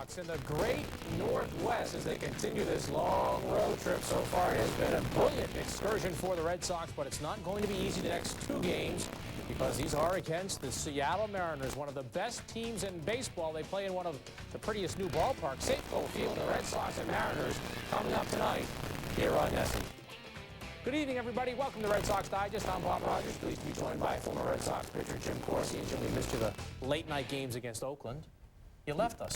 Sox in the great Northwest as they continue this long road trip. So far, it has been a brilliant excursion for the Red Sox, but it's not going to be easy the next two games because these are against the Seattle Mariners, one of the best teams in baseball. They play in one of the prettiest new ballparks, Safeco Field. The Red Sox and Mariners coming up tonight here on Nessie. Good evening, everybody. Welcome to Red Sox Digest. I'm Bob Rogers. Pleased to be joined by former Red Sox pitcher Jim Corsi. And Jim, we missed you the late-night games against Oakland. You left us.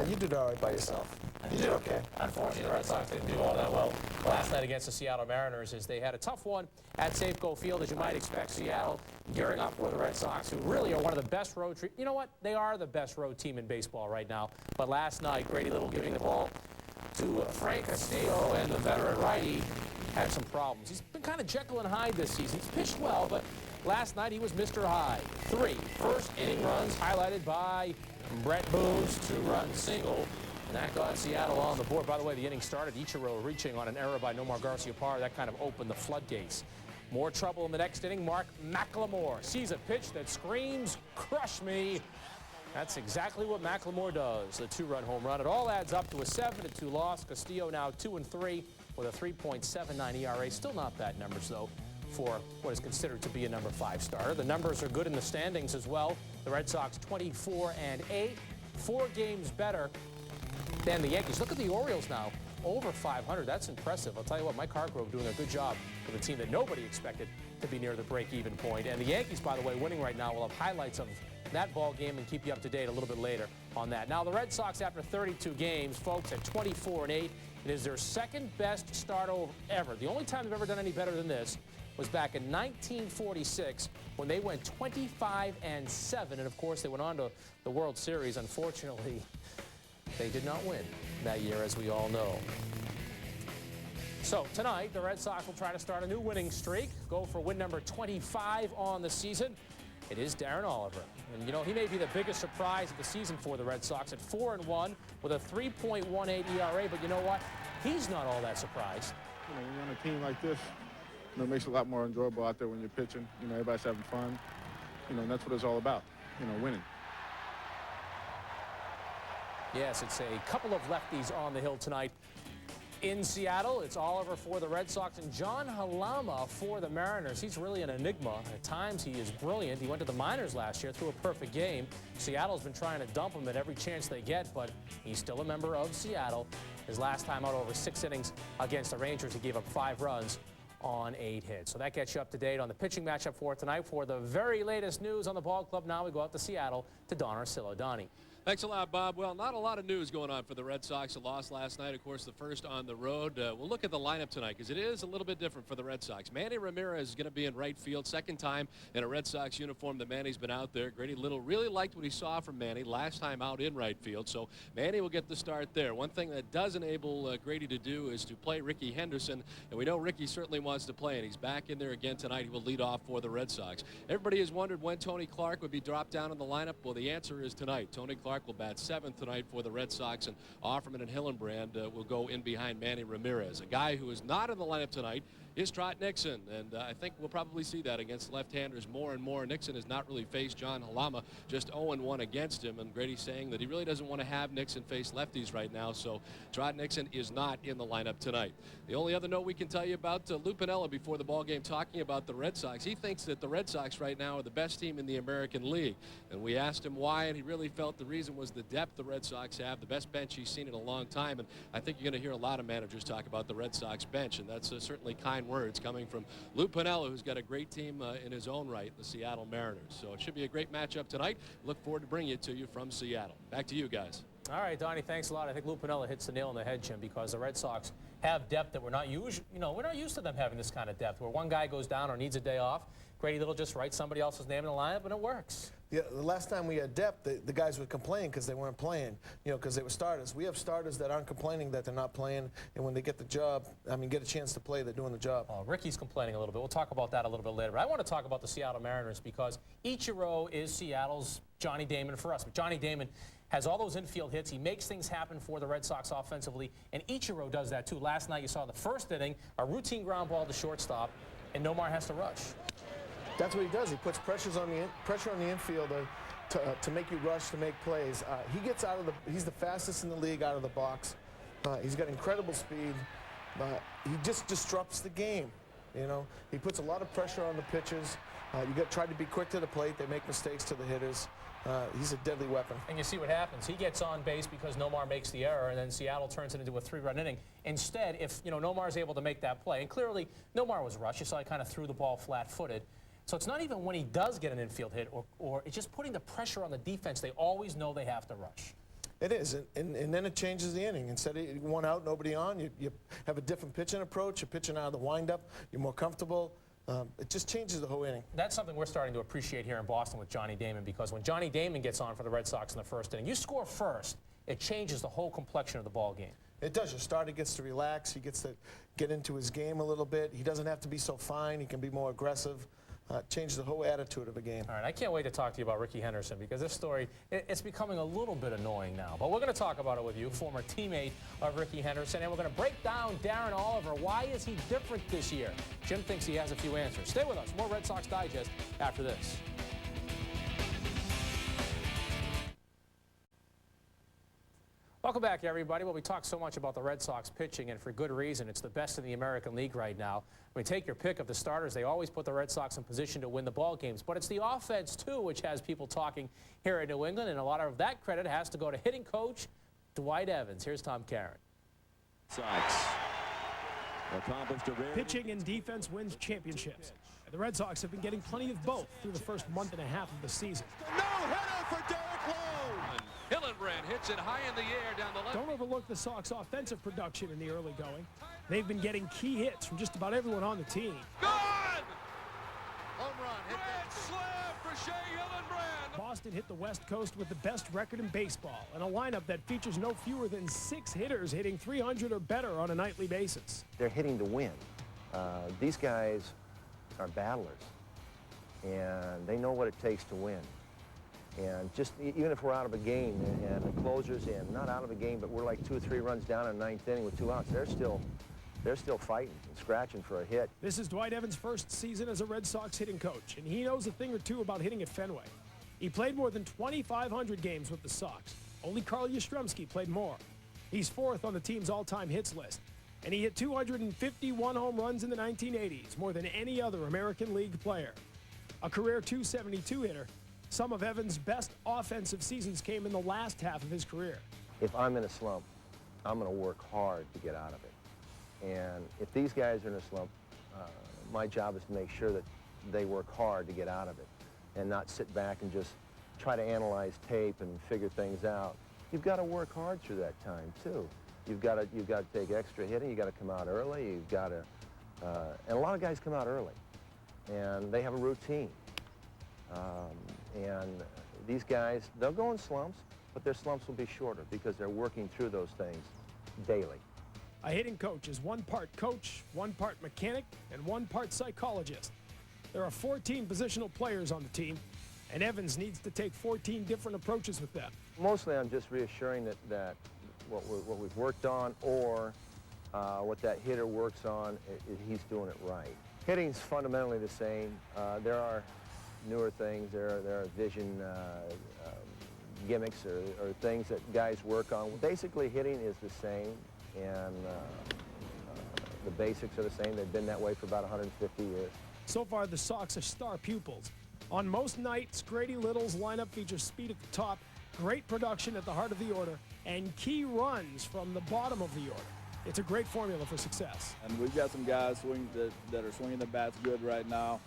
You did all right by yourself. You did okay. Unfortunately, the Red Sox didn't do all that well last night against the Seattle Mariners as they had a tough one at Safeco Field, as you might expect. Seattle gearing up for the Red Sox, who really are one of the best road teams. You know what? They are the best road team in baseball right now. But last night, Grady Little giving the ball to Frank Castillo, and the veteran righty had some problems. He's been kind of Jekyll and Hyde this season. He's pitched well, but last night he was Mr. Hyde. 3 first-inning runs highlighted by Brett Boone's 2-run single, and that got Seattle on the board. By the way, the inning started Ichiro reaching on an error by Nomar Garciaparra. That kind of opened the floodgates. More trouble in the next inning. Mark McLemore sees a pitch that screams, "Crush me." That's exactly what McLemore does. The 2-run home run. It all adds up to a 7-2 loss. Castillo now 2-3 with a 3.79 ERA. Still not bad numbers, though, for what is considered to be a number 5 starter. The numbers are good in the standings as well. The Red Sox 24-8, 4 games better than the Yankees. Look at the Orioles now, over 500. That's impressive. I'll tell you what, Mike Hargrove doing a good job with a team that nobody expected to be near the break-even point. And the Yankees, by the way, winning right now. We'll have highlights of that ball game and keep you up to date a little bit later on that. Now, the Red Sox, after 32 games, folks, at 24-8, it is their second-best start ever. The only time they've ever done any better than this was back in 1946 when they went 25-7, and of course they went on to the World Series. Unfortunately, they did not win that year, as we all know. So tonight, the Red Sox will try to start a new winning streak, go for win number 25 on the season. It is Darren Oliver, and you know, he may be the biggest surprise of the season for the Red Sox at 4-1 with a 3.18 ERA, but you know what? He's not all that surprised. You know, when you're on a team like this, you know, it makes it a lot more enjoyable out there when you're pitching. You know, everybody's having fun. You know, and that's what it's all about, you know, winning. Yes, it's a couple of lefties on the hill tonight in Seattle. It's Oliver for the Red Sox and John Halama for the Mariners. He's really an enigma. At times, he is brilliant. He went to the minors last year, threw a perfect game. Seattle's been trying to dump him at every chance they get, but he's still a member of Seattle. His last time out, over 6 innings against the Rangers, he gave up 5 runs on 8 hits. So that gets you up to date on the pitching matchup for tonight. For the very latest news on the ball club, now we go out to Seattle to Don Arcillo. Donnie. Thanks a lot, Bob. Well, not a lot of news going on for the Red Sox. A loss last night, of course, the first on the road. We'll look at the lineup tonight because it is a little bit different for the Red Sox. Manny Ramirez is going to be in right field. Second time in a Red Sox uniform that Manny's been out there. Grady Little really liked what he saw from Manny last time out in right field, so Manny will get the start there. One thing that does enable Grady to do is to play Ricky Henderson, and we know Ricky certainly wants to play, and he's back in there again tonight. He will lead off for the Red Sox. Everybody has wondered when Tony Clark would be dropped down in the lineup. Well, the answer is tonight. Tony Clark will bat 7th tonight for the Red Sox, and Offerman and Hillenbrand will go in behind Manny Ramirez. A guy who is not in the lineup tonight is Trot Nixon, and I think we'll probably see that against left-handers more and more. Nixon has not really faced John Halama, just 0-1 against him, and Grady's saying that he really doesn't want to have Nixon face lefties right now, so Trot Nixon is not in the lineup tonight. The only other note we can tell you about Lou Piniella before the ball game, talking about the Red Sox. He thinks that the Red Sox right now are the best team in the American League, and we asked him why, and he really felt the reason was the depth the Red Sox have, the best bench he's seen in a long time, and I think you're going to hear a lot of managers talk about the Red Sox bench, and that's certainly kind words coming from Lou Piniella, who's got a great team in his own right, the Seattle Mariners. So it should be a great matchup tonight. Look forward to bringing it to you from Seattle. Back to you guys. All right, Donnie, thanks a lot. I think Lou Piniella hits the nail on the head, Jim, because the Red Sox have depth that we're not used. You know, we're not used to them having this kind of depth, where one guy goes down or needs a day off. Grady Little just writes somebody else's name in the lineup, and it works. Yeah, the last time we had depth, the guys would complain because they weren't playing, you know, because they were starters. We have starters that aren't complaining that they're not playing, and when they get the job, I mean, get a chance to play, they're doing the job. Ricky's complaining a little bit. We'll talk about that a little bit later. But I want to talk about the Seattle Mariners because Ichiro is Seattle's Johnny Damon for us. But Johnny Damon has all those infield hits. He makes things happen for the Red Sox offensively, and Ichiro does that too. Last night you saw the first inning, a routine ground ball to shortstop, and Nomar has to rush. That's what he does. He puts pressure on the infielder to make you rush, to make plays. He gets out of the. He's the fastest in the league out of the box. He's got incredible speed. He just disrupts the game. You know, he puts a lot of pressure on the pitchers. You got to try to be quick to the plate. They make mistakes to the hitters. He's a deadly weapon. And you see what happens. He gets on base because Nomar makes the error, and then Seattle turns it into a 3-run inning. Instead, if Nomar's able to make that play, and clearly Nomar was rushed. You saw he kind of threw the ball flat-footed. So it's not even when he does get an infield hit, or it's just putting the pressure on the defense. They always know they have to rush. It is, and then it changes the inning. Instead of 1 out, nobody on, you have a different pitching approach. You're pitching out of the windup. You're more comfortable. It just changes the whole inning. That's something we're starting to appreciate here in Boston with Johnny Damon, because when Johnny Damon gets on for the Red Sox in the first inning, you score first, it changes the whole complexion of the ball game. It does. Your starter gets to relax. He gets to get into his game a little bit. He doesn't have to be so fine. He can be more aggressive. Change the whole attitude of a game. All right, I can't wait to talk to you about Ricky Henderson, because this story, it's becoming a little bit annoying now. But we're going to talk about it with you, former teammate of Ricky Henderson, and we're going to break down Darren Oliver. Why is he different this year? Jim thinks he has a few answers. Stay with us. More Red Sox Digest after this. Welcome back, everybody. Well, we talk so much about the Red Sox pitching, and for good reason. It's the best in the American League right now. When you take your pick of the starters, they always put the Red Sox in position to win the ball games. But it's the offense, too, which has people talking here in New England, and a lot of that credit has to go to hitting coach Dwight Evans. Here's Tom Karen. Sox accomplished a pitching and defense wins championships. The Red Sox have been getting plenty of both through the first month and a half of the season. no-hitter for Derek Lowe. Hillenbrand hits it high in the air down the left. Don't overlook the Sox offensive production in the early going. They've been getting key hits from just about everyone on the team. Gone! Home run. Grand slam for Shea Hillenbrand. Boston hit the West Coast with the best record in baseball, and a lineup that features no fewer than 6 hitters hitting 300 or better on a nightly basis. They're hitting to win. These guys are battlers, and they know what it takes to win. And just even if we're out of a game and the closer's in, not out of a game, but we're like 2 or 3 runs down in the 9th inning with 2 outs, they're still fighting and scratching for a hit. This is Dwight Evans' first season as a Red Sox hitting coach, and he knows a thing or two about hitting at Fenway. He played more than 2,500 games with the Sox. Only Carl Yastrzemski played more. He's 4th on the team's all-time hits list, and he hit 251 home runs in the 1980s, more than any other American League player. A career .272 hitter. Some of Evans' best offensive seasons came in the last half of his career. If I'm in a slump, I'm going to work hard to get out of it. And if these guys are in a slump, my job is to make sure that they work hard to get out of it and not sit back and just try to analyze tape and figure things out. You've got to work hard through that time, too. You've got to take extra hitting. You've got to come out early. You've got to, and a lot of guys come out early, and they have a routine. And these guys, they'll go in slumps, but their slumps will be shorter because they're working through those things daily. A hitting coach is 1 part coach, 1 part mechanic, and 1 part psychologist. There are 14 positional players on the team, and Evans needs to take 14 different approaches with them. Mostly I'm just reassuring that what we've worked on or what that hitter works on, he's doing it right. Hitting's fundamentally the same. There are newer things. There are vision gimmicks or things that guys work on. Basically, hitting is the same, and the basics are the same. They've been that way for about 150 years. So far, the Sox are star pupils. On most nights, Grady Little's lineup features speed at the top, great production at the heart of the order, and key runs from the bottom of the order. It's a great formula for success. And we've got some guys that are swinging the bats good right now.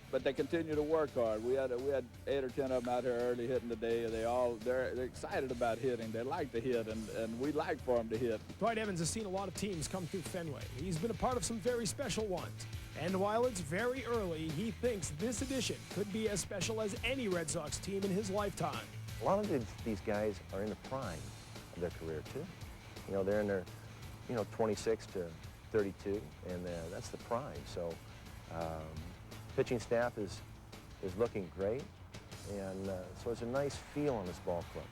But they continue to work hard. We had 8 or 10 of them out here early hitting today. They're excited about hitting. They like to hit, and we like for them to hit. Dwight Evans has seen a lot of teams come through Fenway. He's been a part of some very special ones. And while it's very early, he thinks this edition could be as special as any Red Sox team in his lifetime. A lot of these guys are in the prime of their career, too. You know, they're in their, 26 to 32, and that's the prime. So pitching staff is looking great, and so it's a nice feel on this ball club.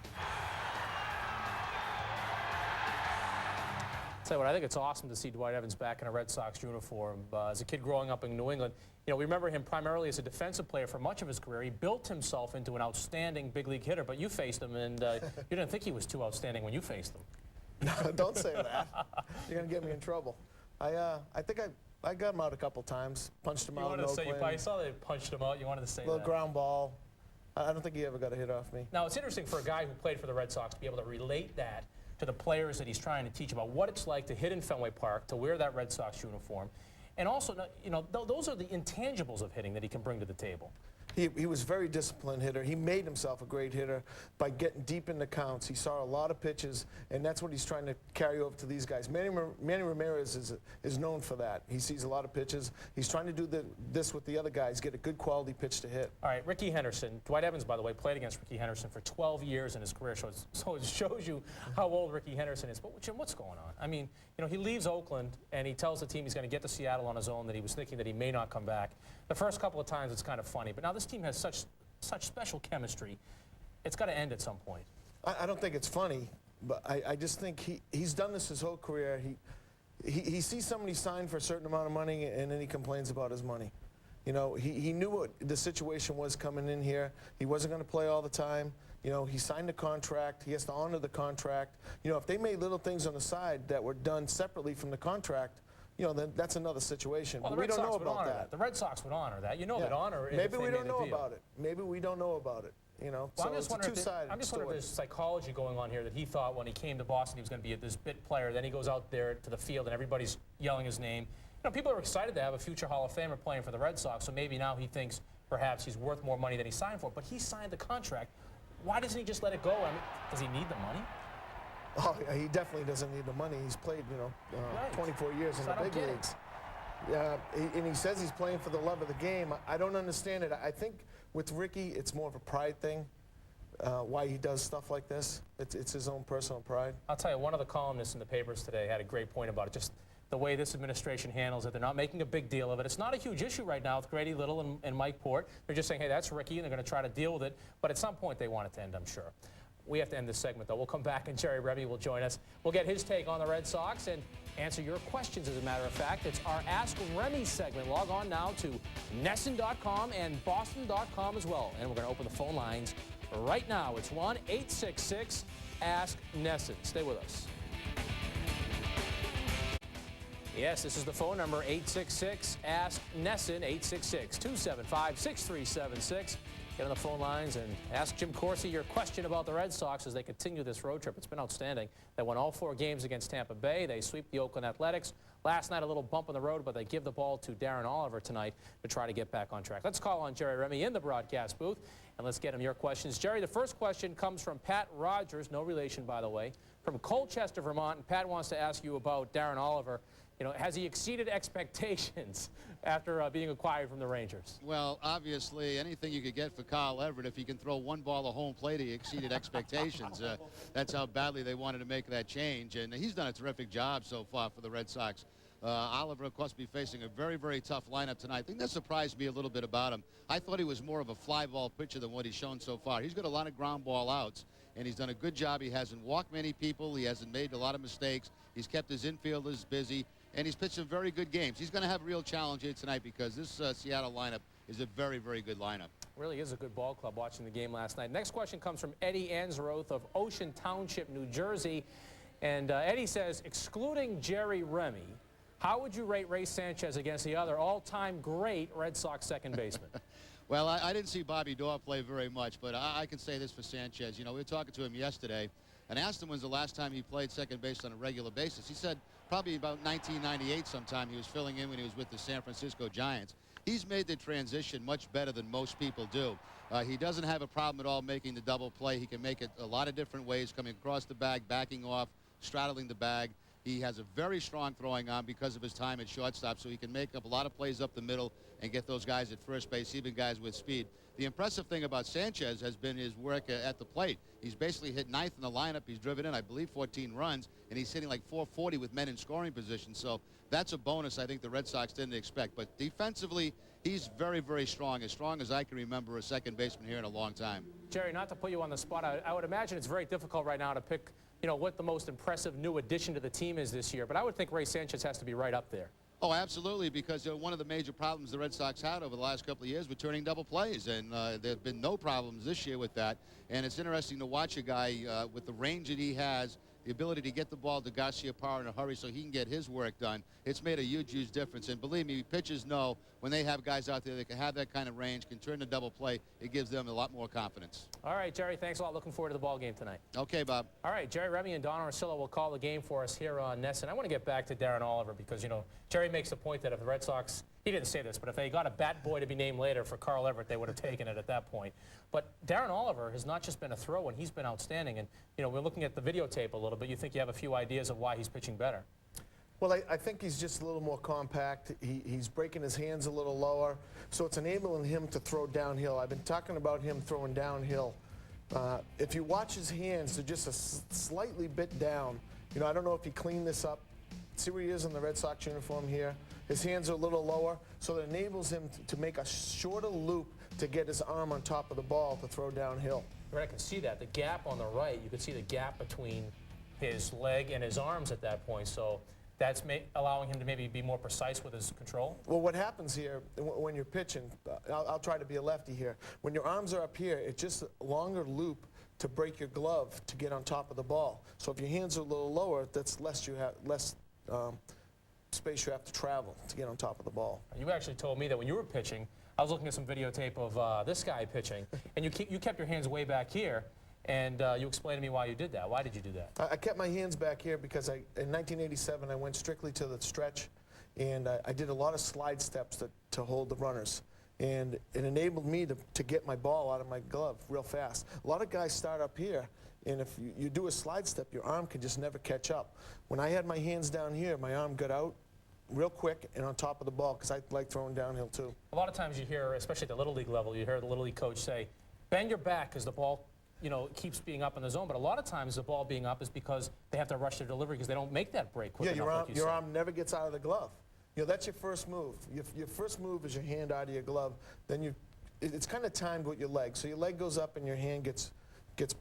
Tell you what, I think it's awesome to see Dwight Evans back in a Red Sox uniform. As a kid growing up in New England, you know, we remember him primarily as a defensive player for much of his career. He built himself into an outstanding big league hitter, but you faced him, and you didn't think he was too outstanding when you faced him. No, don't say that. You're going to get me in trouble. I think I got him out a couple times, punched him out in Oakland. I saw they punched him out. You wanted to say little that. ground ball. I don't think he ever got a hit off me. Now, it's interesting for a guy who played for the Red Sox to be able to relate that to the players that he's trying to teach about what it's like to hit in Fenway Park, to wear that Red Sox uniform. And also, you know, those are the intangibles of hitting that he can bring to the table. He was a very disciplined hitter. He made himself a great hitter by getting deep in the counts. He saw a lot of pitches, and that's what he's trying to carry over to these guys. Manny Ramirez is known for that. He sees a lot of pitches. He's trying to do this with the other guys, get a good quality pitch to hit. All right, Ricky Henderson. Dwight Evans, by the way, played against Ricky Henderson for 12 years in his career, so it shows you how old Ricky Henderson is. But, Jim, what's going on? I mean, you know, he leaves Oakland, and he tells the team he's going to get to Seattle on his own, that he was thinking that he may not come back. The first couple of times, it's kind of funny. But now this team has such special chemistry. It's got to end at some point. I don't think it's funny, but I just think he's done this his whole career. He sees somebody sign for a certain amount of money, and then he complains about his money. You know, he knew what the situation was coming in here. He wasn't going to play all the time. You know, he signed a contract. He has to honor the contract. You know, if they made little things on the side that were done separately from the contract, you know, then that's another situation. Well, but we don't know about that. The Red Sox would honor that. You know that honor is Maybe we don't know about it. Maybe we don't know about it. You know, well, so it's a two-sided I'm just wondering if there's psychology going on here that he thought when he came to Boston he was going to be this bit player. Then he goes out there to the field and everybody's yelling his name. You know, people are excited to have a future Hall of Famer playing for the Red Sox, so maybe now he thinks perhaps he's worth more money than he signed for. But he signed the contract. Why doesn't he just let it go? I mean, does he need the money? Oh, yeah, he definitely doesn't need the money. He's played, you know, 24 years in the big leagues. Yeah, and he says he's playing for the love of the game. I don't understand it. I think with Ricky, it's more of a pride thing, why he does stuff like this. It's his own personal pride. I'll tell you, one of the columnists in the papers today had a great point about it, just the way this administration handles it. They're not making a big deal of it. It's not a huge issue right now with Grady Little and Mike Port. They're just saying, hey, that's Ricky, and they're going to try to deal with it. But at some point, they want it to end, I'm sure. We have to end this segment, though. We'll come back, and Jerry Remy will join us. We'll get his take on the Red Sox and answer your questions, as a matter of fact. It's our Ask Remy segment. Log on now to NESN.com and Boston.com as well. And we're going to open the phone lines right now. It's 1-866-ASK-NESN. Stay with us. Yes, this is the phone number, 866-ASK-NESN, 866-275-6376. Get on the phone lines and ask Jim Corsi your question about the Red Sox as they continue this road trip. It's been outstanding. They won all 4 games against Tampa Bay. They sweep the Oakland Athletics. Last night, a little bump on the road, but they give the ball to Darren Oliver tonight to try to get back on track. Let's call on Jerry Remy in the broadcast booth, and let's get him your questions. Jerry, the first question comes from Pat Rogers, no relation, by the way, from Colchester, Vermont. And Pat wants to ask you about Darren Oliver. You know, has he exceeded expectations after being acquired from the Rangers? Well, obviously, anything you could get for Kyle Everett, if he can throw one ball at home plate, he exceeded expectations. That's how badly they wanted to make that change, and he's done a terrific job so far for the Red Sox. Oliver, of course, be facing a very, very tough lineup tonight. I think that surprised me a little bit about him. I thought he was more of a fly ball pitcher than what he's shown so far. He's got a lot of ground ball outs, and he's done a good job. He hasn't walked many people. He hasn't made a lot of mistakes. He's kept his infielders busy. And he's pitched some very good games. He's going to have a real challenge here tonight because this Seattle lineup is a very, very good lineup. Really is a good ball club watching the game last night. Next question comes from Eddie Ansroth of Ocean Township, New Jersey. And Eddie says, excluding Jerry Remy, how would you rate Ray Sanchez against the other all-time great Red Sox second baseman? Well, I didn't see Bobby Doerr play very much, but I can say this for Sanchez. You know, we were talking to him yesterday and asked him when's the last time he played second base on a regular basis. He said probably about 1998 sometime. He was filling in when he was with the San Francisco Giants. He's made the transition much better than most people do. He doesn't have a problem at all making the double play. He can make it a lot of different ways, coming across the bag, backing off, straddling the bag. He has a very strong throwing arm because of his time at shortstop, so he can make up a lot of plays up the middle and get those guys at first base, even guys with speed. The impressive thing about Sanchez has been his work at the plate. He's basically hit ninth in the lineup. He's driven in, I believe, 14 runs, and he's hitting like 440 with men in scoring position. So that's a bonus I think the Red Sox didn't expect. But defensively, he's very, very strong as I can remember a second baseman here in a long time. Jerry, not to put you on the spot, I would imagine it's very difficult right now to pick, you know, what the most impressive new addition to the team is this year, but I would think Ray Sanchez has to be right up there. Oh, absolutely, because one of the major problems the Red Sox had over the last couple of years was turning double plays, and there have been no problems this year with that. And it's interesting to watch a guy with the range that he has, the ability to get the ball to Garcia-Parra in a hurry so he can get his work done. It's made a huge, huge difference. And believe me, pitchers know when they have guys out there that can have that kind of range, can turn the double play, it gives them a lot more confidence. All right, Jerry, thanks a lot. Looking forward to the ball game tonight. Okay, Bob. All right, Jerry Remy and Don Orsillo will call the game for us here on NESN. I want to get back to Darren Oliver because, you know, Jerry makes the point that if the Red Sox, he didn't say this, but if they got a bat boy to be named later for Carl Everett, they would have taken it at that point. But Darren Oliver has not just been a throw, and he's been outstanding. And, you know, we're looking at the videotape a little bit. You think you have a few ideas of why he's pitching better? Well, I think he's just a little more compact. He's breaking his hands a little lower, so it's enabling him to throw downhill. I've been talking about him throwing downhill. If you watch his hands, they're just a slightly bit down. You know, I don't know if he cleaned this up. See where he is in the Red Sox uniform here? His hands are a little lower, so it enables him to make a shorter loop to get his arm on top of the ball to throw downhill. Right, I can see that. The gap on the right, you can see the gap between his leg and his arms at that point. So that's allowing him to maybe be more precise with his control? Well, what happens here when you're pitching, I'll try to be a lefty here. When your arms are up here, it's just a longer loop to break your glove to get on top of the ball. So if your hands are a little lower, that's less space you have to travel to get on top of the ball. You actually told me that when you were pitching, I was looking at some videotape of this guy pitching, and you kept your hands way back here, and you explained to me why you did that. Why did you do that? I kept my hands back here because in 1987 I went strictly to the stretch, and I did a lot of slide steps to hold the runners. And it enabled me to get my ball out of my glove real fast. A lot of guys start up here, and if you do a slide step, your arm can just never catch up. When I had my hands down here, my arm got out real quick and on top of the ball because I like throwing downhill too. A lot of times you hear, especially at the Little League level, you hear the Little League coach say, bend your back because the ball, you know, keeps being up in the zone. But a lot of times the ball being up is because they have to rush their delivery because they don't make that break quick enough, like you your said. arm never gets out of the glove. You know, that's your first move. Your first move is your hand out of your glove. Then it's kind of timed with your leg. So your leg goes up and your hand gets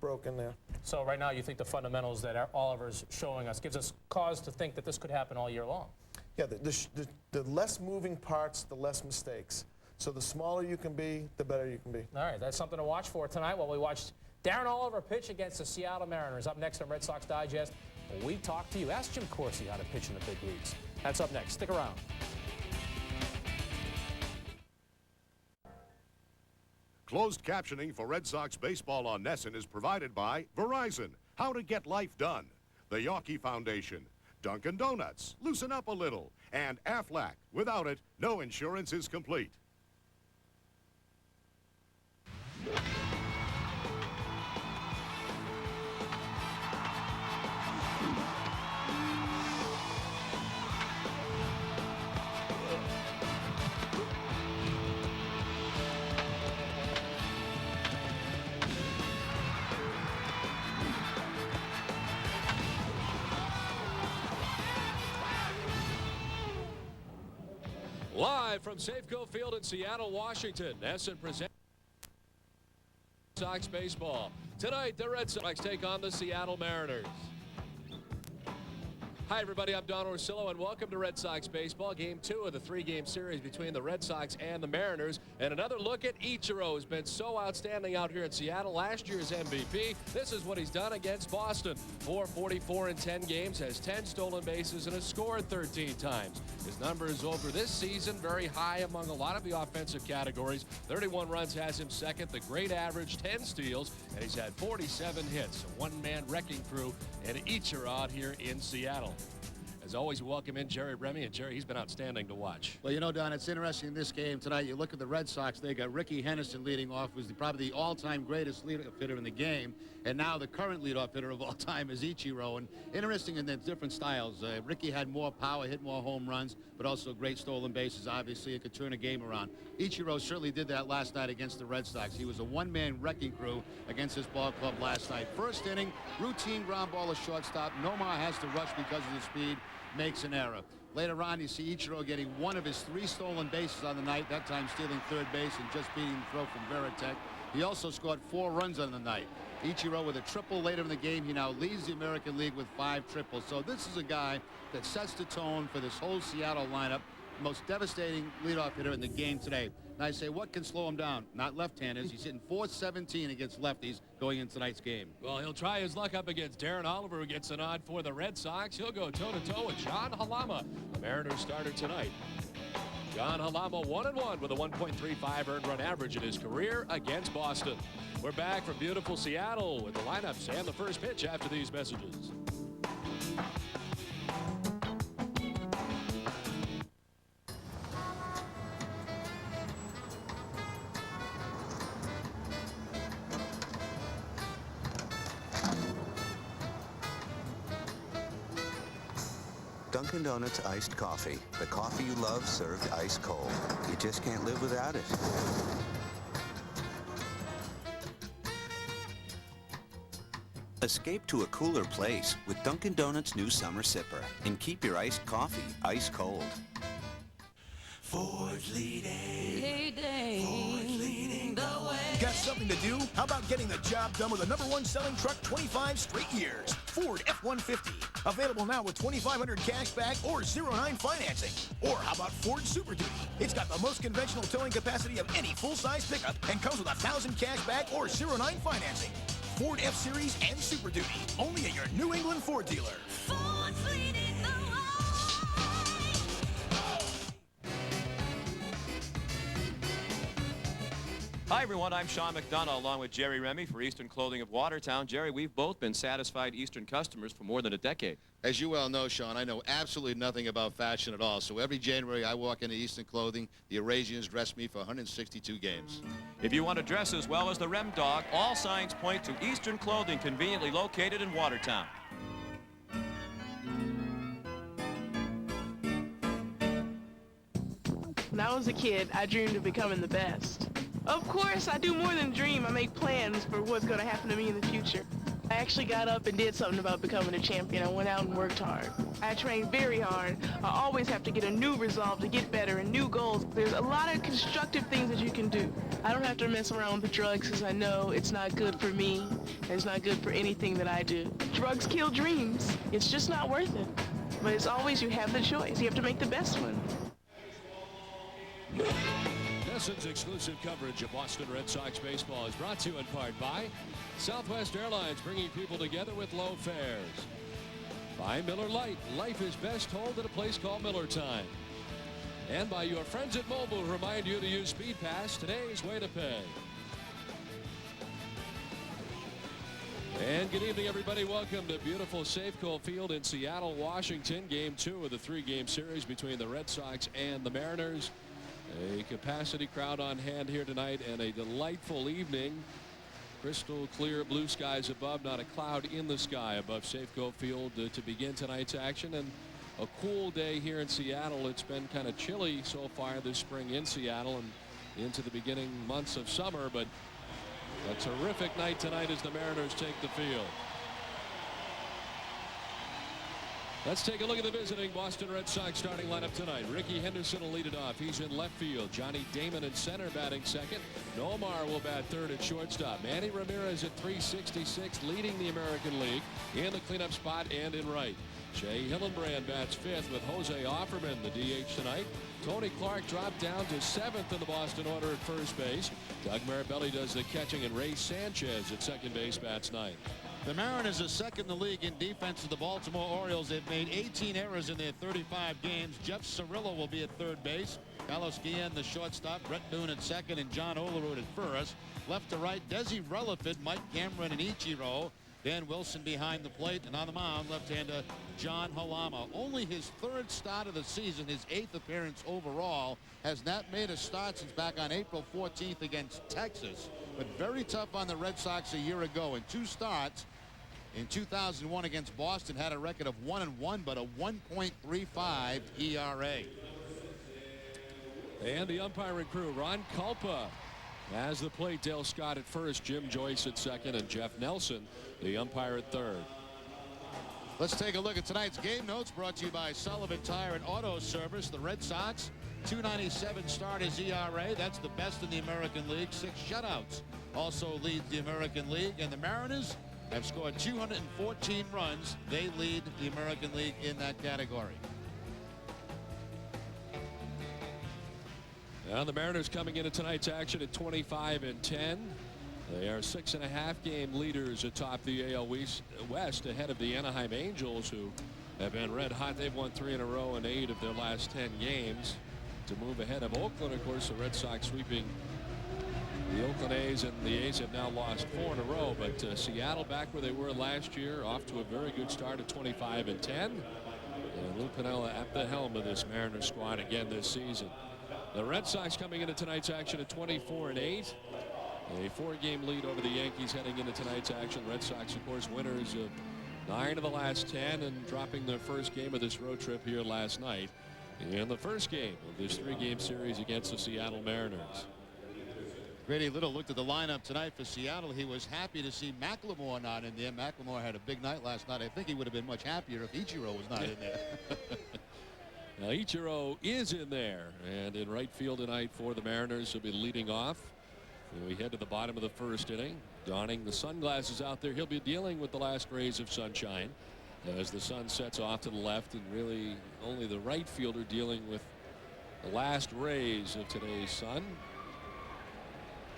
broken there. So right now you think the fundamentals that Oliver's showing us gives us cause to think that this could happen all year long? Yeah, the less moving parts, the less mistakes. So the smaller you can be, the better you can be. All right, that's something to watch for tonight while we watch Darren Oliver pitch against the Seattle Mariners. Up next on Red Sox Digest, we talk to you. Ask Jim Corsi how to pitch in the big leagues. That's up next. Stick around. Closed captioning for Red Sox baseball on NESN is provided by Verizon, How to Get Life Done, the Yawkey Foundation, Dunkin' Donuts, Loosen Up a Little, and Aflac. Without it, no insurance is complete. Live from Safeco Field in Seattle, Washington, NESN presents Red Sox baseball. Tonight, the Red Sox take on the Seattle Mariners. Hi, everybody. I'm Don Orsillo, and welcome to Red Sox baseball. Game 2 of the 3-game series between the Red Sox and the Mariners. And another look at Ichiro, who's been so outstanding out here in Seattle. Last year's MVP. This is what he's done against Boston. 444 in 10 games, has 10 stolen bases, and has scored 13 times. His numbers over this season very high among a lot of the offensive categories. 31 runs has him second, the great average, 10 steals, and he's had 47 hits. A one-man wrecking crew and Ichiro out here in Seattle. As always, we welcome in Jerry Remy, and Jerry, he's been outstanding to watch. Well, you know, Don, it's interesting in this game tonight. You look at the Red Sox, they got Ricky Henderson leading off, who's probably the all-time greatest leadoff hitter in the game, and now the current leadoff hitter of all time is Ichiro. And interesting in the different styles. Ricky had more power, hit more home runs, but also great stolen bases. Obviously, it could turn a game around. Ichiro certainly did that last night against the Red Sox. He was a one-man wrecking crew against this ball club last night. First inning, routine ground ball to shortstop. Nomar has to rush because of the speed. Makes an error. Later on, you see Ichiro getting one of his 3 stolen bases on the night, that time stealing third base and just beating the throw from Veritek. He also scored 4 runs on the night. Ichiro with a triple later in the game. He now leads the American League with 5 triples. So this is a guy that sets the tone for this whole Seattle lineup. Most devastating leadoff hitter in the game today. And I say, what can slow him down? Not left-handers. He's hitting .417 against lefties going into tonight's game. Well, he'll try his luck up against Darren Oliver, who gets a nod for the Red Sox. He'll go toe-to-toe with John Halama, the Mariners starter tonight. John Halama 1-1 with a 1.35 earned run average in his career against Boston. We're back from beautiful Seattle with the lineups and the first pitch after these messages. Dunkin' Donuts iced coffee. The coffee you love served ice cold. You just can't live without it. Escape to a cooler place with Dunkin' Donuts' new summer sipper and keep your iced coffee ice cold. Ford's leading. Ford's leading the way. Got something to do? How about getting the job done with the #1 selling truck 25 straight years? Ford F-150. Available now with $2,500 cash back or 0-9 financing. Or how about Ford Super Duty? It's got the most conventional towing capacity of any full-size pickup and comes with $1,000 cash back or 0-9 financing. Ford F-Series and Super Duty. Only at your New England Ford dealer. Ford's leading the way. Hi, everyone. I'm Sean McDonough, along with Jerry Remy for Eastern Clothing of Watertown. Jerry, we've both been satisfied Eastern customers for more than a decade. As you well know, Sean, I know absolutely nothing about fashion at all. So every January I walk into Eastern Clothing, the Eurasians dress me for 162 games. If you want to dress as well as the Rem Dog, all signs point to Eastern Clothing, conveniently located in Watertown. When I was a kid, I dreamed of becoming the best. Of course, I do more than dream. I make plans for what's going to happen to me in the future. I actually got up and did something about becoming a champion. I went out and worked hard. I trained very hard. I always have to get a new resolve to get better and new goals. There's a lot of constructive things that you can do. I don't have to mess around with the drugs because I know it's not good for me. And it's not good for anything that I do. Drugs kill dreams. It's just not worth it. But it's always you have the choice. You have to make the best one. NESN's exclusive coverage of Boston Red Sox baseball is brought to you in part by Southwest Airlines, bringing people together with low fares. By Miller Lite. Life is best told at a place called Miller Time. And by your friends at Mobile, who remind you to use Speed Pass, today's way to pay. And good evening, everybody. Welcome to beautiful Safeco Field in Seattle, Washington. Game 2 of the 3-game series between the Red Sox and the Mariners. A capacity crowd on hand here tonight and a delightful evening. Crystal clear blue skies above, not a cloud in the sky above Safeco Field to begin tonight's action. And a cool day here in Seattle. It's been kind of chilly so far this spring in Seattle and into the beginning months of summer, but a terrific night tonight as the Mariners take the field. Let's take a look at the visiting Boston Red Sox starting lineup tonight. Ricky Henderson will lead it off. He's in left field. Johnny Damon in center, batting second. Nomar will bat third at shortstop. Manny Ramirez at 366, leading the American League in the cleanup spot and in right. Jay Hillenbrand bats fifth with Jose Offerman, the DH tonight. Tony Clark dropped down to seventh in the Boston order at first base. Doug Marabelli does the catching, and Ray Sanchez at second base bats ninth. The Mariners are second in the league in defense to the Baltimore Orioles. They've made 18 errors in their 35 games. Jeff Cirillo will be at third base. Carlos Guillen, the shortstop. Brett Boone at second, and John Olerud at first. Left to right, Desi Relaford, Mike Cameron, and Ichiro. Dan Wilson behind the plate, and on the mound, left-hander John Halama. Only his third start of the season, his 8th appearance overall, has not made a start since back on April 14th against Texas. But very tough on the Red Sox a year ago. In 2 starts, in 2001 against Boston, had a record of 1-1, but a 1.35 ERA. And the umpiring crew, Ron Culpa has the plate. Dale Scott at first, Jim Joyce at second, and Jeff Nelson, the umpire, at third. Let's take a look at tonight's game notes, brought to you by Sullivan Tire and Auto Service. The Red Sox .297 starters ERA. That's the best in the American League. 6 shutouts also leads the American League. And the Mariners have scored 214 runs. They lead the American League in that category. Now the Mariners coming into tonight's action at 25-10. They are 6.5 game leaders atop the AL West ahead of the Anaheim Angels, who have been red hot. They've won 3 in a row in 8 of their last 10 games to move ahead of Oakland. Of course, the Red Sox sweeping the Oakland A's, and the A's have now lost 4 in a row. But Seattle back where they were last year, off to a very good start at 25-10. And Lou Piniella at the helm of this Mariners squad again this season. The Red Sox coming into tonight's action at 24-8. A 4-game lead over the Yankees heading into tonight's action. Red Sox, of course, winners of 9 of the last 10 and dropping their first game of this road trip here last night in the first game of this 3-game series against the Seattle Mariners. Grady Little looked at the lineup tonight for Seattle. He was happy to see McLemore not in there. McLemore had a big night last night. I think he would have been much happier if Ichiro was not in there. Now Ichiro is in there, and in right field tonight for the Mariners. He'll be leading off. And we head to the bottom of the first inning. Donning the sunglasses out there. He'll be dealing with the last rays of sunshine as the sun sets off to the left, and really only the right fielder dealing with the last rays of today's sun.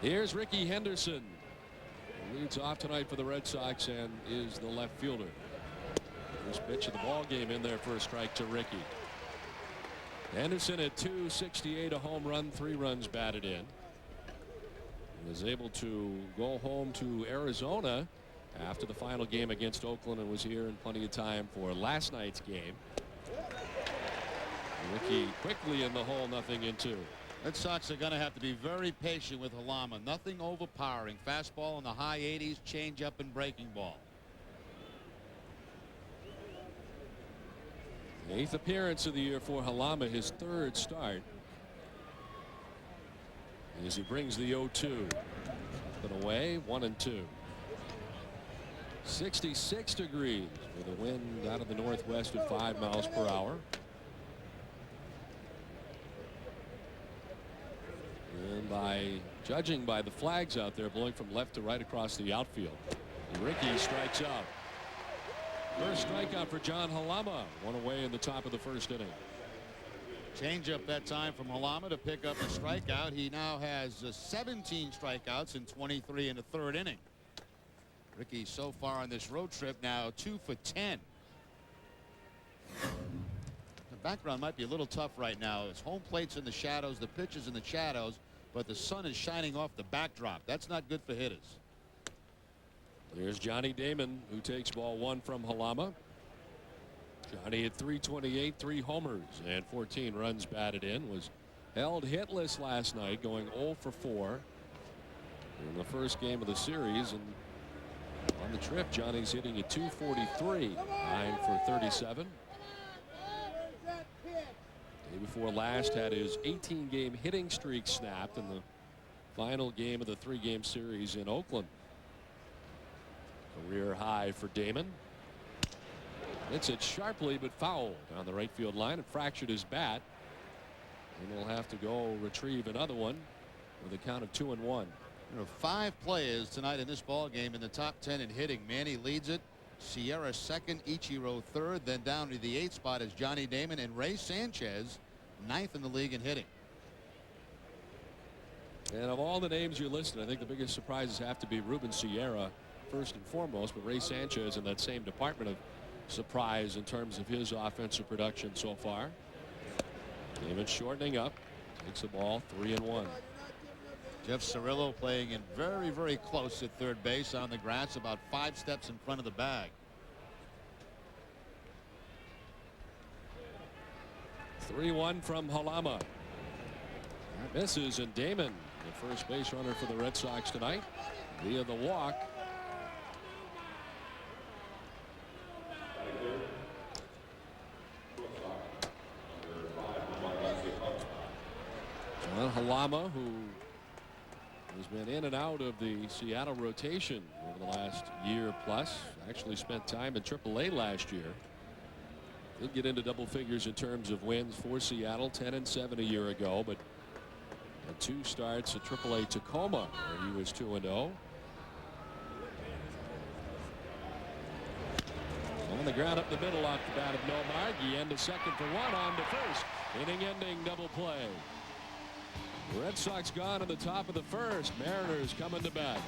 Here's Ricky Henderson, who leads off tonight for the Red Sox and is the left fielder. First pitch of the ball game in there for a strike to Ricky. Henderson at .268, a home run, 3 runs batted in. Was able to go home to Arizona after the final game against Oakland and was here in plenty of time for last night's game. Ricky quickly in the hole, 0-2. Red Sox are going to have to be very patient with Halama. Nothing overpowering. Fastball in the high 80s, changeup and breaking ball. 8th appearance of the year for Halama, his 3rd start. As he brings the 0-2. But away, 1-2. 66 degrees with a wind out of the northwest at 5 miles per hour. And judging by the flags out there blowing from left to right across the outfield, Ricky strikes out. First strikeout for John Halama. 1 away in the top of the first inning. Change up that time from Halama to pick up a strikeout. He now has 17 strikeouts in 23 in the 3rd inning. Ricky so far on this road trip now 2 for 10. The background might be a little tough right now. His home plate's in the shadows, the pitch is in the shadows, but the sun is shining off the backdrop. That's not good for hitters. There's Johnny Damon, who takes ball 1 from Halama. Johnny at .328, 3 homers and 14 runs batted in. Was held hitless last night, going 0 for 4 in the first game of the series. And on the trip, Johnny's hitting at .243, 9 for 37. Day before last had his 18-game hitting streak snapped in the final game of the 3-game series in Oakland. Career high for Damon. Hits it sharply but fouled on the right field line. It fractured his bat, and he'll have to go retrieve another one with a count of 2-1. There are 5 players tonight in this ball game in the top 10 in hitting. Manny leads it. Sierra 2nd, Ichiro 3rd. Then down to the 8th spot is Johnny Damon, and Ray Sanchez 9th in the league in hitting. And of all the names you listed, I think the biggest surprises have to be Ruben Sierra first and foremost, but Ray Sanchez in that same department of surprise in terms of his offensive production so far. Damon shortening up, takes the ball, 3-1. Jeff Cirillo playing in very, very close at third base on the grass, about 5 steps in front of the bag. 3-1 from Halama. That misses, and Damon, the first base runner for the Red Sox tonight, via the walk. John Halama, who has been in and out of the Seattle rotation over the last year plus, actually spent time in AAA last year. Did get into double figures in terms of wins for Seattle, 10-7 a year ago, but had 2 starts at AAA Tacoma where he was 2-0. On the ground up the middle off the bat of Nomar. Guillen to second for 1, on to first. Inning-ending double play. Red Sox gone in the top of the first. Mariners coming to bat.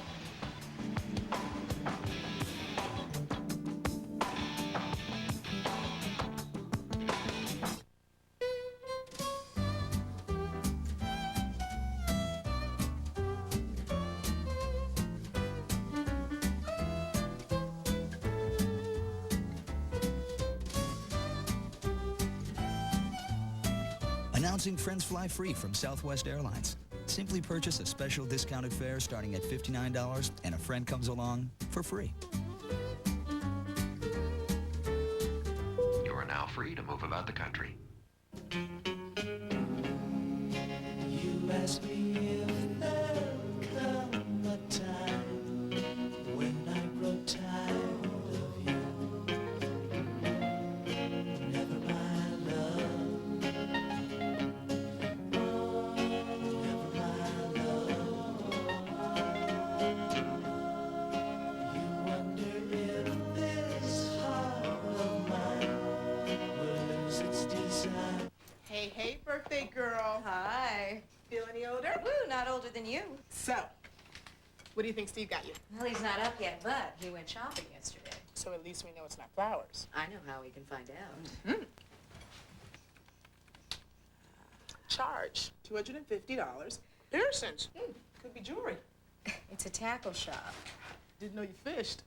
Announcing Friends Fly Free from Southwest Airlines. Simply purchase a special discounted fare starting at $59 and a friend comes along for free. You are now free to move about the country. You ask me if there'll come a time when I grow tired of you. Never my love. Never my love. You wonder if this heart of mine will lose its desire. Hey, hey, birthday girl. Hi. Feel any older? Woo, not older than you. So, what do you think Steve got you? Well, he's not up yet, but he went shopping yesterday. So at least we know it's not flowers. I know how we can find out. Charge $250. Harrison's. Could be jewelry. It's a tackle shop. Didn't know you fished.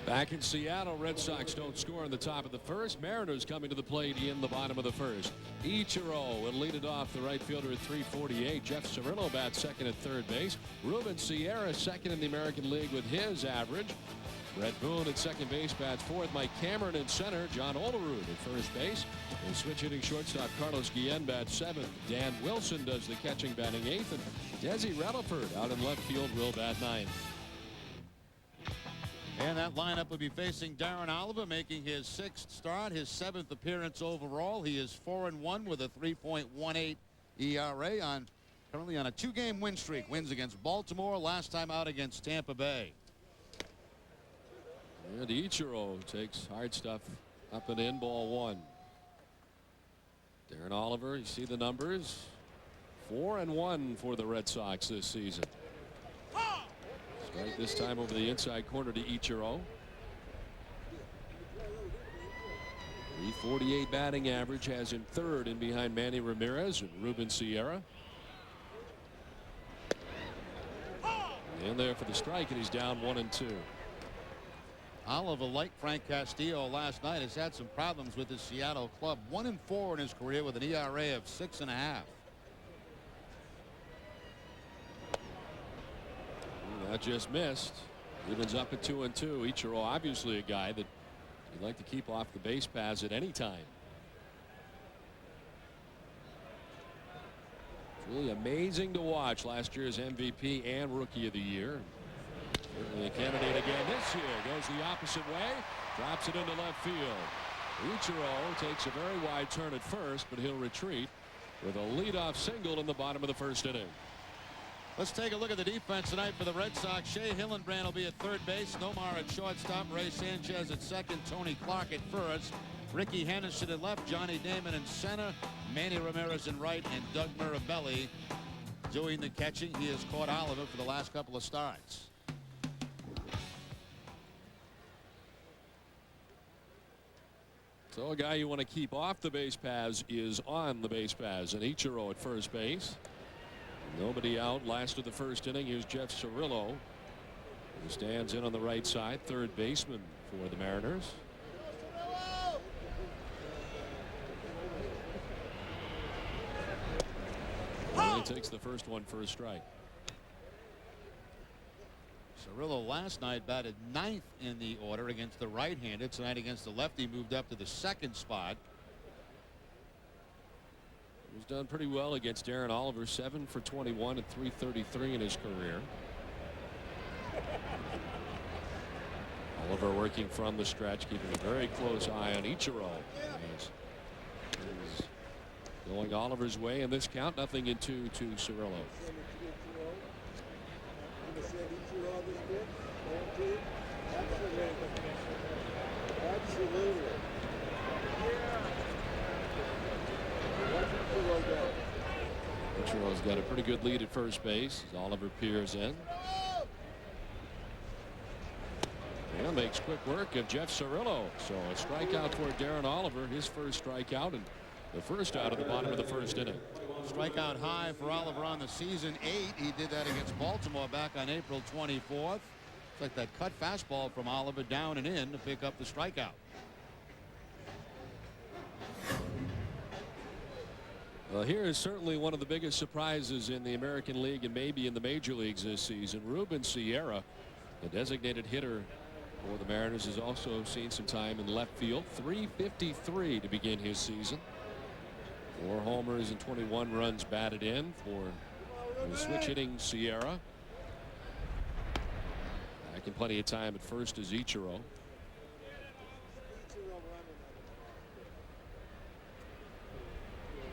Back in Seattle, Red Sox don't score in the top of the first. Mariners coming to the plate in the bottom of the first. Ichiro will lead it off, the right fielder at 348. Jeff Cirillo bats second at third base. Ruben Sierra second in the American League with his average. Brett Boone at second base bats fourth. Mike Cameron in center. John Olerud at first base. And switch hitting shortstop Carlos Guillen bats seventh. Dan Wilson does the catching, batting eighth. And Desi Relaford out in left field will bat ninth. And that lineup will be facing Darren Oliver, making his 6th start, his 7th appearance overall. He is 4-1 with a 3.18 ERA currently on a 2-game win streak. Wins against Baltimore, last time out against Tampa Bay. And Ichiro takes hard stuff up and in, ball 1. Darren Oliver, you see the numbers. 4-1 for the Red Sox this season. Strike this time over the inside corner to Ichiro. 348 batting average, has him third in behind Manny Ramirez and Ruben Sierra. And there for the strike, and he's down 1-2. Oliver, like Frank Castillo last night, has had some problems with his Seattle club. 1-4 in his career with an ERA of 6.5. That just missed. Evans up at 2-2. Ichiro obviously a guy that you'd like to keep off the base paths at any time. It's really amazing to watch. Last year's MVP and Rookie of the Year. Certainly a candidate again this year. Goes the opposite way. Drops it into left field. Ichiro takes a very wide turn at first, but he'll retreat with a leadoff single in the bottom of the first inning. Let's take a look at the defense tonight for the Red Sox. Shea Hillenbrand will be at third base. Nomar at shortstop. Ray Sanchez at second. Tony Clark at first. Ricky Henderson at left. Johnny Damon in center. Manny Ramirez in right. And Doug Mirabelli doing the catching. He has caught Oliver for the last couple of starts. So a guy you want to keep off the base paths is on the base paths. And Ichiro at first base. Nobody out. Last of the first inning. Here's Jeff Cirillo, who stands in on the right side, third baseman for the Mariners. He takes the first one for a strike. Cirillo last night batted 9th in the order against the right-handed. Tonight against the lefty moved up to the 2nd spot. He's done pretty well against Darren Oliver, 7 for 21 and 333 in his career. Oliver working from the stretch, keeping a very close eye on Ichiro. He's going Oliver's way in this count, 0-2 to Cirillo. Ichiro's got a pretty good lead at first base as Oliver peers in. And makes quick work of Jeff Cirillo. So a strikeout for Darren Oliver, his first strikeout, and the first out of the bottom of the first inning. Strikeout high for Oliver on the season, 8. He did that against Baltimore back on April 24th. It's like that cut fastball from Oliver down and in to pick up the strikeout. Well, here is certainly one of the biggest surprises in the American League and maybe in the major leagues this season. Ruben Sierra, the designated hitter for the Mariners, has also seen some time in left field. .353 to begin his season. 4 homers and 21 runs batted in for the switch hitting Sierra. Back in plenty of time at first is Ichiro.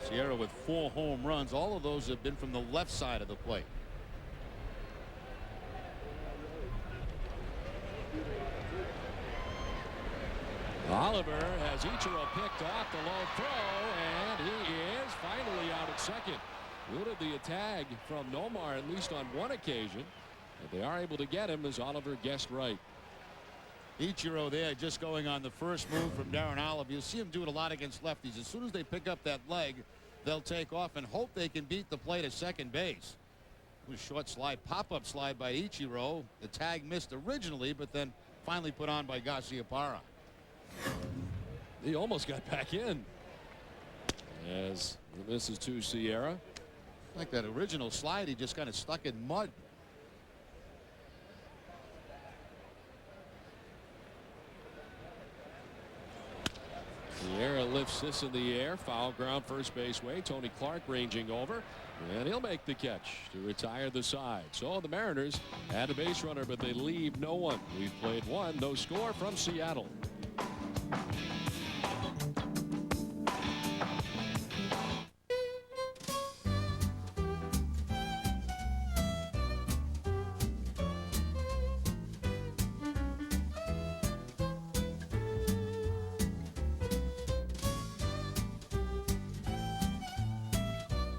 Sierra with 4 home runs. All of those have been from the left side of the plate. Oliver has Ichiro picked off the low throw, and he is finally out at second. Eluded the tag from Nomar at least on one occasion, but they are able to get him as Oliver guessed right. Ichiro there just going on the first move from Darren Oliver. You'll see him do it a lot against lefties. As soon as they pick up that leg, they'll take off and hope they can beat the plate at second base. It was a short slide, pop-up slide by Ichiro. The tag missed originally, but then finally put on by Garciaparra. He almost got back in as this is to Sierra. Like that original slide, he just kind of stuck in mud. Sierra lifts this in the air, foul ground first base way. Tony Clark ranging over, and he'll make the catch to retire the side. So the Mariners had a base runner, but they leave no one. We've played 1, no score from Seattle.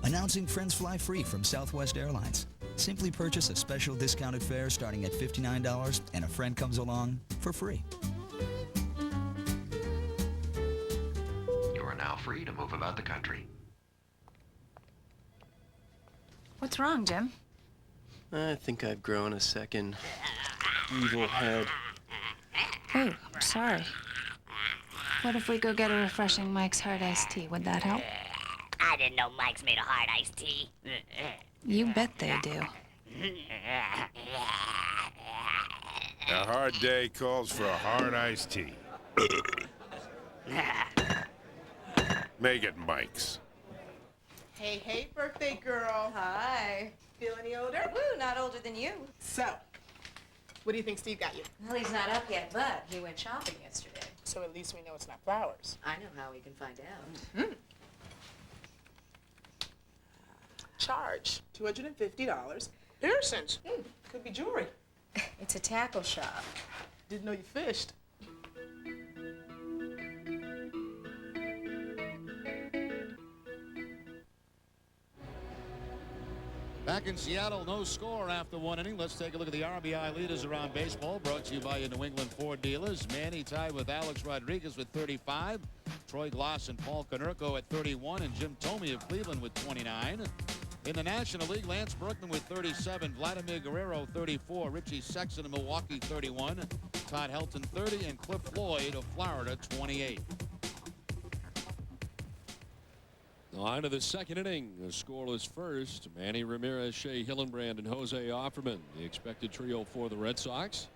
Announcing Friends Fly Free from Southwest Airlines. Simply purchase a special discounted fare starting at $59 and a friend comes along for free. You are now free to move about the country. What's wrong, Jim? I think I've grown a second evil head. Oh, sorry. What if we go get a refreshing Mike's Hard Iced Tea? Would that help? I didn't know Mike's made a hard iced tea. You bet they do. A hard day calls for a hard iced tea. Make it Mike's. Hey, birthday girl. Hi. Feel any older? Woo, not older than you. So, what do you think Steve got you? Well, he's not up yet, but he went shopping yesterday. So at least we know it's not flowers. I know how we can find out. Charge $250. Harrison's. Could be jewelry. It's a tackle shop. Didn't know you fished. Back in Seattle, no score after 1 inning. Let's take a look at the RBI leaders around baseball. Brought to you by your New England Ford dealers. Manny tied with Alex Rodriguez with 35. Troy Glass and Paul Konerko at 31. And Jim Thome of Cleveland with 29. In the National League, Lance Berkman with 37. Vladimir Guerrero 34. Richie Sexton of Milwaukee 31. Todd Helton 30. And Cliff Floyd of Florida 28. On to the second inning. The scoreless first. Manny Ramirez, Shea Hillenbrand, and Jose Offerman. The expected trio for the Red Sox.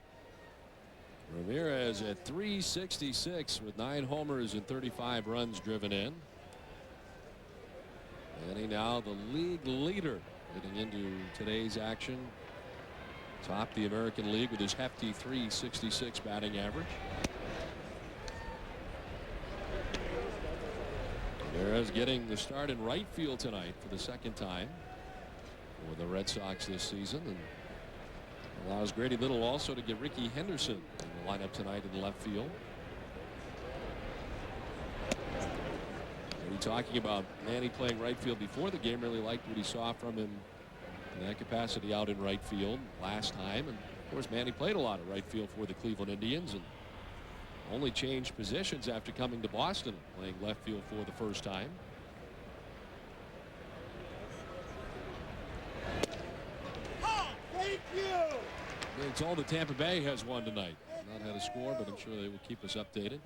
Ramirez at .366 with 9 homers and 35 runs driven in. Manny now the league leader heading into today's action. Topped the American League with his hefty .366 batting average. Ramirez getting the start in right field tonight for the second time for the Red Sox this season, and allows Grady Little also to get Ricky Henderson in the lineup tonight in left field. And talking about Manny playing right field before the game, really liked what he saw from him in that capacity out in right field last time. And of course Manny played a lot of right field for the Cleveland Indians and only changed positions after coming to Boston, playing left field for the first time. Thank you. Being told that Tampa Bay has won tonight. Not had a score, but I'm sure they will keep us updated.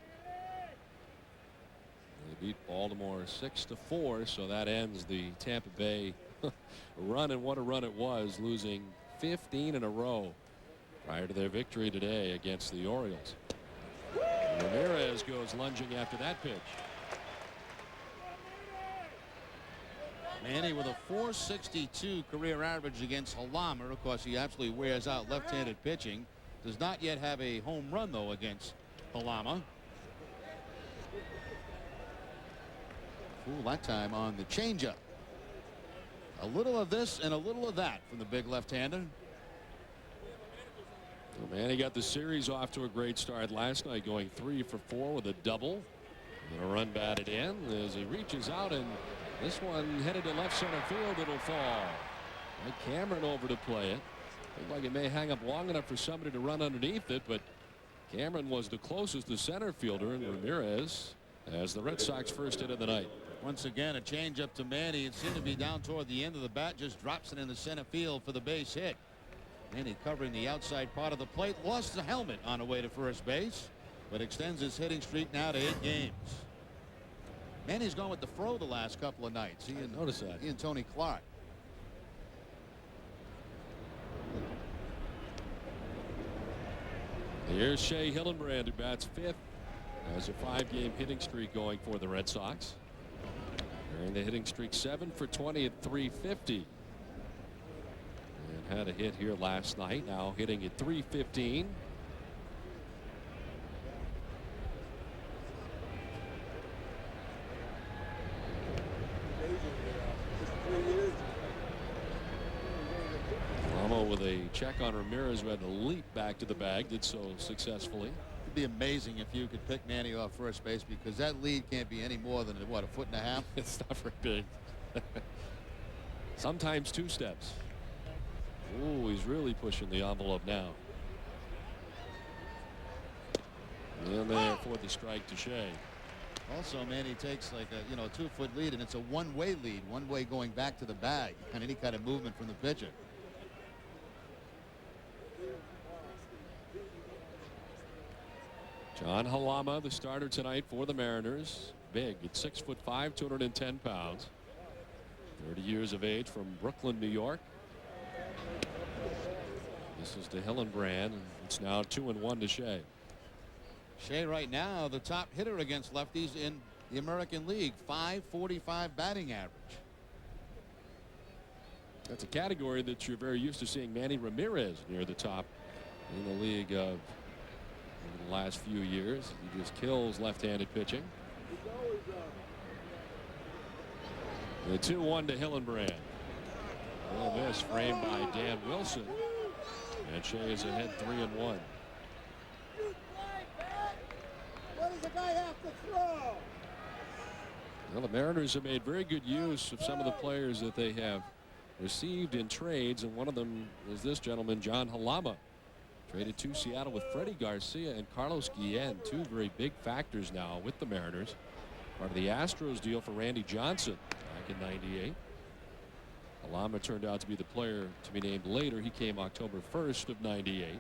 They beat Baltimore 6-4, so that ends the Tampa Bay run, and what a run it was, losing 15 in a row prior to their victory today against the Orioles. Ramirez goes lunging after that pitch. Manny with a .462 career average against Halama. Of course, he absolutely wears out left-handed pitching. Does not yet have a home run, though, against Halama. Fool that time on the changeup. A little of this and a little of that from the big left-hander. Well, Manny got the series off to a great start last night, going 3 for 4 with a double. And a run batted in as he reaches out, and this one headed to left center field. It'll fall. Mike Cameron over to play it. Looked like it may hang up long enough for somebody to run underneath it, but Cameron was the closest to center fielder, and Ramirez has the Red Sox first hit of the night. Once again, a changeup to Manny. It seemed to be down toward the end of the bat, just drops it in the center field for the base hit. Manny covering the outside part of the plate, lost the helmet on the way to first base, but extends his hitting streak now to 8 games. Manny's gone with the fro the last couple of nights. He and Tony Clark. Here's Shea Hillenbrand, who bats 5th. Has a 5-game hitting streak going for the Red Sox. During the hitting streak, 7 for 20 at .350. And had a hit here last night. Now hitting at .315. Halama with a check on Ramirez, who had to leap back to the bag, did so successfully. It'd be amazing if you could pick Manny off first base, because that lead can't be any more than, what, a 1.5 feet? It's not very big. Sometimes 2 steps. Oh, he's really pushing the envelope now. And there for the strike to Shea. Also, Manny takes like a 2-foot lead, and it's a one-way lead, one way going back to the bag, and any kind of movement from the pitcher. John Halama, the starter tonight for the Mariners. Big at 6'5", 210 pounds. 30 years of age, from Brooklyn, New York. This is to Hillenbrand, and it's now 2-1 to Shea. Shea right now the top hitter against lefties in the American League, .545 batting average. That's a category that you're very used to seeing Manny Ramirez near the top in the league of in the last few years. He just kills left-handed pitching. The 2-1 to Hillenbrand. Well, this framed by Dan Wilson, and Shea is ahead 3-1. What does the guy have to throw? Well, the Mariners have made very good use of some of the players that they have received in trades, and one of them is this gentleman, John Halama. Traded to Seattle with Freddie Garcia and Carlos Guillen, 2 very big factors now with the Mariners. Part of the Astros deal for Randy Johnson back in '98. Halama turned out to be the player to be named later. He came October 1st of '98.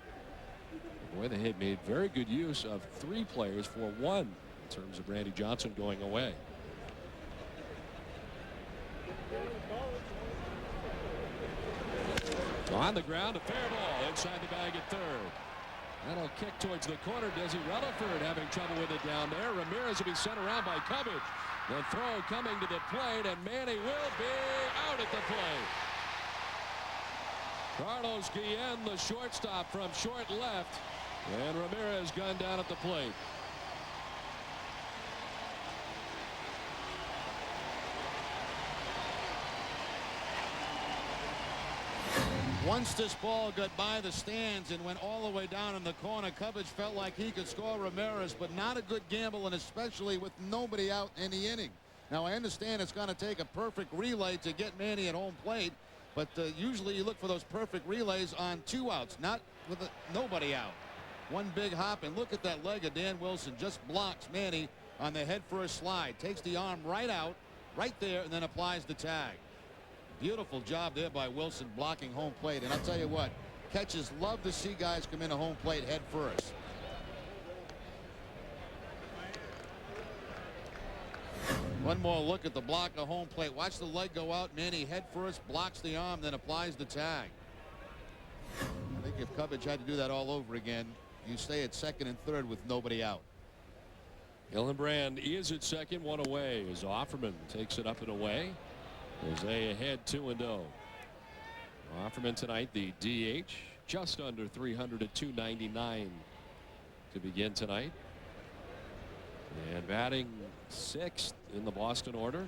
Boy, they had made very good use of 3 players for 1 in terms of Randy Johnson going away. On the ground, a fair ball inside the bag at third. That'll kick towards the corner. Desi Rutherford having trouble with it down there. Ramirez will be sent around by Cubbage. The throw coming to the plate, and Manny will be out at the plate. Carlos Guillen, the shortstop, from short left, and Ramirez gunned down at the plate. Once this ball got by the stands and went all the way down in the corner, Cubbage felt like he could score Ramirez, but not a good gamble, and especially with nobody out in the inning. Now, I understand it's going to take a perfect relay to get Manny at home plate, but usually you look for those perfect relays on 2 outs, not with nobody out. One big hop, and look at that leg of Dan Wilson. Just blocks Manny on the head-first slide. Takes the arm right out, right there, and then applies the tag. Beautiful job there by Wilson blocking home plate. And I'll tell you what, catchers love to see guys come into home plate head first. One more look at the block of home plate. Watch the leg go out. Manny head first, blocks the arm, then applies the tag. I think if Cubbage had to do that all over again, you stay at second and third with nobody out. Hillenbrand is at second, 1 away as Offerman takes it up and away. Jose ahead 2-0. Offerman tonight, the DH, just under 300 at 299 to begin tonight. And batting 6th in the Boston order.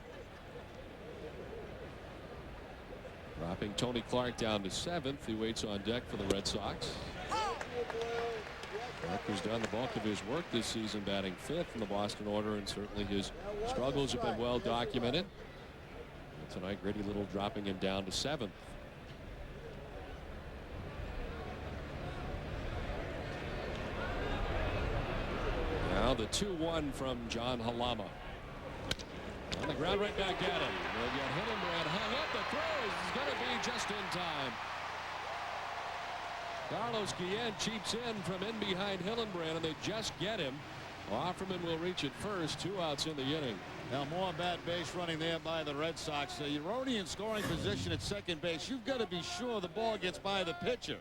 Dropping Tony Clark down to 7th. He waits on deck for the Red Sox. Clark has done the bulk of his work this season, batting 5th in the Boston order, and certainly his struggles have been well documented. Tonight, Grady Little dropping him down to 7th. Now the 2-1 from John Halama. On the ground, right back at him. They've got Hillenbrand hung up. The throw is going to be just in time. Carlos Guillen cheats in from in behind Hillenbrand, and they just get him. Offerman will reach it first. 2 outs in the inning. Now more bad base running there by the Red Sox. You're already in scoring position at second base. You've got to be sure the ball gets by the pitcher.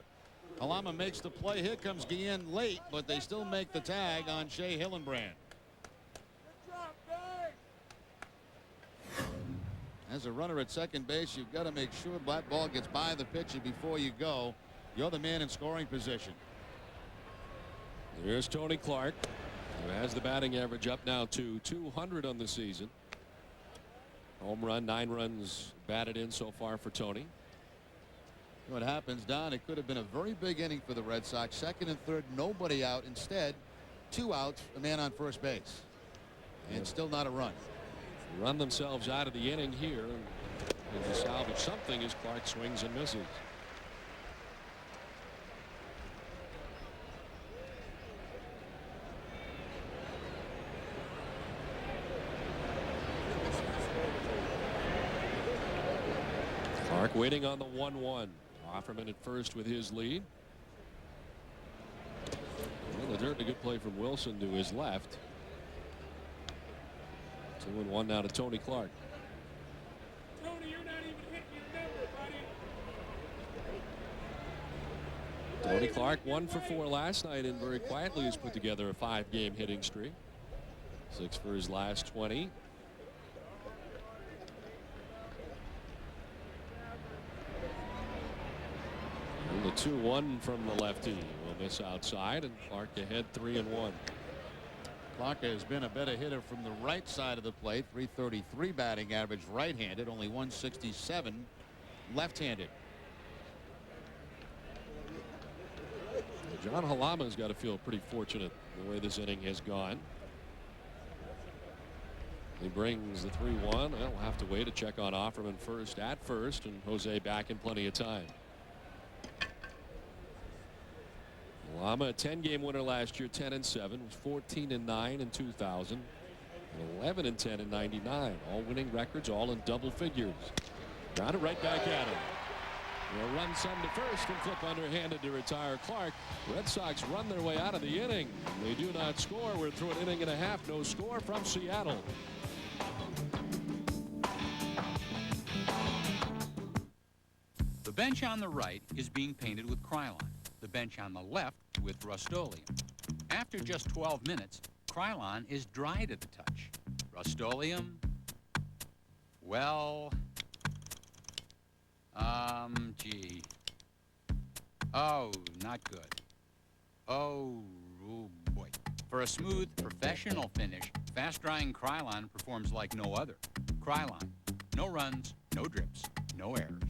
Halama makes the play. Here comes Guillen late, but they still make the tag on Shea Hillenbrand. As a runner at second base, you've got to make sure that ball gets by the pitcher before you go. You're the man in scoring position. Here's Tony Clark, who has the batting average up now to 200 on the season. Home run, 9 runs batted in so far for Tony. What happens, Don, it could have been a very big inning for the Red Sox. Second and third, nobody out. Instead, 2 outs, a man on first base. And still not a run. Run themselves out of the inning here. And to salvage something as Clark swings and misses. Clark waiting on the 1-1. Offerman at first with his lead. In the dirt, a good play from Wilson to his left. 2-1 now to Tony Clark. Tony, you're not even hitting your number, buddy. Tony Clark 1 for 4 last night, and very quietly has put together a 5-game hitting streak. 6 for his last 20. And the 2-1 from the lefty will miss outside, and Clark ahead 3-1. Clark has been a better hitter from the right side of the plate. 333 batting average right-handed, only 167 left-handed. John Halama's got to feel pretty fortunate the way this inning has gone. He brings the 3-1. Well, we'll have to wait to check on Offerman first at first, and Jose back in plenty of time. Halama, a 10-game winner last year, 10-7, was 14-9 in 2000, and 11-10 in 99. All winning records, all in double figures. Got it right back at him. They'll run some to first and flip underhanded to retire Clark. Red Sox run their way out of the inning. They do not score. We're through an inning and a half. No score from Seattle. The bench on the right is being painted with Krylon. The bench on the left with Rust-Oleum. After just 12 minutes, Krylon is dry to the touch. Rust-Oleum Well, gee. Oh, not good. Oh, boy. For a smooth, professional finish, fast-drying Krylon performs like no other. Krylon. No runs, no drips, no errors.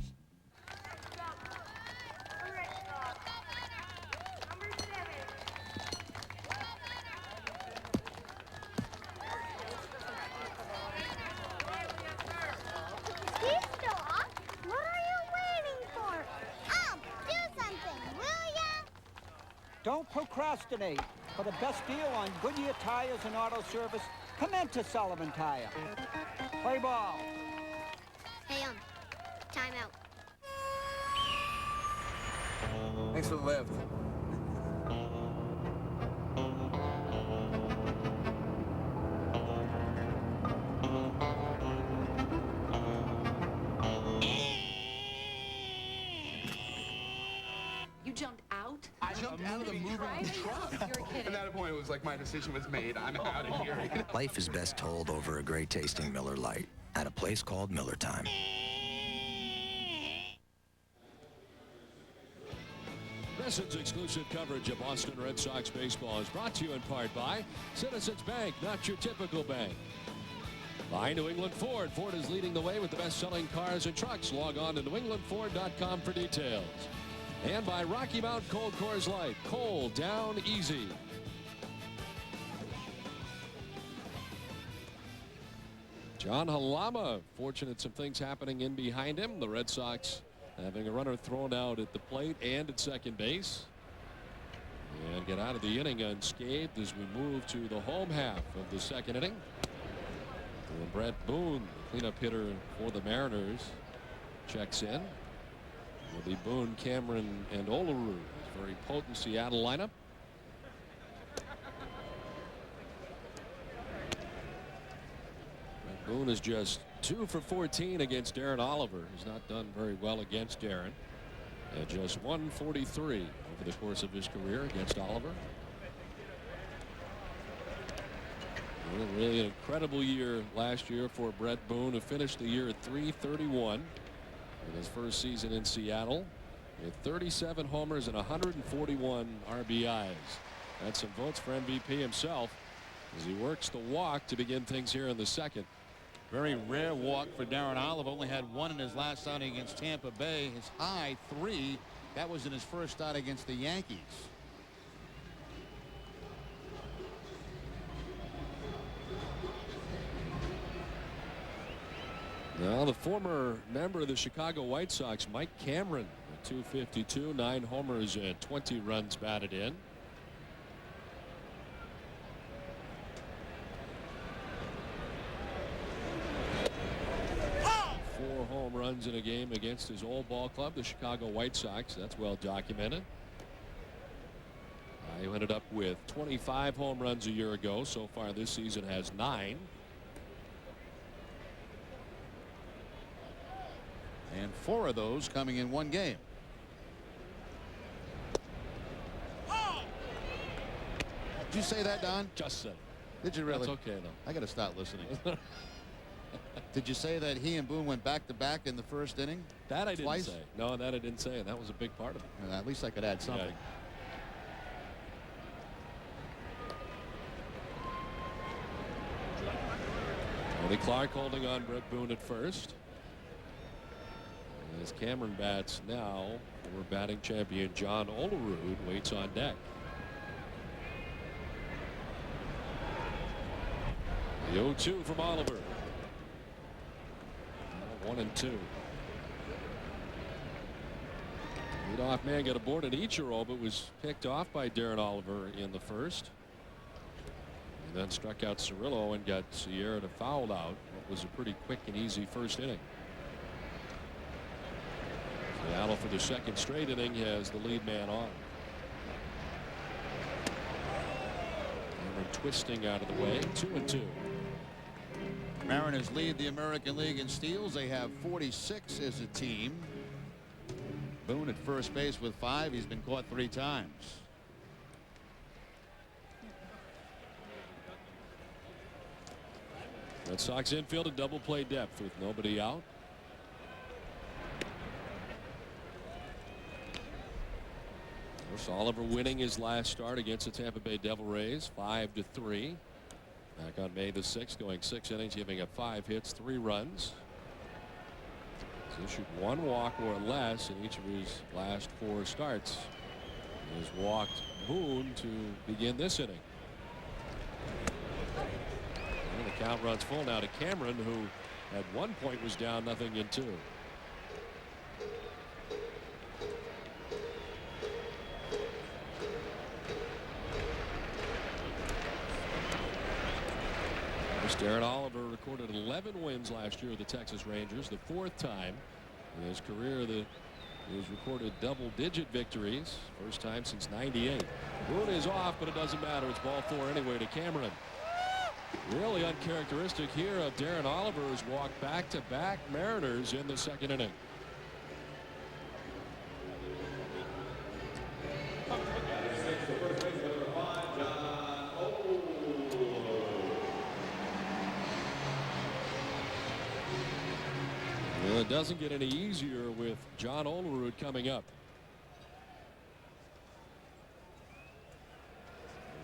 Don't procrastinate. For the best deal on Goodyear tires and auto service, come into Sullivan Tire. Play ball. Hey, time out. Thanks for the lift. You jumped out? I jumped out of the moving truck. You're kidding. At that point, it was like my decision was made. I'm out of here. Life is best told over a great tasting Miller Lite at a place called Miller Time. Nesson's exclusive coverage of Boston Red Sox baseball is brought to you in part by Citizens Bank, not your typical bank. By New England Ford. Ford is leading the way with the best-selling cars and trucks. Log on to newenglandford.com for details. And by Rocky Mountain Cold Coors Light. Cold down easy. John Halama, fortunate some things happening in behind him. The Red Sox having a runner thrown out at the plate and at second base. And get out of the inning unscathed as we move to the home half of the second inning. And Brett Boone, the cleanup hitter for the Mariners, checks in. Will be Boone, Cameron, and Olerud. Very potent Seattle lineup. Brett Boone is just 2 for 14 against Darren Oliver. He's not done very well against Darren. At just 143 over the course of his career against Oliver. Really an incredible year last year for Brett Boone, who finished the year at .331 in his first season in Seattle with 37 homers and 141 RBIs. That's some votes for MVP himself as he works the walk to begin things here in the second. Very rare walk for Darren Oliver. Only had 1 in his last outing against Tampa Bay. His high 3. That was in his first start against the Yankees. Now the former member of the Chicago White Sox, Mike Cameron, at 252, 9 homers and 20 runs batted in. Four home runs in a game against his old ball club, the Chicago White Sox. That's well documented. He ended up with 25 home runs a year ago. So far this season has 9. And 4 of those coming in one game. Did you say that, Don? Just said it. Did you really? That's okay, though. I got to start listening. Did you say that he and Boone went back-to-back in the first inning? That I didn't Twice? say. No, that I didn't say. And that was a big part of it. At least I could add something. Yeah. Tony Clark holding on Brett Boone at first. As Cameron bats now, former batting champion John Olerud waits on deck. The 0-2 from Oliver. 1-2. Leadoff man got aboard an Ichiro, but was picked off by Darren Oliver in the first. And then struck out Cirillo and got Sierra to foul out. It was a pretty quick and easy first inning. Seattle for the second straight inning has the lead man on. Cameron twisting out of the way. 2-2. Mariners lead the American League in steals. They have 46 as a team. Boone at first base with 5. He's been caught 3 times. Red Sox infield a double play depth with nobody out. Bruce Oliver winning his last start against the Tampa Bay Devil Rays 5-3. Back on May the 6th, going 6 innings, giving up 5 hits, 3 runs. He's issued 1 walk or less in each of his last 4 starts. He has walked Boone to begin this inning. And the count runs full now to Cameron, who at one point was down 0-2. Darren Oliver recorded 11 wins last year with the Texas Rangers, the 4th time in his career that he has recorded double-digit victories, first time since '98. Boone is off, but it doesn't matter. It's ball 4 anyway to Cameron. Really uncharacteristic here of Darren Oliver, who's walked back-to-back Mariners in the 2nd inning. Well, it doesn't get any easier with John Olerud coming up.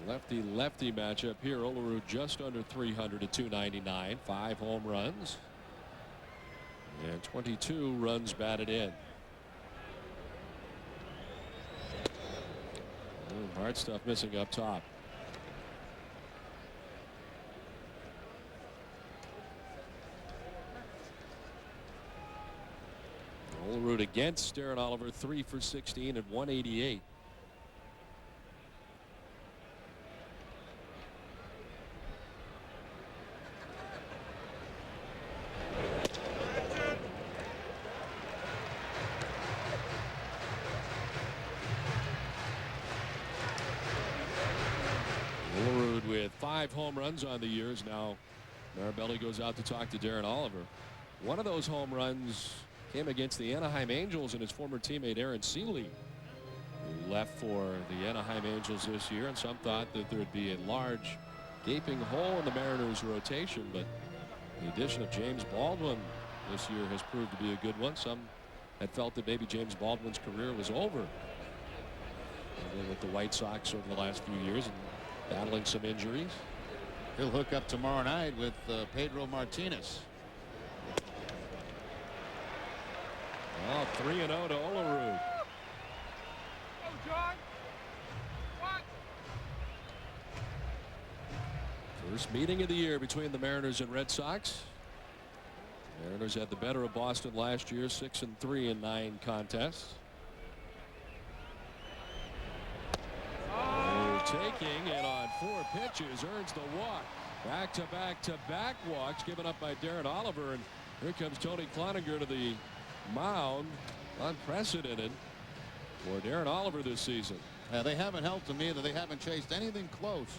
Lefty-lefty matchup here. Olerud just under 300 at 299, 5 home runs and 22 runs batted in. Hard stuff missing up top. Olerud against Darren Oliver, 3 for 16 at 188. Olerud with 5 home runs on the years. Now Marabelli goes out to talk to Darren Oliver. One of those home runs came against the Anaheim Angels and his former teammate Aaron Seeley, who left for the Anaheim Angels this year, and some thought that there would be a large gaping hole in the Mariners rotation, but the addition of James Baldwin this year has proved to be a good one. Some had felt that maybe James Baldwin's career was over with the White Sox over the last few years and battling some injuries. He'll hook up tomorrow night with Pedro Martinez. Oh, 3-0 to Olerud. First meeting of the year between the Mariners and Red Sox. Mariners had the better of Boston last year, 6-3 in 9 contests. Taking it on 4 pitches, earns the walk. Back-to-back-to-back walks given up by Darren Oliver, and here comes Tony Cloninger to the mound. Unprecedented for Darren Oliver this season. They haven't helped him either. They haven't chased anything close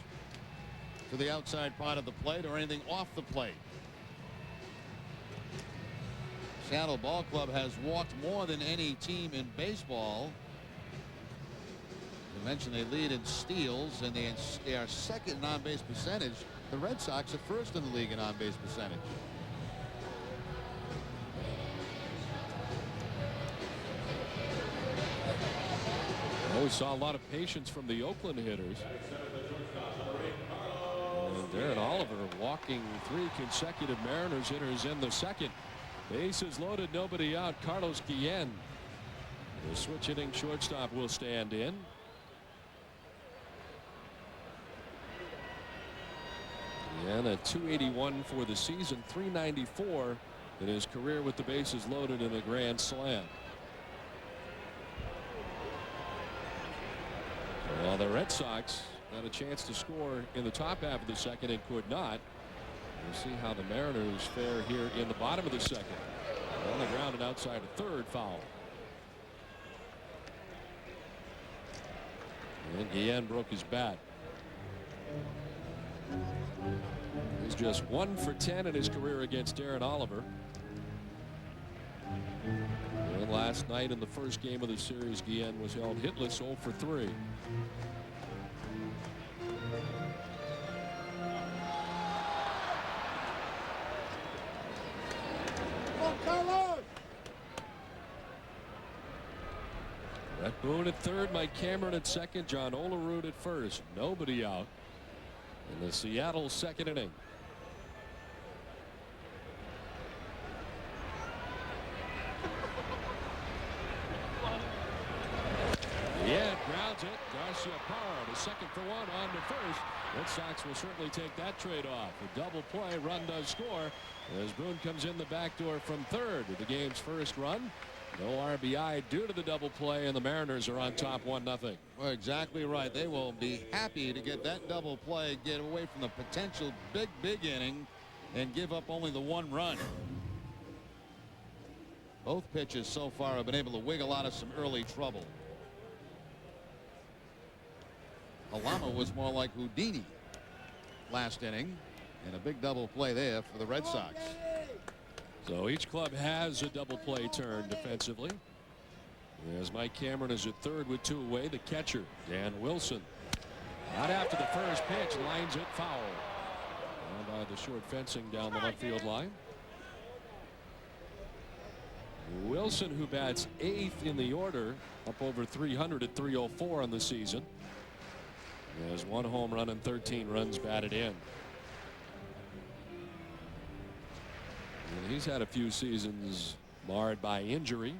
to the outside part of the plate or anything off the plate. Seattle Ball Club has walked more than any team in baseball. You mentioned they lead in steals, and they are second in on-base percentage. The Red Sox are first in the league in on-base percentage. We saw a lot of patience from the Oakland hitters. And Darren Oliver walking 3 consecutive Mariners hitters in the 2nd. Bases loaded, nobody out. Carlos Guillen, the switch hitting shortstop, will stand in. Guillen at 281 for the season, 394 in his career with the bases loaded in a grand slam. Well, the Red Sox had a chance to score in the top half of the 2nd and could not. We'll see how the Mariners fare here in the bottom of the 2nd. On the ground and outside a 3rd foul. And Guillen broke his bat. He's just 1 for 10 in his career against Darren Oliver. And last night in the first game of the series, Guillen was held hitless, 0 for 3. Boone at third, Mike Cameron at second, John Olerud at first. Nobody out in the Seattle second inning. Yeah, grounds it. Garcia Parra to second for one on to first. Red Sox will certainly take that trade off. A double play, run does score as Boone comes in the back door from third with the game's first run. No RBI due to the double play, and the Mariners are on top 1-0. Well, exactly right. They will be happy to get that double play, get away from the potential big inning, and give up only the one run. Both pitches so far have been able to wiggle out of some early trouble. Halama was more like Houdini last inning, and a big double play there for the Red Sox. So each club has a double play turn defensively. As Mike Cameron is at third with two away, the catcher, Dan Wilson. Not after the first pitch, lines it foul. And by the short fencing down the left field line. Wilson, who bats 8th in the order, up over 300 at 304 on the season. He has 1 home run and 13 runs batted in. And he's had a few seasons marred by injury.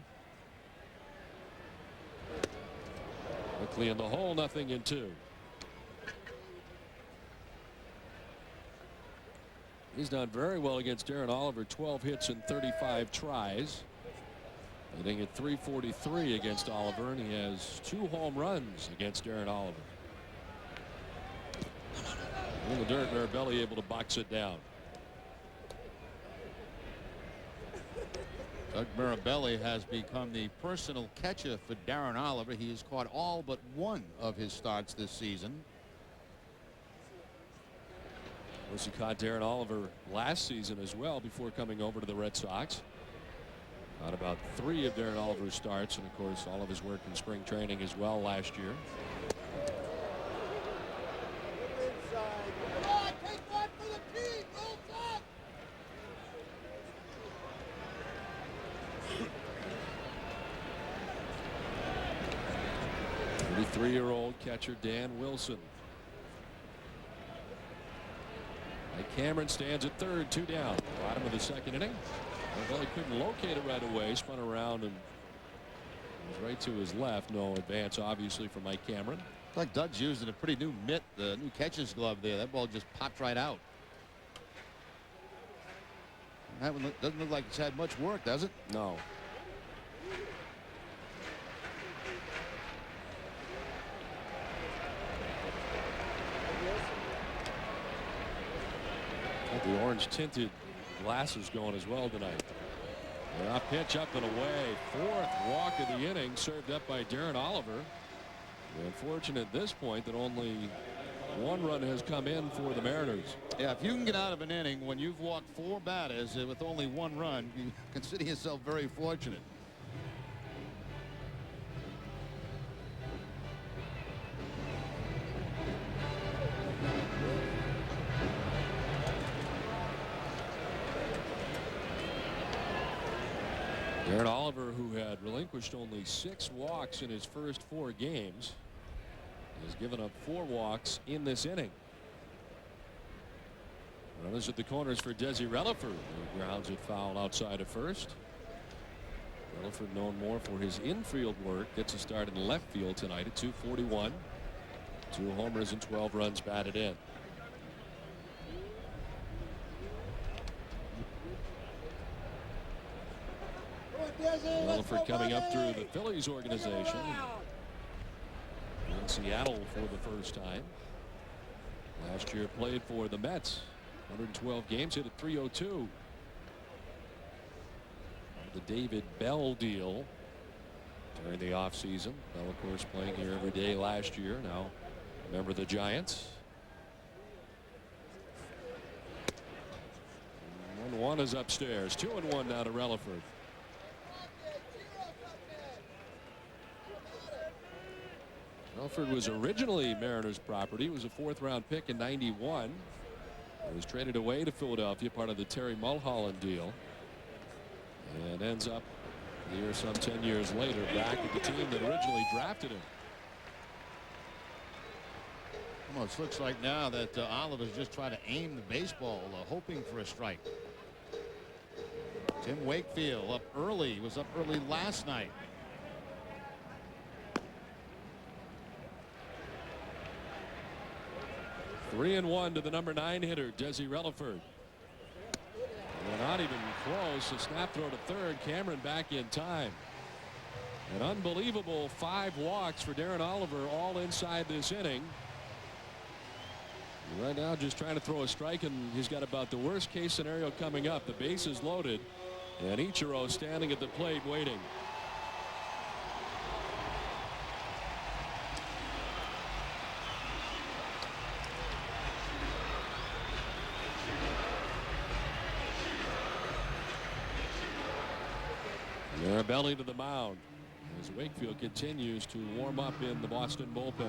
Quickly in the hole, 0-2. He's done very well against Darren Oliver, 12 hits and 35 tries. Hitting at .343 against Oliver, and he has 2 home runs against Darren Oliver. In the dirt, Mirabelli able to box it down. Doug Mirabelli has become the personal catcher for Darren Oliver. He has caught all but one of his starts this season. Of course, he caught Darren Oliver last season as well before coming over to the Red Sox. Caught about 3 of Darren Oliver's starts, and of course all of his work in spring training as well last year. Three-year-old catcher Dan Wilson. Mike Cameron stands at third, 2 down. Bottom of the second inning. Mirabelli couldn't locate it right away. Spun around and was right to his left. No advance, obviously, for Mike Cameron. Looks like Doug's using a pretty new mitt, the new catcher's glove there. That ball just popped right out. That one doesn't look like it's had much work, does it? No. The orange tinted glasses going as well tonight. A pitch up and away. 4th walk of the inning served up by Darren Oliver. Unfortunate at this point that only 1 run has come in for the Mariners. Yeah, if you can get out of an inning when you've walked 4 batters with only 1 run, you consider yourself very fortunate. Darren Oliver, who had relinquished only 6 walks in his first 4 games, has given up 4 walks in this inning. Runners at the corners for Desi Relaford, who grounds it foul outside of first. Relaford, known more for his infield work, gets a start in left field tonight at .241. 2 homers and 12 runs batted in. Relaford coming up through the Phillies organization in Seattle for the first time. Last year played for the Mets. 112 games, hit at .302. The David Bell deal during the offseason. Bell, of course, playing here every day last year. Now, remember the Giants. 1-1 is upstairs. 2-1 now to Relaford. Relaford was originally Mariners property. It was a 4th-round pick in '91. It was traded away to Philadelphia, part of the Terry Mulholland deal, and ends up Here, some 10 years later, back at the team that originally drafted him. Almost looks like now that Oliver's just trying to aim the baseball, hoping for a strike. Tim Wakefield up early, was up early last night. Three and one to the number 9 hitter, Desi Relaford. Not even close. A snap throw to third. Cameron back in time. An unbelievable 5 walks for Darren Oliver, all inside this inning. Right now just trying to throw a strike, and he's got about the worst case scenario coming up. The base is loaded, and Ichiro standing at the plate waiting. They're belly to the mound as Wakefield continues to warm up in the Boston bullpen.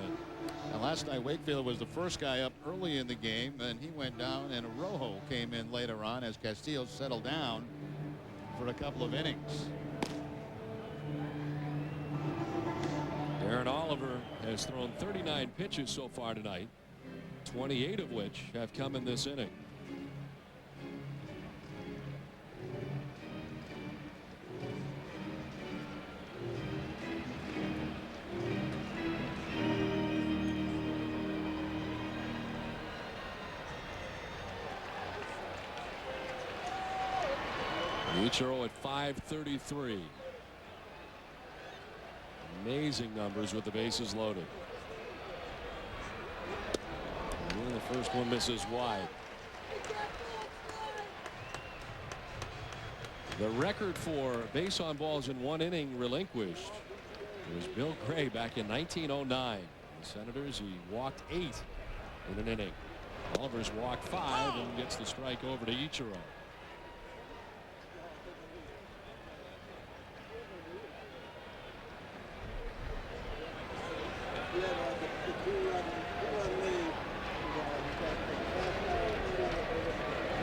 And last night Wakefield was the first guy up early in the game, and he went down, and Rojo came in later on as Castillo settled down for a couple of innings. Darren Oliver has thrown 39 pitches so far tonight, 28 of which have come in this inning. Ichiro at 533. Amazing numbers with the bases loaded. And the first one misses wide. The record for base on balls in one inning relinquished was Bill Gray back in 1909. The Senators, he walked 8 in an inning. Oliver's walked 5 and gets the strike over to Ichiro.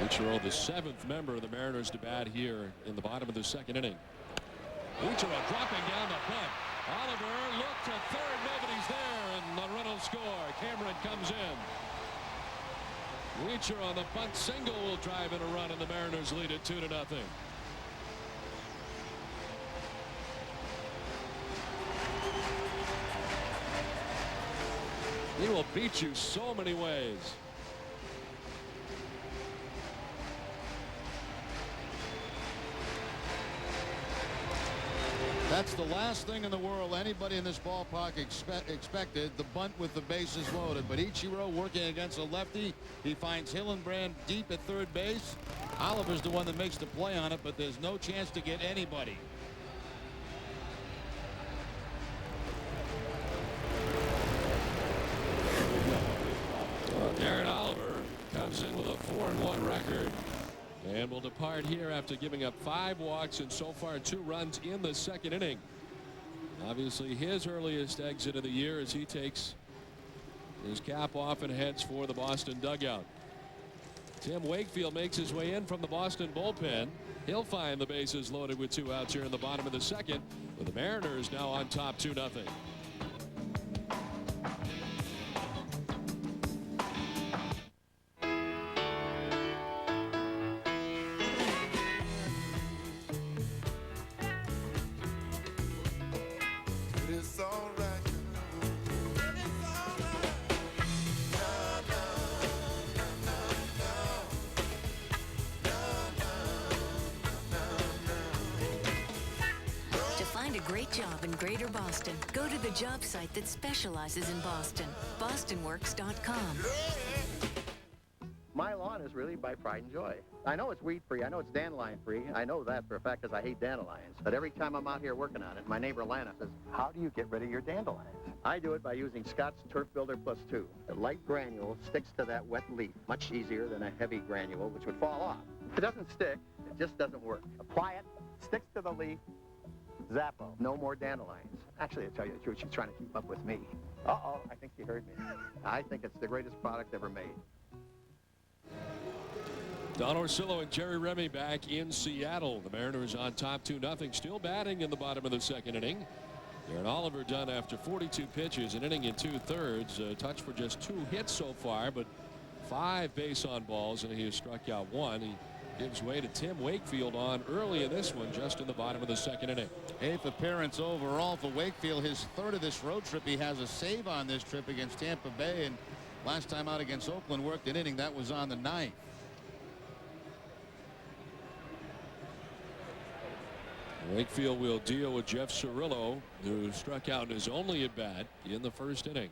Ichiro, the 7th member of the Mariners to bat here in the bottom of the second inning. Ichiro dropping down the bunt. Oliver looked to third. Nobody's there, and the run will score. Cameron comes in. Ichiro on the bunt single will drive in a run, and the Mariners lead it 2-0. He will beat you so many ways. That's the last thing in the world anybody in this ballpark expected, the bunt with the bases loaded. But Ichiro working against a lefty. He finds Hillenbrand deep at third base. Oliver's the one that makes the play on it, but there's no chance to get anybody. Darren Oliver comes in with a 4-1 record and will depart here after giving up 5 walks and so far 2 runs in the second inning. Obviously his earliest exit of the year as he takes his cap off and heads for the Boston dugout. Tim Wakefield makes his way in from the Boston bullpen. He'll find the bases loaded with 2 outs here in the bottom of the second, with the Mariners now on top 2-0. Job in Greater Boston. Go to the job site that specializes in Boston. BostonWorks.com. My lawn is really my pride and joy. I know it's weed-free. I know it's dandelion-free. I know that for a fact because I hate dandelions. But every time I'm out here working on it, my neighbor Lana says, how do you get rid of your dandelions? I do it by using Scott's Turf Builder Plus 2. The light granule sticks to that wet leaf much easier than a heavy granule, which would fall off. If it doesn't stick, it just doesn't work. Apply it, sticks to the leaf, Zappo, no more dandelions. Actually, to tell you the truth, she's trying to keep up with me. Uh-oh, I think she heard me. I think it's the greatest product ever made. Don Orsillo and Jerry Remy back in Seattle. The Mariners on top 2-0, still batting in the bottom of the second inning. Darren Oliver done after 42 pitches, an inning and 2/3. Touch for just 2 hits so far, but 5 base on balls, and he has struck out 1. He gives way to Tim Wakefield on early in this one, just in the bottom of the second inning. 8th appearance overall for Wakefield. His 3rd of this road trip. He has a save on this trip against Tampa Bay, and last time out against Oakland worked an inning. That was on the 9th. Wakefield will deal with Jeff Cirillo, who struck out his only at bat in the first inning.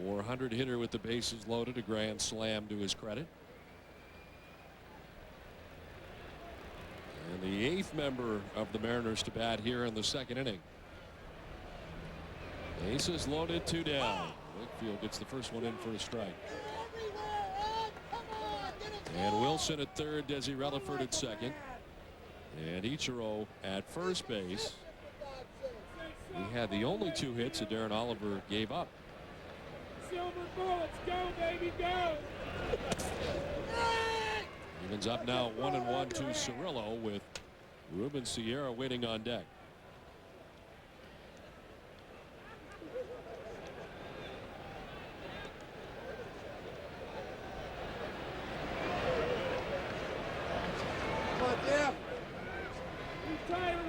400 hitter with the bases loaded, a grand slam to his credit. And the 8th member of the Mariners to bat here in the second inning. Bases loaded, 2 down. Wakefield gets the first one in for a strike. And Wilson at third, Desi Relaford at second. And Ichiro at first base. He had the only 2 hits that Darren Oliver gave up. Silver bullets, go baby, go! Evans up now 1-1 to Cirillo, with Ruben Sierra waiting on deck.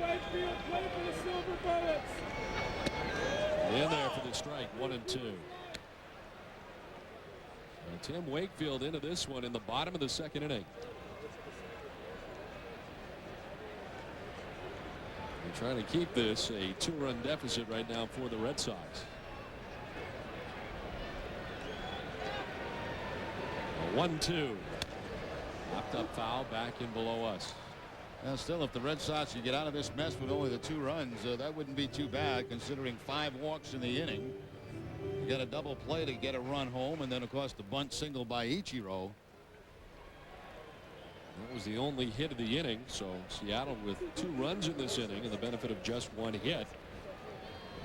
Wakefield, play for the silver bullets. In there for the strike, 1-2. And Tim Wakefield into this one in the bottom of the second inning. They're trying to keep this a 2-run deficit right now for the Red Sox. A 1-2. Knocked up foul back in below us. Well, still, if the Red Sox could get out of this mess with only the 2 runs, that wouldn't be too bad, considering 5 walks in the inning. You got a double play to get a run home, and then, of course, the bunt single by Ichiro. That was the only hit of the inning, so Seattle with 2 runs in this inning and the benefit of just 1 hit.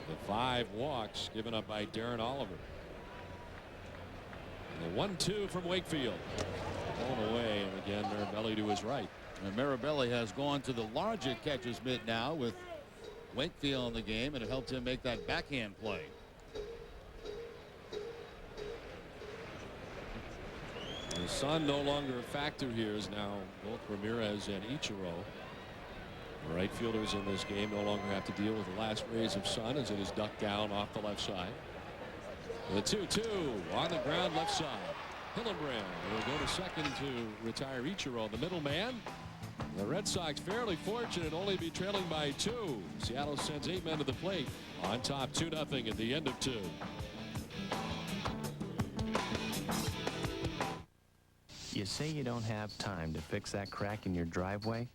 The 5 walks given up by Darren Oliver. And the 1-2 from Wakefield. Blown away, and again, Mirabelli to his right. And Mirabelli has gone to the larger catcher's mitt now with Wakefield in the game, and it helped him make that backhand play. The sun no longer a factor here, as now both Ramirez and Ichiro, the right fielders in this game, no longer have to deal with the last rays of sun as it is ducked down off the left side. The 2-2 on the ground left side. Hillenbrand will go to second to retire Ichiro, the middleman. The Red Sox fairly fortunate, only be trailing by 2. Seattle sends 8 men to the plate, on top 2-0 at the end of 2. You say you don't have time to fix that crack in your driveway?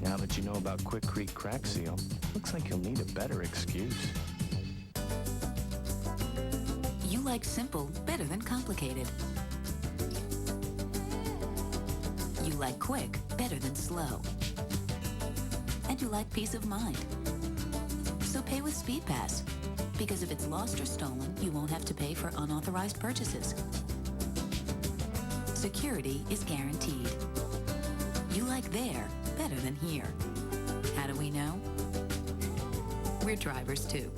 Now that you know about Quikrete Crack Seal, looks like you'll need a better excuse. You like simple better than complicated. You like quick better than slow. And you like peace of mind. So pay with SpeedPass, because if it's lost or stolen, you won't have to pay for unauthorized purchases. Security is guaranteed. You like there better than here. How do we know? We're drivers too.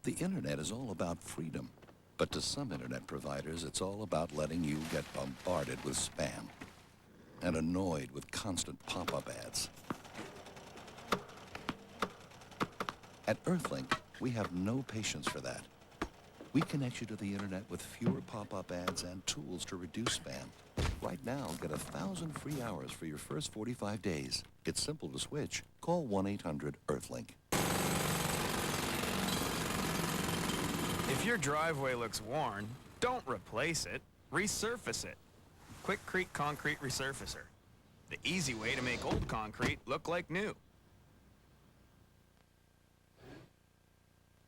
The internet is all about freedom, but to some internet providers, it's all about letting you get bombarded with spam and annoyed with constant pop-up ads. At Earthlink, we have no patience for that. We connect you to the internet with fewer pop-up ads and tools to reduce spam. Right now, get 1,000 free hours for your first 45 days. It's simple to switch. Call 1-800-EARTHLINK. If your driveway looks worn, don't replace it. Resurface it. Quikrete Concrete Resurfacer. The easy way to make old concrete look like new.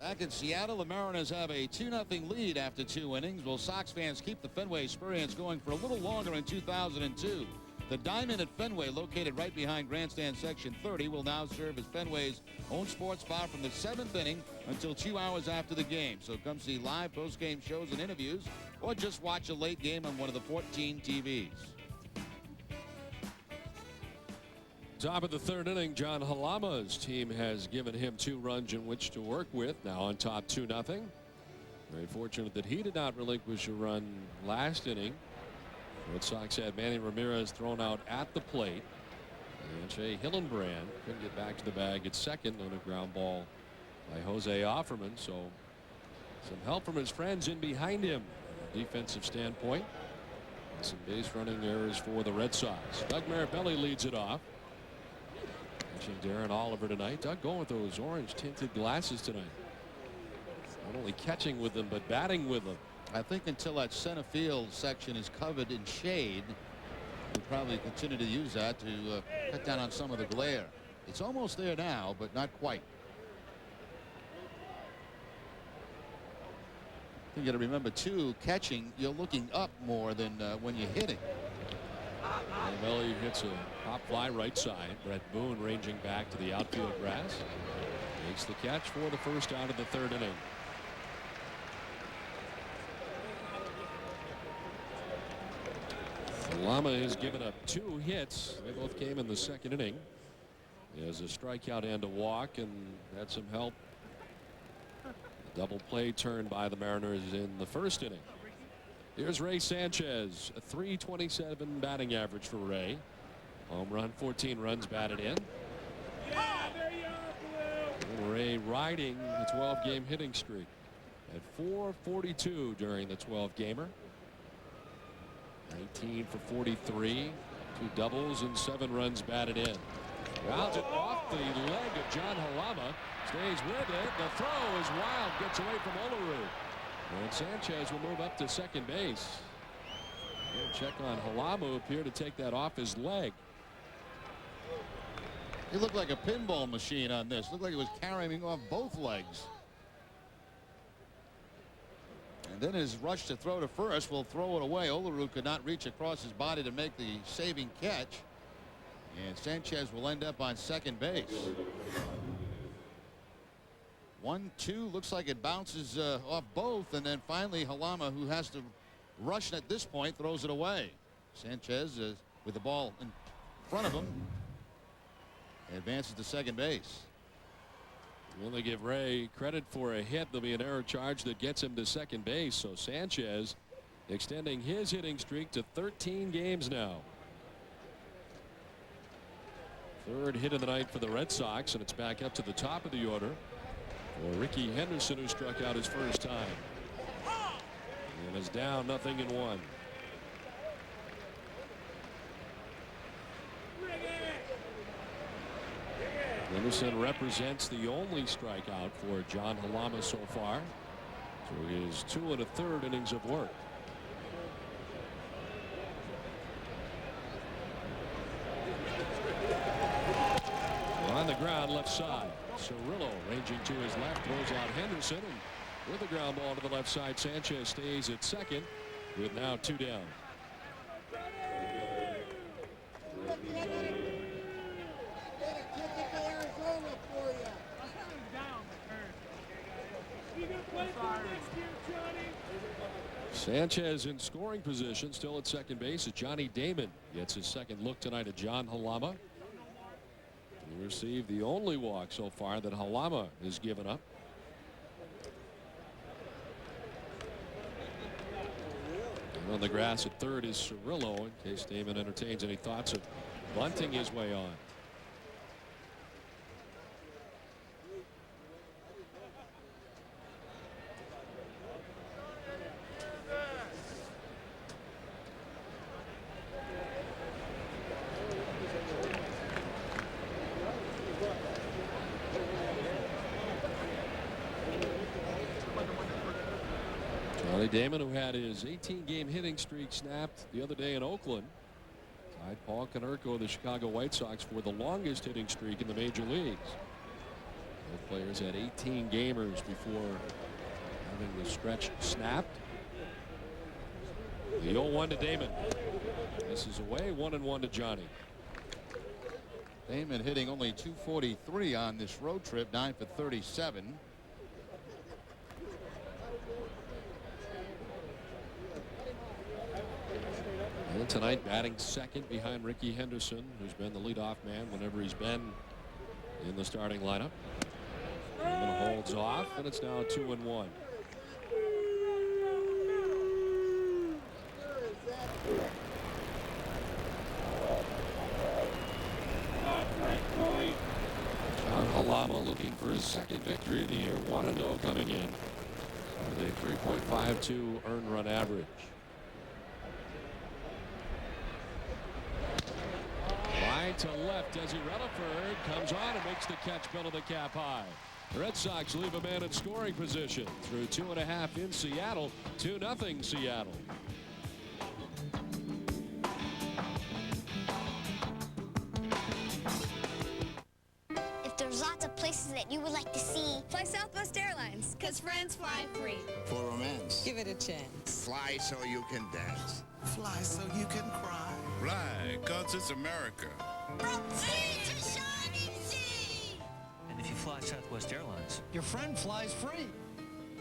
Back in Seattle, the Mariners have a 2-0 lead after 2 innings. Will Sox fans keep the Fenway experience going for a little longer in 2002? The diamond at Fenway, located right behind Grandstand Section 30, will now serve as Fenway's own sports bar from the 7th inning until 2 hours after the game. So come see live post-game shows and interviews, or just watch a late game on one of the 14 TVs. Top of the 3rd inning, John Halama's team has given him 2 runs in which to work with. Now on top 2-0. Very fortunate that he did not relinquish a run last inning. Red Sox had Manny Ramirez thrown out at the plate. And Jay Hillenbrand couldn't get back to the bag at second on a ground ball by Jose Offerman. So some help from his friends in behind him from a defensive standpoint. And some base running errors for the Red Sox. Doug Marabelli leads it off. Catching Darren Oliver tonight. Doug going with those orange tinted glasses tonight. Not only catching with them, but batting with them. I think until that center field section is covered in shade, we'll probably continue to use that to cut down on some of the glare. It's almost there now, but not quite. You got to remember too, catching, you're looking up more than when you're hitting. Melly hits a pop fly right side. Brett Boone ranging back to the outfield grass. Makes the catch for the first out of the 3rd inning. Halama has given up 2 hits. They both came in the 2nd inning. He has a strikeout and a walk, and had some help. A double play turned by the Mariners in the 1st inning. Here's Ray Sanchez, a .327 batting average for Ray. Home run, 14 runs batted in. And Ray riding the 12-game hitting streak at .442 during the 12-gamer. 19 for 43, 2 doubles and 7 runs batted in. Grounds it off the leg of John Halama. Stays with it. The throw is wild. Gets away from Olaru. And Sanchez will move up to second base. Check on Halama, who appeared to take that off his leg. He looked like a pinball machine on this. Looked like he was carrying off both legs. And then his rush to throw to first will throw it away. Olaru could not reach across his body to make the saving catch. And Sanchez will end up on second base. 1-2, looks like it bounces off both, and then finally Halama, who has to rush at this point, throws it away. Sanchez with the ball in front of him advances to second base. Well, they give Ray credit for a hit. There'll be an error charge that gets him to second base. So Sanchez extending his hitting streak to 13 games now. 3rd hit of the night for the Red Sox, and it's back up to the top of the order for Ricky Henderson, who struck out his first time. And is down 0-1. Henderson represents the only strikeout for John Halama so far through his 2 1/3 innings of work. On the ground, left side. Cirillo ranging to his left, throws out Henderson, and with the ground ball to the left side, Sanchez stays at second with now 2 down. Sanchez in scoring position, still at second base, as Johnny Damon gets his second look tonight at John Halama. He received the only walk so far that Halama has given up. And on the grass at third is Cirillo, in case Damon entertains any thoughts of bunting his way on. Damon, who had his 18-game hitting streak snapped the other day in Oakland, tied Paul Konerko of the Chicago White Sox for the longest hitting streak in the major leagues. Both players had 18 gamers before having the stretch snapped. The 0-1 to Damon. This is away. 1-1 to Johnny. Damon hitting only .243 on this road trip, 9 for 37. And tonight batting second behind Ricky Henderson, who's been the leadoff man whenever he's been in the starting lineup. Damon holds off, and it's now 2-1. Halama looking for his second victory of the year. 1-0 coming in with a 3.52 earned run average. Right to left, Desi Rutherford comes on and makes the catch below the cap high. The Red Sox leave a man in scoring position through 2.5 in Seattle. 2-0 Seattle. There's lots of places that you would like to see. Fly Southwest Airlines, because friends fly free. For romance. Give it a chance. Fly so you can dance. Fly so you can cry. Fly, 'cause it's America. From sea to shining sea. And if you fly Southwest Airlines, your friend flies free.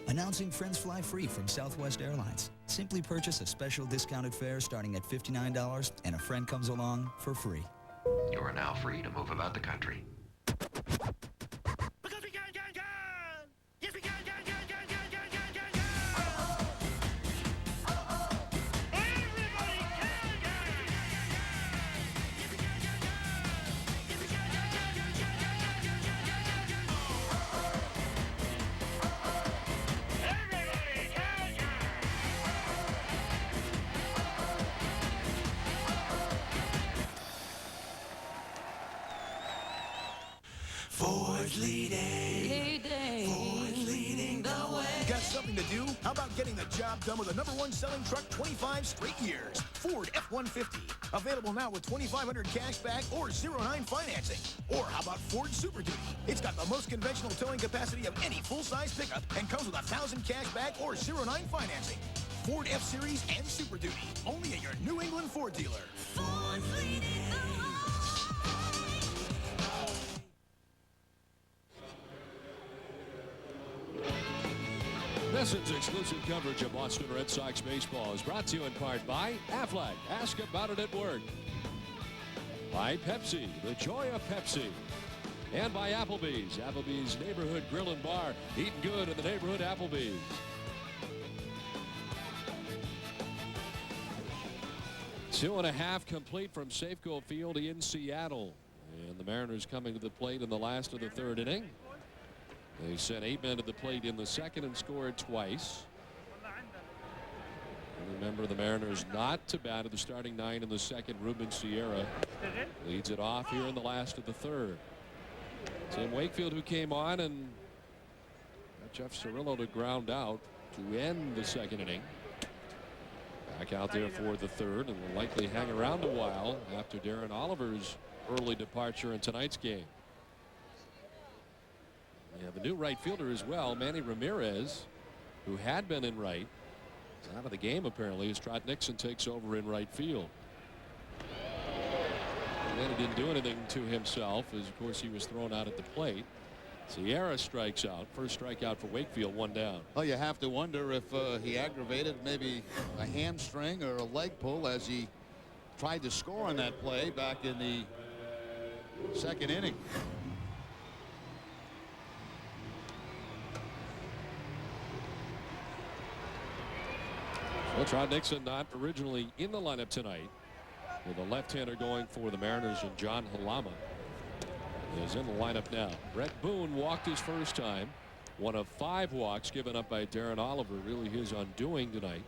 Announcing Friends Fly Free from Southwest Airlines. Simply purchase a special discounted fare starting at $59 and a friend comes along for free. You are now free to move about the country. Because we can. Yes, we can. Everybody can. Yes, we can. Yes, we can. Everybody can. Ford leading. Ford leading the way. Got something to do? How about getting the job done with the #1 selling truck 25 straight years? Ford F-150. Available now with $2,500 cash back or 0-9 financing. Or how about Ford Super Duty? It's got the most conventional towing capacity of any full-size pickup and comes with 1,000 cash back or 0-9 financing. Ford F-Series and Super Duty. Only at your New England Ford dealer. Ford leading the way. NESN's exclusive coverage of Boston Red Sox baseball is brought to you in part by Aflac. Ask about it at work. By Pepsi, the joy of Pepsi. And by Applebee's. Applebee's Neighborhood Grill and Bar. Eating good in the neighborhood Applebee's. Two and a half complete from Safeco Field in Seattle. And the Mariners coming to the plate in the last of the third inning. They sent 8 men to the plate in the second and scored twice. And remember, the Mariners not to bat at the starting 9 in the second. Ruben Sierra leads it off here in the last of the third. Tim Wakefield, who came on and got Jeff Cirillo to ground out to end the second inning. Back out there for the third and will likely hang around a while after Darren Oliver's early departure in tonight's game. We have a new right fielder as well, Manny Ramirez, who had been in right. He's out of the game apparently as Trot Nixon takes over in right field. Manny didn't do anything to himself as of course he was thrown out at the plate. Sierra strikes out. First strikeout for Wakefield, 1 down. Well, you have to wonder if he aggravated maybe a hamstring or a leg pull as he tried to score on that play back in the second inning. Well, Trot Nixon not originally in the lineup tonight, with a left-hander going for the Mariners, and John Halama is in the lineup now. Brett Boone walked his first time. One of 5 walks given up by Darren Oliver. Really his undoing tonight.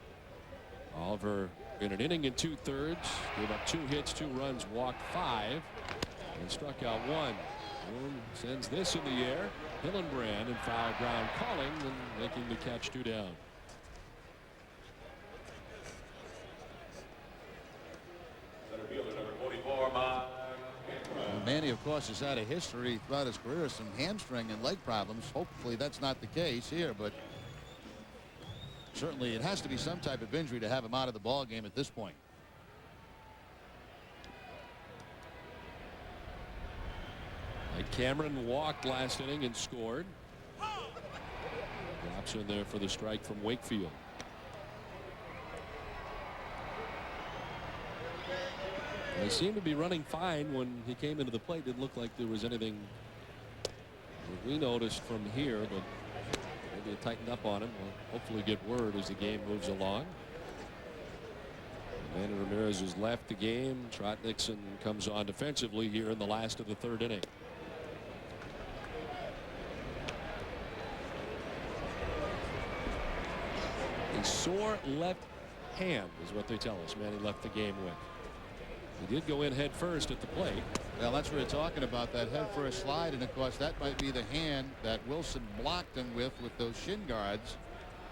Oliver in an inning and 2/3 gave up 2 hits, 2 runs, walked 5, and struck out 1. Boone sends this in the air. Hillenbrand and foul ground calling and making the catch 2 down. Manny, of course, has had a history throughout his career of some hamstring and leg problems. Hopefully that's not the case here, but Certainly, it has to be some type of injury to have him out of the ball game at this point. Like Cameron walked last inning and scored. Drops in there for the strike from Wakefield. They seemed to be running fine when he came into the plate. Didn't look like there was anything we noticed from here, but maybe it tightened up on him. We'll hopefully get word as the game moves along. Manny Ramirez has left the game. Trot Nixon comes on defensively here in the last of the third inning. A sore left hand is what they tell us Manny left the game with. He did go in head first at the plate. Well, that's what we're talking about, that head first slide, and of course that might be the hand that Wilson blocked him with those shin guards,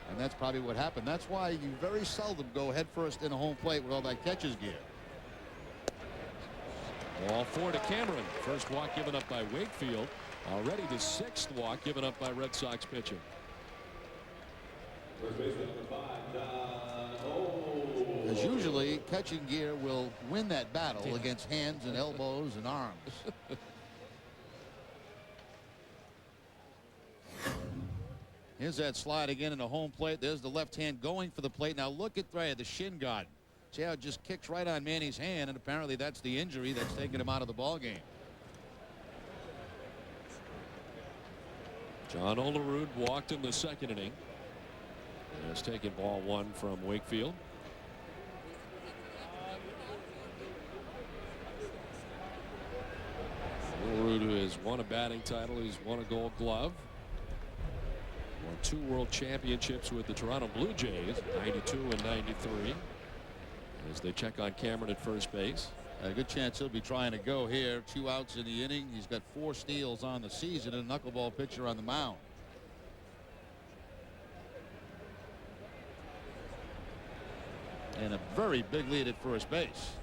and that's probably what happened. That's why you very seldom go head first in a home plate with all that catcher's gear. Ball 4 to Cameron. First walk given up by Wakefield. Already the 6th walk given up by Red Sox pitching. As usually, catching gear will win that battle against hands and elbows and arms. Here's that slide again in the home plate. There's the left hand going for the plate. Now look at the shin guard. See how it just kicks right on Manny's hand, and apparently that's the injury that's taking him out of the ball game. John Olerud walked in the second inning. Has taken ball 1 from Wakefield. Olerud has won a batting title. He's won a Gold Glove. Won 2 World Championships with the Toronto Blue Jays, 92 and 93. As they check on Cameron at first base. A good chance he'll be trying to go here. 2 outs in the inning. He's got 4 steals on the season and a knuckleball pitcher on the mound. And a very big lead at first base.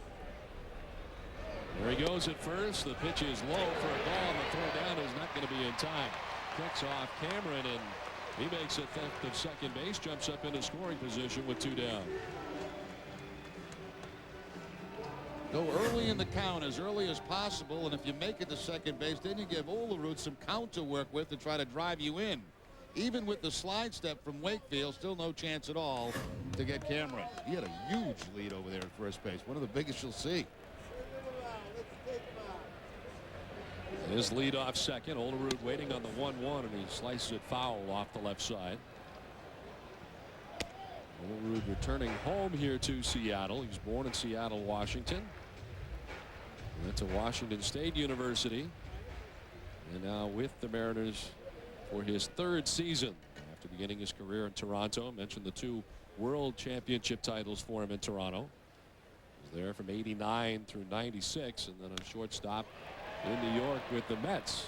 There he goes at first. The pitch is low for a ball, and the throw down is not going to be in time. Kicks off Cameron, and he makes a theft of second base. Jumps up into scoring position with 2 down. Go early in the count, as early as possible, and if you make it to second base, then you give Olerud some count to work with to try to drive you in. Even with the slide step from Wakefield, still no chance at all to get Cameron. He had a huge lead over there at first base, one of the biggest you'll see. His lead off second. Olerud waiting on the 1-1, and he slices it foul off the left side. Olerud returning home here to Seattle. He was born in Seattle, Washington. Went to Washington State University, and now with the Mariners for his 3rd season after beginning his career in Toronto. Mentioned the 2 World Championship titles for him in Toronto. He was there from '89 through '96, and then a short stop in New York with the Mets.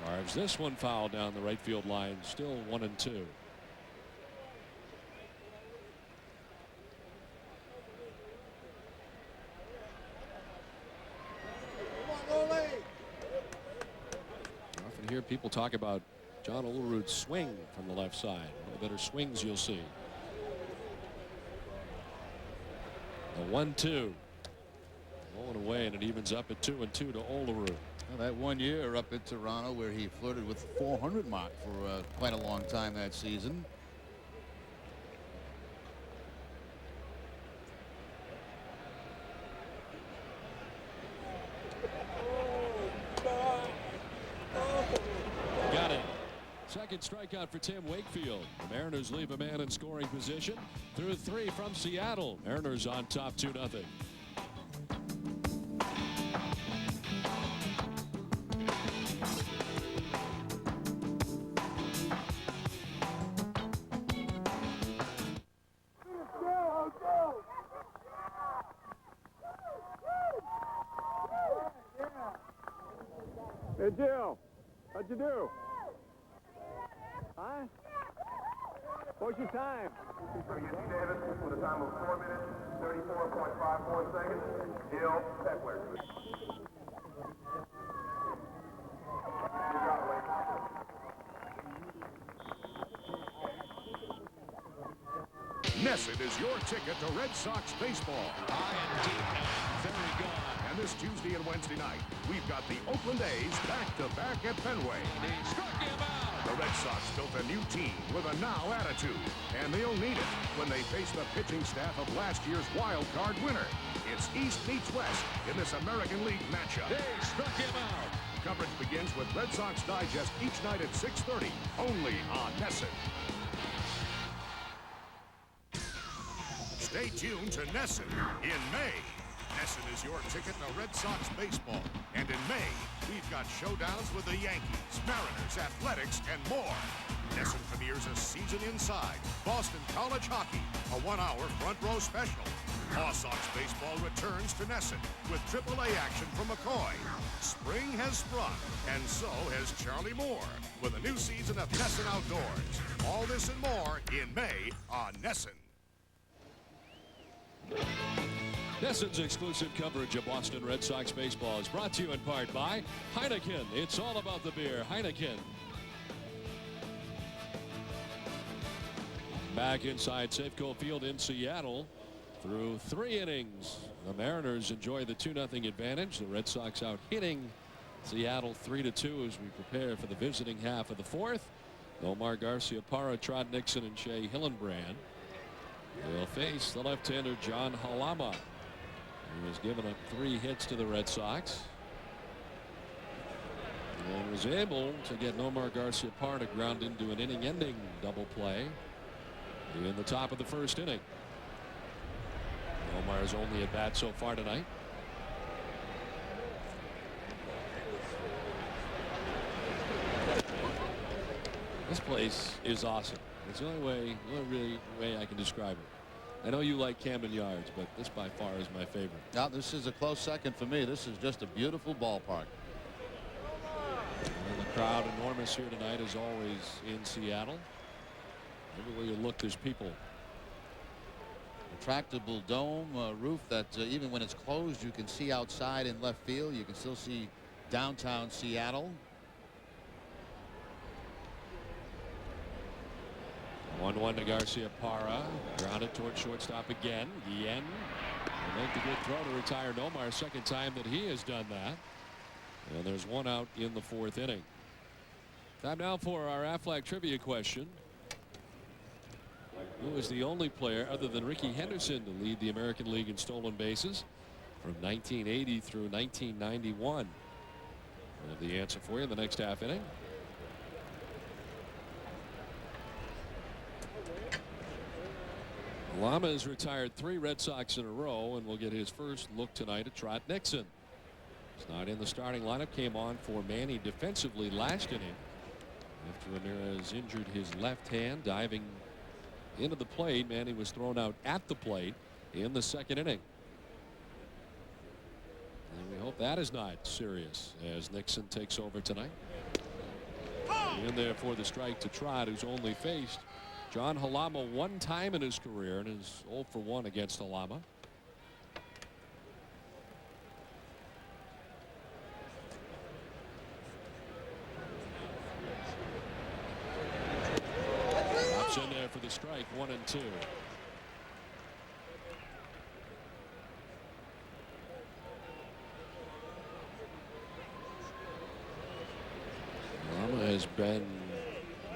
Carves this one foul down the right field line. Still 1-2. Often hear people talk about John Olerud's swing from the left side. One of the better swings you'll see. The 1-2. Rolling away, and it evens up at 2-2 to Olerud. Well, that 1 year up in Toronto where he flirted with the 400 mark for quite a long time that season. Got it. Second strikeout for Tim Wakefield. The Mariners leave a man in scoring position through 3 from Seattle. Mariners on top 2-0. Hey, Jill, how'd you do? Huh? What's your time? Davis with a time of 4 minutes, 34.54 seconds. Jill Peckler. NESN is your ticket to Red Sox baseball. High and deep now. Very good. And this Tuesday and Wednesday night, we've got the Oakland A's back-to-back at Fenway. He struck him out. The Red Sox built a new team with a now attitude, and they'll need it when they face the pitching staff of last year's wild card winner. It's East meets West in this American League matchup. They struck him out. Coverage begins with Red Sox Digest each night at 6:30, only on NESN. Stay tuned to NESN in May. NESN is your ticket to Red Sox baseball. And in May, we've got showdowns with the Yankees, Mariners, Athletics, and more. NESN premieres a season inside Boston College hockey, a 1-hour front row special. Paw Sox baseball returns to NESN with AAA action from McCoy. Spring has sprung, and so has Charlie Moore with a new season of NESN Outdoors. All this and more in May on NESN. NESN's exclusive coverage of Boston Red Sox baseball is brought to you in part by Heineken. It's all about the beer. Heineken. Back inside Safeco Field in Seattle. Through 3 innings, the Mariners enjoy the 2-0 advantage. The Red Sox out hitting Seattle 3-2 as we prepare for the visiting half of the 4th. Omar Garcia-Parra, Trot Nixon, and Shea Hillenbrand. They'll face the left-hander John Halama, who has given up 3 hits to the Red Sox and was able to get Omar Garcia-Parra to ground into an inning-ending double play in the top of the 1st inning. Omar's only at bat so far tonight. This place is awesome. It's the only way I can describe it. I know you like Camden Yards, but this by far is my favorite. Now, this is a close second for me. This is just a beautiful ballpark. And the crowd enormous here tonight, as always, in Seattle. Everywhere you look, there's people. Retractable dome roof that even when it's closed, you can see outside in left field. You can still see downtown Seattle. 1-1 to Garcia-Parra. Grounded towards shortstop again. Guillen will make the good throw to retire Nomar. 2nd time that he has done that. And there's 1 out in the 4th inning. Time now for our Aflac trivia question. Who is the only player other than Ricky Henderson to lead the American League in stolen bases from 1980 through 1991? We'll have the answer for you in the next half inning. Halama has retired 3 Red Sox in a row and will get his first look tonight at Trot Nixon. He's not in the starting lineup. Came on for Manny defensively last inning after Ramirez injured his left hand diving into the plate. Manny was thrown out at the plate in the 2nd inning. And we hope that is not serious as Nixon takes over tonight. In there for the strike to Trot, who's only faced John Halama 1 time in his career and is 0 for 1 against Halama. Pops in there for the strike, 1-2. Halama has been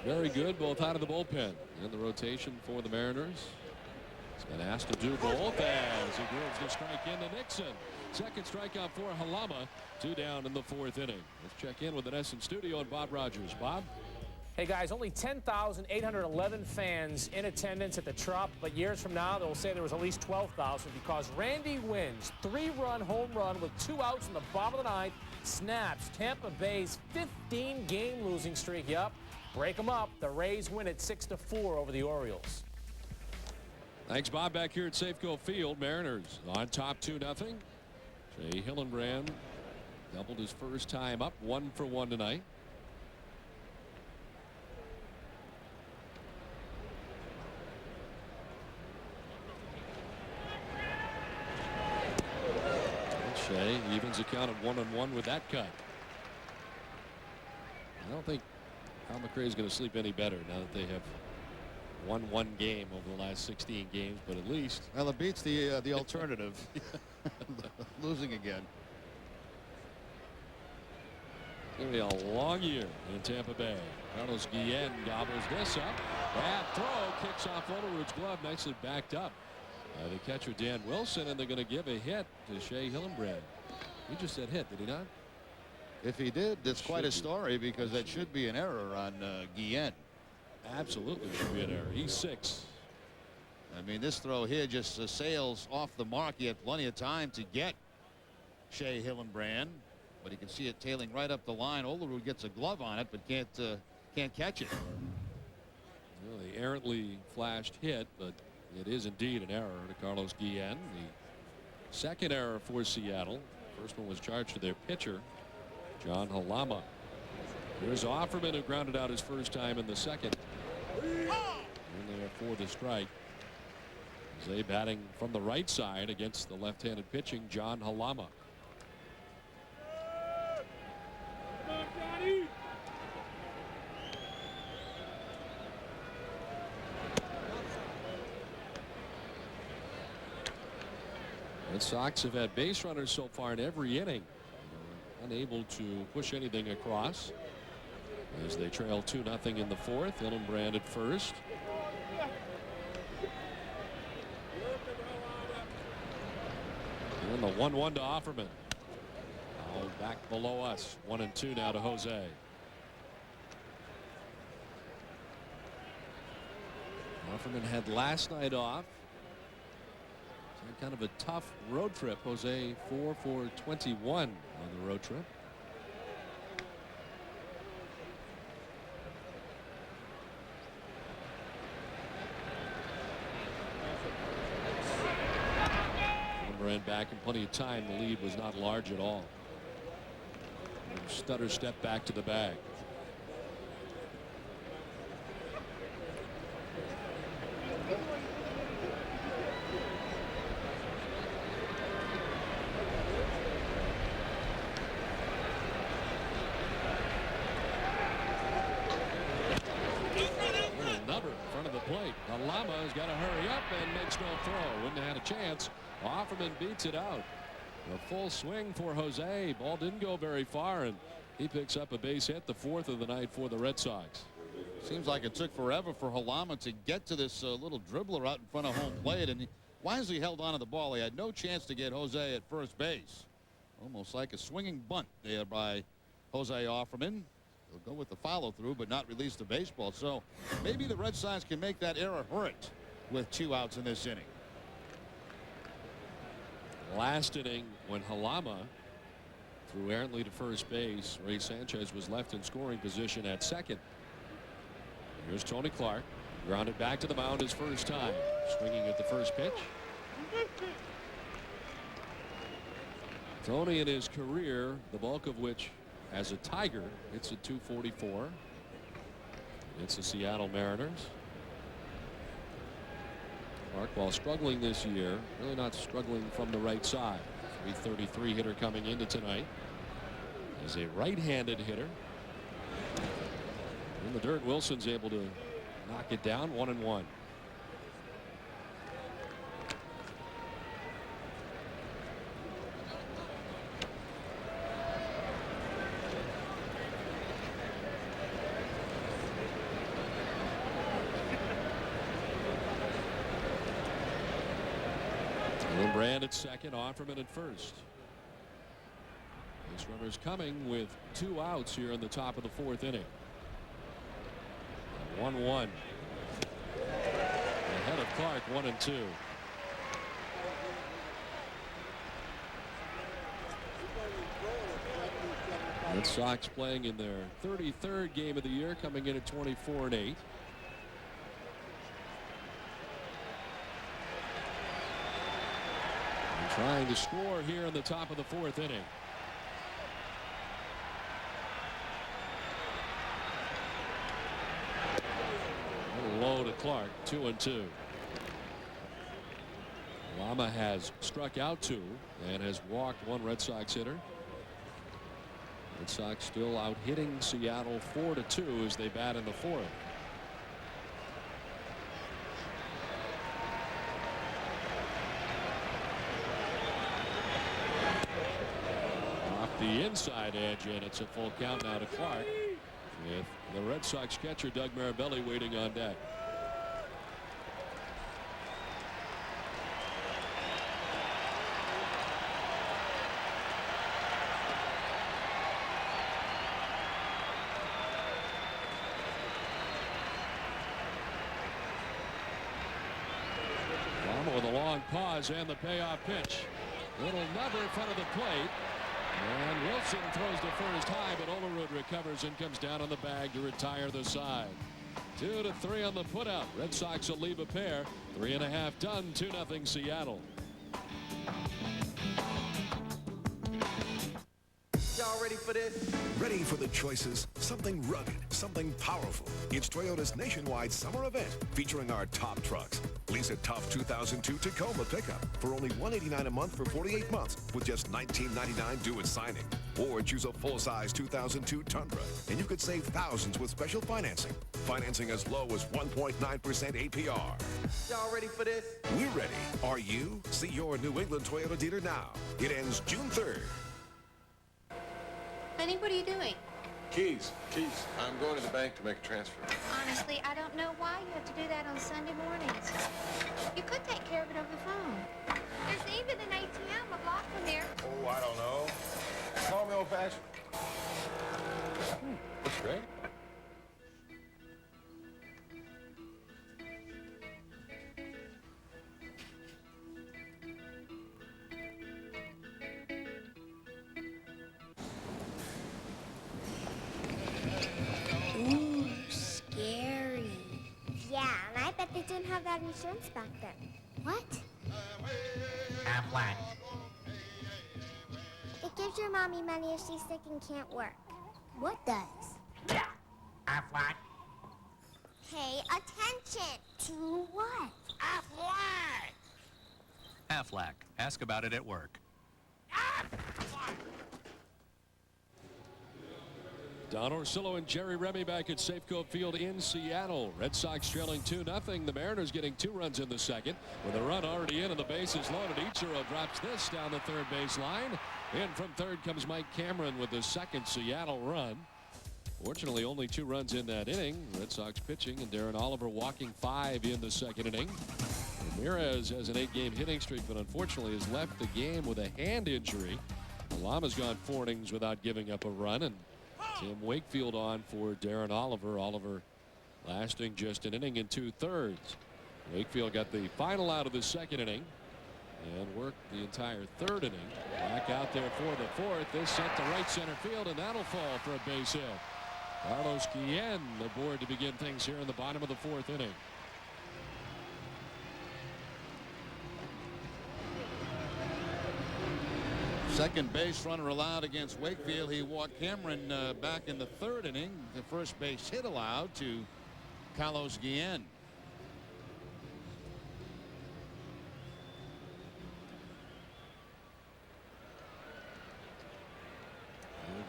very good both out of the bullpen in the rotation for the Mariners. He's been asked to do both as he drills the strike into Nixon. 2nd strikeout for Halama. 2 down in the 4th inning. Let's check in with the NESN studio and Bob Rogers. Bob? Hey guys, only 10,811 fans in attendance at the Trop, but years from now they'll say there was at least 12,000 because Randy Wynn's 3-run home run with 2 outs in the bottom of the 9th snaps Tampa Bay's 15-game losing streak. Yup. Break them up. The Rays win at 6-4 over the Orioles. Thanks, Bob. Back here at Safeco Field, Mariners on top 2-0. Shea Hillenbrand doubled his first time up, 1 for 1 tonight. Shea evens the count of 1-1 with that cut. I don't think Al McRae is going to sleep any better now that they have 1-1 game over the last 16 games, but at least. Well, it beats the alternative. Losing again. It's going to be a long year in Tampa Bay. Carlos Guillen gobbles this up. Bad throw, kicks off Olerud's glove, nicely backed up. The catcher Dan Wilson, and they're going to give a hit to Shea Hillenbrand. He just said hit, did he not? If he did, that's quite a story because that should be an error on Guillen. Absolutely should be an error. He's 6. I mean, this throw here just sails off the mark. He had plenty of time to get Shea Hillenbrand, but you can see it tailing right up the line. Olerud gets a glove on it, but can't catch it. Well, the errantly flashed hit, but it is indeed an error to Carlos Guillen. The second error for Seattle. First one was charged to their pitcher, John Halama. Here's Offerman, who grounded out his first time in the second. In there for the strike. Jose batting from the right side against the left-handed pitching John Halama. Red Sox have had base runners so far in every inning. Unable to push anything across as they trail 2-0 in the fourth. Hillenbrand at first. And the 1-1 to Offerman. Now back below us. 1-2 now to Jose. Offerman had last night off. Kind of a tough road trip. Jose 4 for 21 on the road trip. Ran back in plenty of time. The lead was not large at all. Stutter step back to the bag. Halama's got to hurry up and makes no throw. Wouldn't have had a chance. Offerman beats it out. A full swing for Jose. Ball didn't go very far, and he picks up a base hit, the 4th of the night for the Red Sox. Seems like it took forever for Halama to get to this little dribbler out in front of home plate, and he wisely held on to the ball. He had no chance to get Jose at first base. Almost like a swinging bunt there by Jose Offerman. He'll go with the follow through, but not release the baseball. So maybe the Red Sox can make that error hurt with 2 outs in this inning. Last inning, when Halama threw errantly to first base, Ray Sanchez was left in scoring position at second. Here's Tony Clark, grounded back to the mound his first time, swinging at the first pitch. Tony in his career, the bulk of which as a Tiger, it's at 244. It's the Seattle Mariners. Clark, while struggling this year, really not struggling from the right side. 333 hitter coming into tonight. Is a right-handed hitter. In the dirt, Wilson's able to knock it down. 1-1. Brand at second, Offerman at first. Base runners coming with 2 outs here in the top of the 4th inning. 1-1. Ahead of Clark, 1-2. Red Sox playing in their 33rd game of the year, coming in at 24-8. Trying to score here in the top of the 4th inning. Low to Clark, 2-2. Halama has struck out 2 and has walked 1 Red Sox hitter. Red Sox still out hitting Seattle 4-2 as they bat in the 4th. the inside edge, and it's a full count now to Clark, with the Red Sox catcher Doug Marabelli waiting on deck. Halama with a long pause and the payoff pitch. Little number in front of the plate. And Wilson throws to first high, but Olerud recovers and comes down on the bag to retire the side. 2-3 on the putout. Red Sox will leave a pair. 3.5 done. 2-0 Seattle. Y'all ready for this? Ready for the choices? Something rugged, something powerful. It's Toyota's nationwide summer event featuring our top trucks. Lease a tough 2002 Tacoma pickup for only $189 a month for 48 months with just $19.99 due at signing. Or choose a full-size 2002 Tundra, and you could save thousands with special financing. Financing as low as 1.9% APR. Y'all ready for this? We're ready. Are you? See your New England Toyota dealer now. It ends June 3rd. Honey, what are you doing? Keys. I'm going to the bank to make a transfer. Honestly, I don't know why you have to do that on Sunday mornings. You could take care of it over the phone. There's even an ATM a block from here. Oh, I don't know. Call me old-fashioned. Looks great. Ooh, scary. Yeah, and I bet they didn't have that insurance back then. What? Aflac. It gives your mommy money if she's sick and can't work. What does? Aflac. Pay attention. To what? Aflac. Aflac. Ask about it at work. Don Orsillo and Jerry Remy back at Safeco Field in Seattle. Red Sox trailing 2-0. The Mariners getting 2 runs in the second. With a run already in and the bases loaded, Ichiro drops this down the third base line. In from third comes Mike Cameron with the second Seattle run. Fortunately, only 2 runs in that inning. Red Sox pitching and Darren Oliver walking 5 in the second inning. Ramirez has an 8-game hitting streak, but unfortunately has left the game with a hand injury. Halama's gone 4 innings without giving up a run, and Tim Wakefield on for Darren Oliver. Oliver lasting just an inning and 2/3. Wakefield got the final out of the second inning and worked the entire third inning. Back out there for the fourth. This sent to right center field, and that'll fall for a base hit. Carlos Guillen aboard to begin things here in the bottom of the fourth inning. Second base runner allowed against Wakefield. He walked Cameron back in the third inning. The first base hit allowed to Carlos Guillen.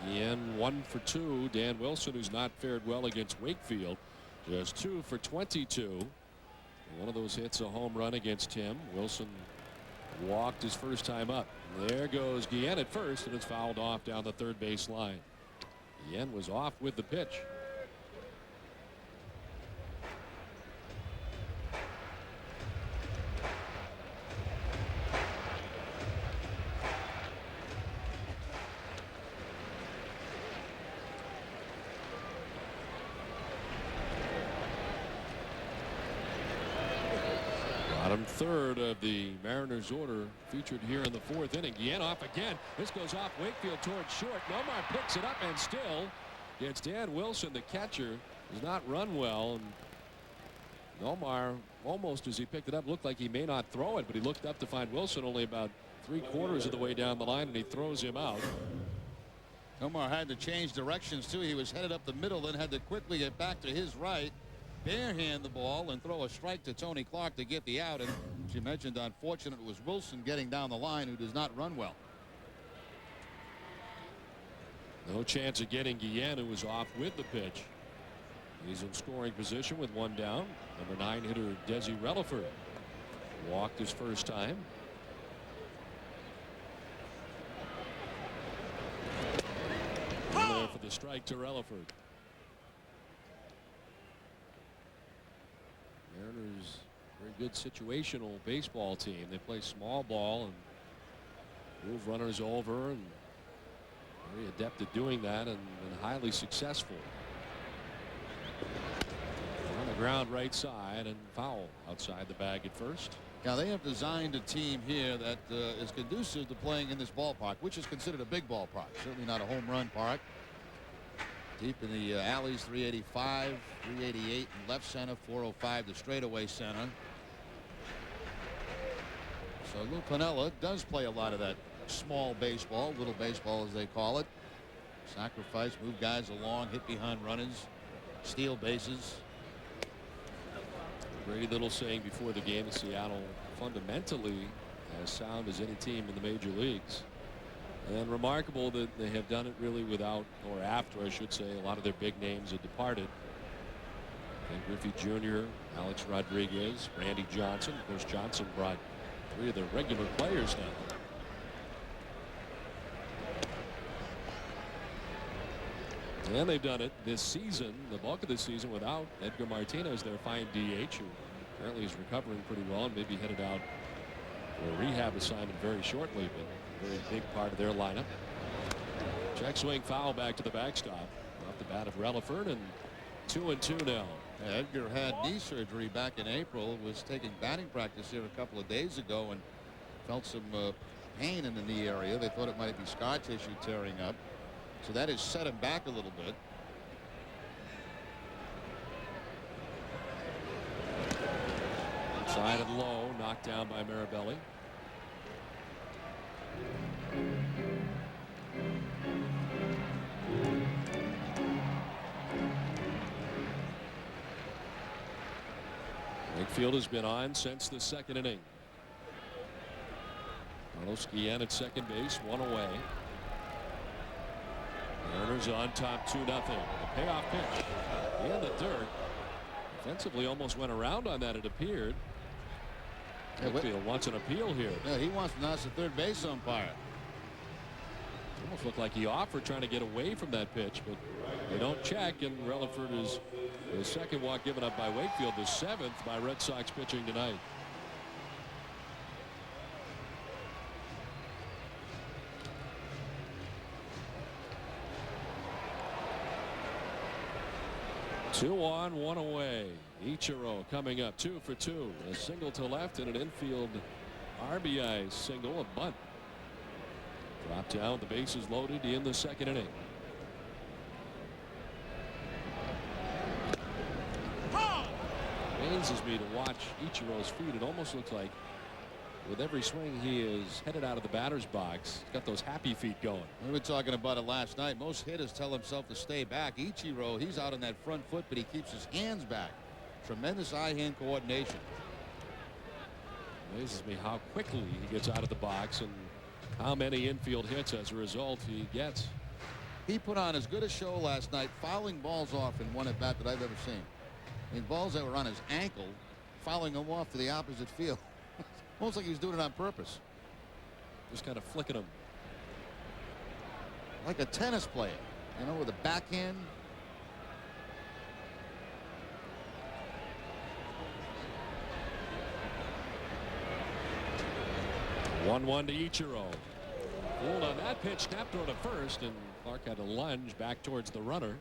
Guillen 1 for 2. Dan Wilson, who's not fared well against Wakefield, just 2 for 22. One of those hits a home run against him. Wilson walked his first time up. There goes Guillen at first, and it's fouled off down the third base line. Guillen was off with the pitch. Bottom third of the Mariners order featured here in the fourth inning. Guillen off again. This goes off Wakefield towards short. Nomar picks it up and still gets Dan Wilson, the catcher, does not run well. And Nomar, almost as he picked it up, looked like he may not throw it, but he looked up to find Wilson only about 3/4 of the way down the line, and he throws him out. Nomar had to change directions too. He was headed up the middle, then had to quickly get back to his right, barehand the ball, and throw a strike to Tony Clark to get the out. And she mentioned, unfortunate, it was Wilson getting down the line, who does not run well. No chance of getting Guillen, who was off with the pitch. He's in scoring position with 1 down. Number 9 hitter Desi Relaford walked his first time. the strike to Relaford. Mariners, very good situational baseball team. They play small ball and move runners over, and very adept at doing that, and highly successful. On the ground right side, and foul outside the bag at first. Now they have designed a team here that is conducive to playing in this ballpark, which is considered a big ballpark. Certainly not a home run park. Deep in the alleys, 385, 388 in left center, 405 the straightaway center. So Lou Piniella does play a lot of that small baseball, little baseball as they call it. Sacrifice, move guys along, hit behind runners, steal bases. Brady Little saying before the game that Seattle fundamentally as sound as any team in the major leagues. And remarkable that they have done it really without, or after I should say, a lot of their big names have departed. Ken Griffey Jr., Alex Rodriguez, Randy Johnson. Of course, Johnson brought 3 of the regular players now. And they've done it this season, the bulk of this season, without Edgar Martinez, their fine DH, who apparently is recovering pretty well and maybe headed out for a rehab assignment very shortly, but a very big part of their lineup. Check swing foul back to the backstop off the bat of Relaford, and 2-2 now. Edgar had knee surgery back in April, was taking batting practice here a couple of days ago and felt some pain in the knee area. They thought it might be scar tissue tearing up. So that has set him back a little bit. Inside and low, knocked down by Mirabelli. Wakefield has been on since the second inning. Carlos Guillen at second base, 1 away. Mariners on top 2-0. A payoff pitch in the dirt. Defensively almost went around on that, it appeared. Wakefield wants an appeal here. Yeah, he wants to ask the third base umpire. Almost looked like he offered trying to get away from that pitch, but they don't check, and Relaford is the second walk given up by Wakefield, the 7th by Red Sox pitching tonight. Two on, 1 away. Ichiro coming up, 2 for 2. A single to left and an infield RBI single, a bunt. Drop down, the bases loaded in the second inning. Amazes me to watch Ichiro's feet. It almost looks like with every swing he is headed out of the batter's box. He's got those happy feet going. We were talking about it last night. Most hitters tell himself to stay back. Ichiro, he's out on that front foot, but he keeps his hands back. Tremendous eye-hand coordination. Amazes me how quickly he gets out of the box and how many infield hits as a result he gets. He put on as good a show last night, fouling balls off in one at bat that I've ever seen. I mean, balls that were on his ankle, fouling them off to the opposite field. Almost like he was doing it on purpose. Just kind of flicking them. Like a tennis player, you know, with a backhand. One to Ichiro. Pulled on that pitch, snap throw to first, and Clark had to lunge back towards the runner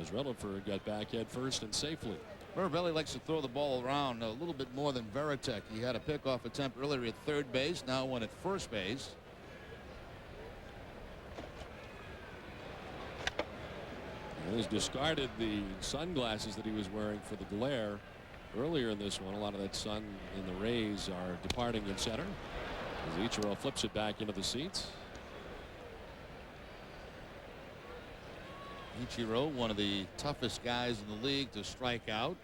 as Relaford got back head first and safely. Mirabelli likes to throw the ball around a little bit more than Veritek. He had a pickoff attempt earlier at third base, now one at first base. He's discarded the sunglasses that he was wearing for the glare earlier in this one. A lot of that sun in the rays are departing in center as Ichiro flips it back into the seats. Ichiro, one of the toughest guys in the league to strike out.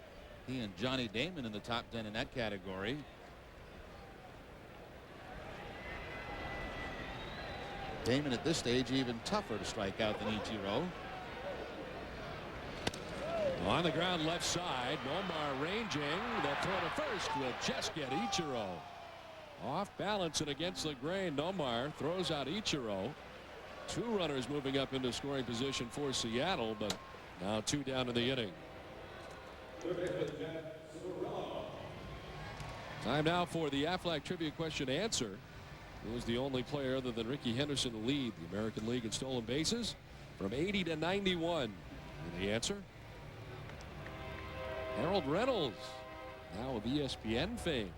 He and Johnny Damon in the top 10 in that category. Damon at this stage even tougher to strike out than Ichiro. On the ground left side, Nomar ranging. The throw to first will just get Ichiro. Off balance and against the grain, Nomar throws out Ichiro. 2 runners moving up into scoring position for Seattle, but now 2 down in the inning. Time now for the Aflac Trivia Question Answer. Who was the only player other than Ricky Henderson to lead the American League in stolen bases from 80 to 91? And the answer? Harold Reynolds, now of ESPN fame.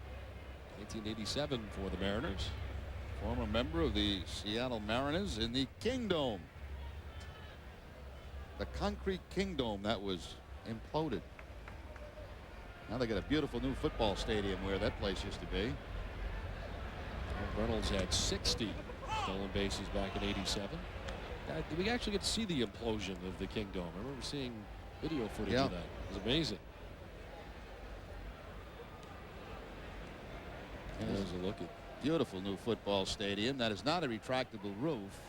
1987 for the Mariners. Former member of the Seattle Mariners in the Kingdome. The concrete Kingdome that was imploded. Now they got a beautiful new football stadium where that place used to be. Reynolds had 60 stolen bases back in '87. Did we actually get to see the implosion of the Kingdome? I remember seeing video footage of that. It was amazing. There's a look at beautiful new football stadium that is not a retractable roof,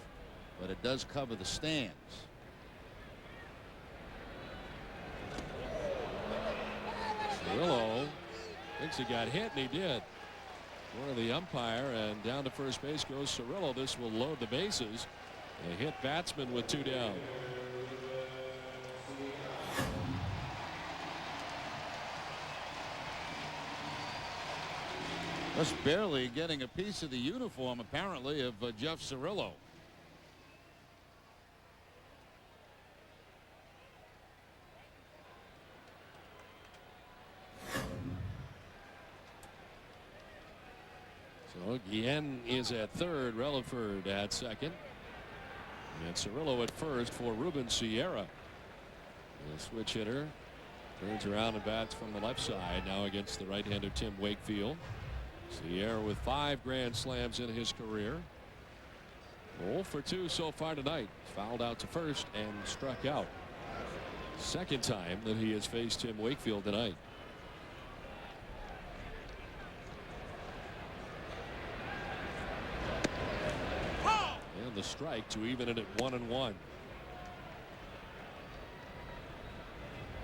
but it does cover the stands. Cirillo thinks he got hit, and he did. One of the umpire, and down to first base goes Cirillo. This will load the bases. A hit batsman with 2 down. Just barely getting a piece of the uniform, apparently, of Jeff Cirillo. So Guillen is at third, Relaford at second, and Cirillo at first for Ruben Sierra. The switch hitter turns around and bats from the left side now against the right-hander Tim Wakefield. Sierra with 5 grand slams in his career. 0 for 2 so far tonight. Fouled out to first and struck out. Second time that he has faced Tim Wakefield tonight. And the strike to even it at 1-1.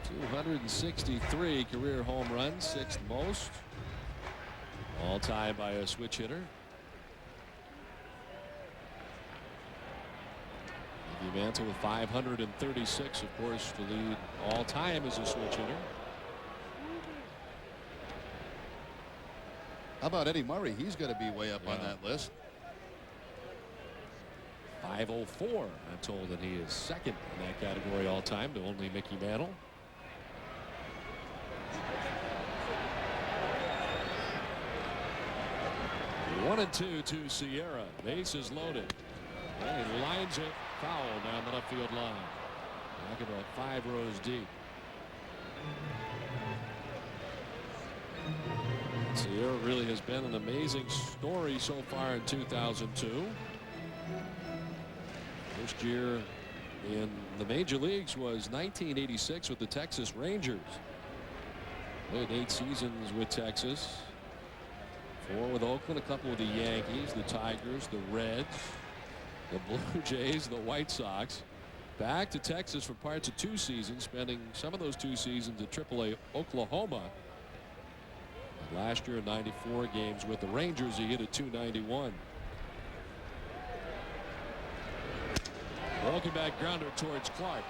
263 career home runs, 6th most. All time by a switch hitter. Mickey Mantle with 536, of course, to lead all time as a switch hitter. How about Eddie Murray? He's going to be way up on that list. 504. I'm told that he is second in that category all time to only Mickey Mantle. One and 2 to Sierra. Bases loaded. And he lines it foul down the left field line. Back about 5 rows deep. Sierra really has been an amazing story so far in 2002. First year in the major leagues was 1986 with the Texas Rangers. Played 8 seasons with Texas. 4 with Oakland, a couple with the Yankees, the Tigers, the Reds, the Blue Jays, the White Sox. Back to Texas for parts of 2 seasons, spending some of those 2 seasons at AAA Oklahoma. And last year in 94 games with the Rangers, he hit at .291. Welcome back grounder towards Clark.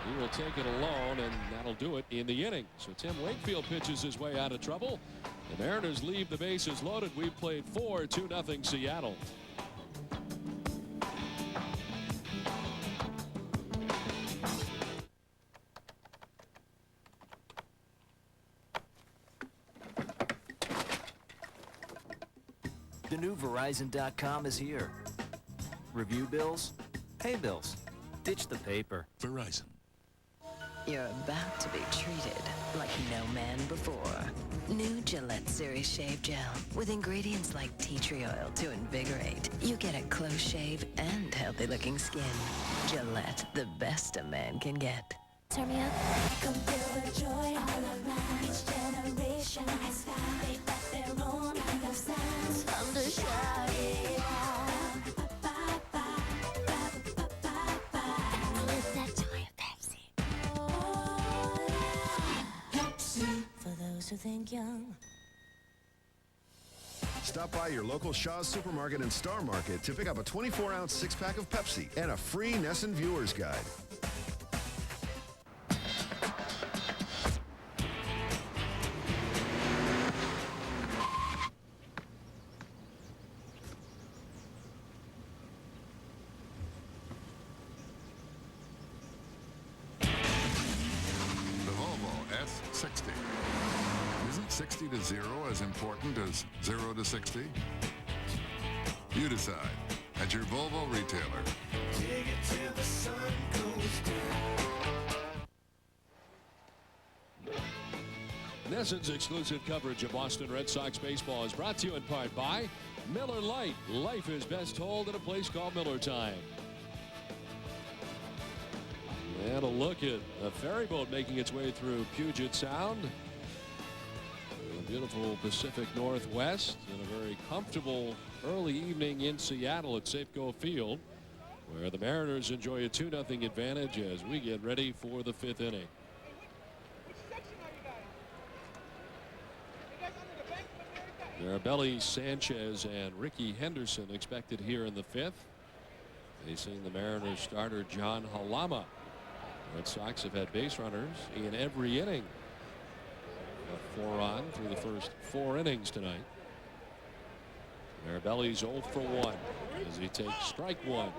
He will take it alone, and that'll do it in the inning. So Tim Wakefield pitches his way out of trouble. The Mariners leave the bases loaded. We've played 4-2 Seattle. The new Verizon.com is here. Review bills, pay bills, ditch the paper. Verizon. You're about to be treated like no man before. New Gillette Series Shave Gel with ingredients like tea tree oil to invigorate. You get a close shave and healthy-looking skin. Gillette, the best a man can get. Turn me up. Come feel the joy all around. Each generation has found they got their own kind of sounds. Come to shout it out. It's that time of Pepsi. Oh, yeah. Pepsi. For those who think young. Stop by your local Shaw's Supermarket and Star Market to pick up a 24-ounce six-pack of Pepsi and a free Nesson Viewer's Guide. The Volvo S60. Isn't 60 to 0 as important as 0 to 60? You decide at your Volvo retailer. Dig it till the sun goes down. Nesson's exclusive coverage of Boston Red Sox baseball is brought to you in part by Miller Lite. Life is best told at a place called Miller Time. And a look at a ferry boat making its way through Puget Sound. The beautiful Pacific Northwest and a very comfortable early evening in Seattle at Safeco Field, where the Mariners enjoy a 2-0 advantage as we get ready for the 5th inning. Mirabelli, Sanchez, and Ricky Henderson expected here in the 5th. Facing the Mariners starter John Halama. Red Sox have had base runners in every inning. 4 on through the first 4 innings tonight. Mirabelli's 0 for 1 as he takes strike 1.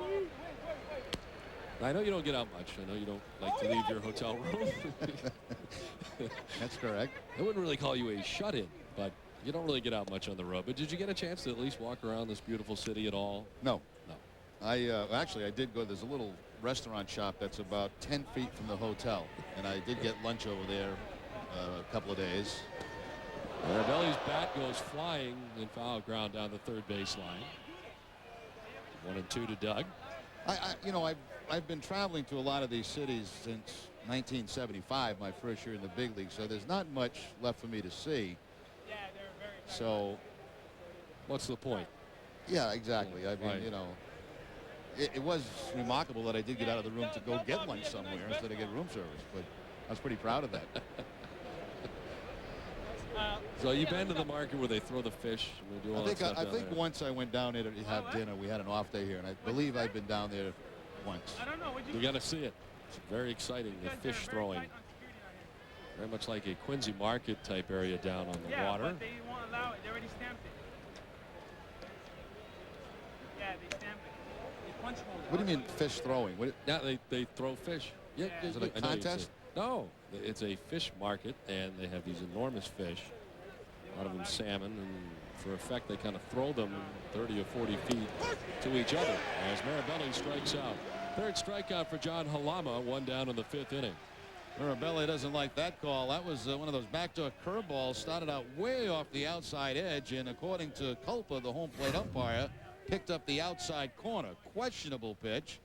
I know you don't get out much. I know you don't like to leave your hotel room. That's correct. I wouldn't really call you a shut-in, but you don't really get out much on the road. But did you get a chance to at least walk around this beautiful city at all? No. No. Actually, I did go. There's a little restaurant shop that's about 10 feet from the hotel, and I did get lunch over there a couple of days. Mirabelli's bat goes flying in foul ground down the third baseline. 1-2 to Doug. I've been traveling to a lot of these cities since 1975, my first year in the big league, so there's not much left for me to see. So what's the point? Yeah, exactly. I mean, Right. you know, it was remarkable that I did get out of the room to go get lunch somewhere instead of get room service, but I was pretty proud of that. So you've been to the market where they throw the fish and they do all that stuff I down think there. once I went down there to have dinner. We had an off day here, and I believe I've been down there once. You got to see it. It's very exciting. The fish throwing. Very much like a Quincy Market type area down on the water. But they won't allow it. They already stamped it. Yeah, they stamped it. They punch holes. What do you mean fish throwing? Yeah, they throw fish. Yeah, Is it a I know you contest? say. No, it's a fish market, and they have these enormous fish. A lot of them salmon, and for effect, they kind of throw them 30 or 40 feet to each other as Mirabelli strikes out. Third strikeout for John Halama, 1 down in the 5th inning. Mirabelli doesn't like that call. That was one of those backdoor curveballs. Started out way off the outside edge, and according to Culpa, the home plate umpire, picked up the outside corner. Questionable pitch,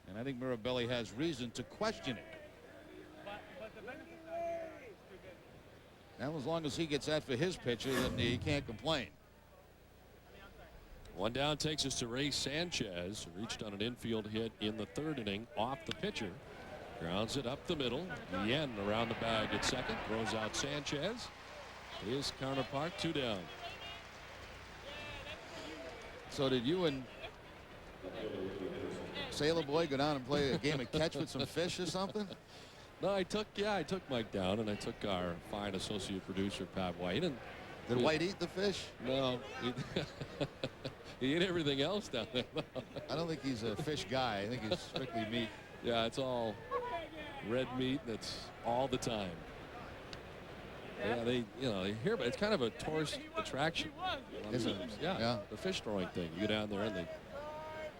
and I think Mirabelli has reason to question it. Now, as long as he gets that for his pitcher, then he can't complain. 1 down takes us to Ray Sanchez, who reached on an infield hit in the 3rd inning off the pitcher. Grounds it up the middle. Yen around the bag at second. Throws out Sanchez. His counterpart, 2 down. So did you and Sailor Boy go down and play a game of catch with some fish or something? No, I took Mike down, and I took our fine associate producer, Pat White. And did White eat the fish? No. He ate everything else down there. I don't think he's a fish guy. I think he's strictly meat. Yeah, it's all red meat, and it's all the time. Yeah, they hear, but it's kind of a tourist attraction. Is it? Yeah, the fish throwing thing. You go down there, and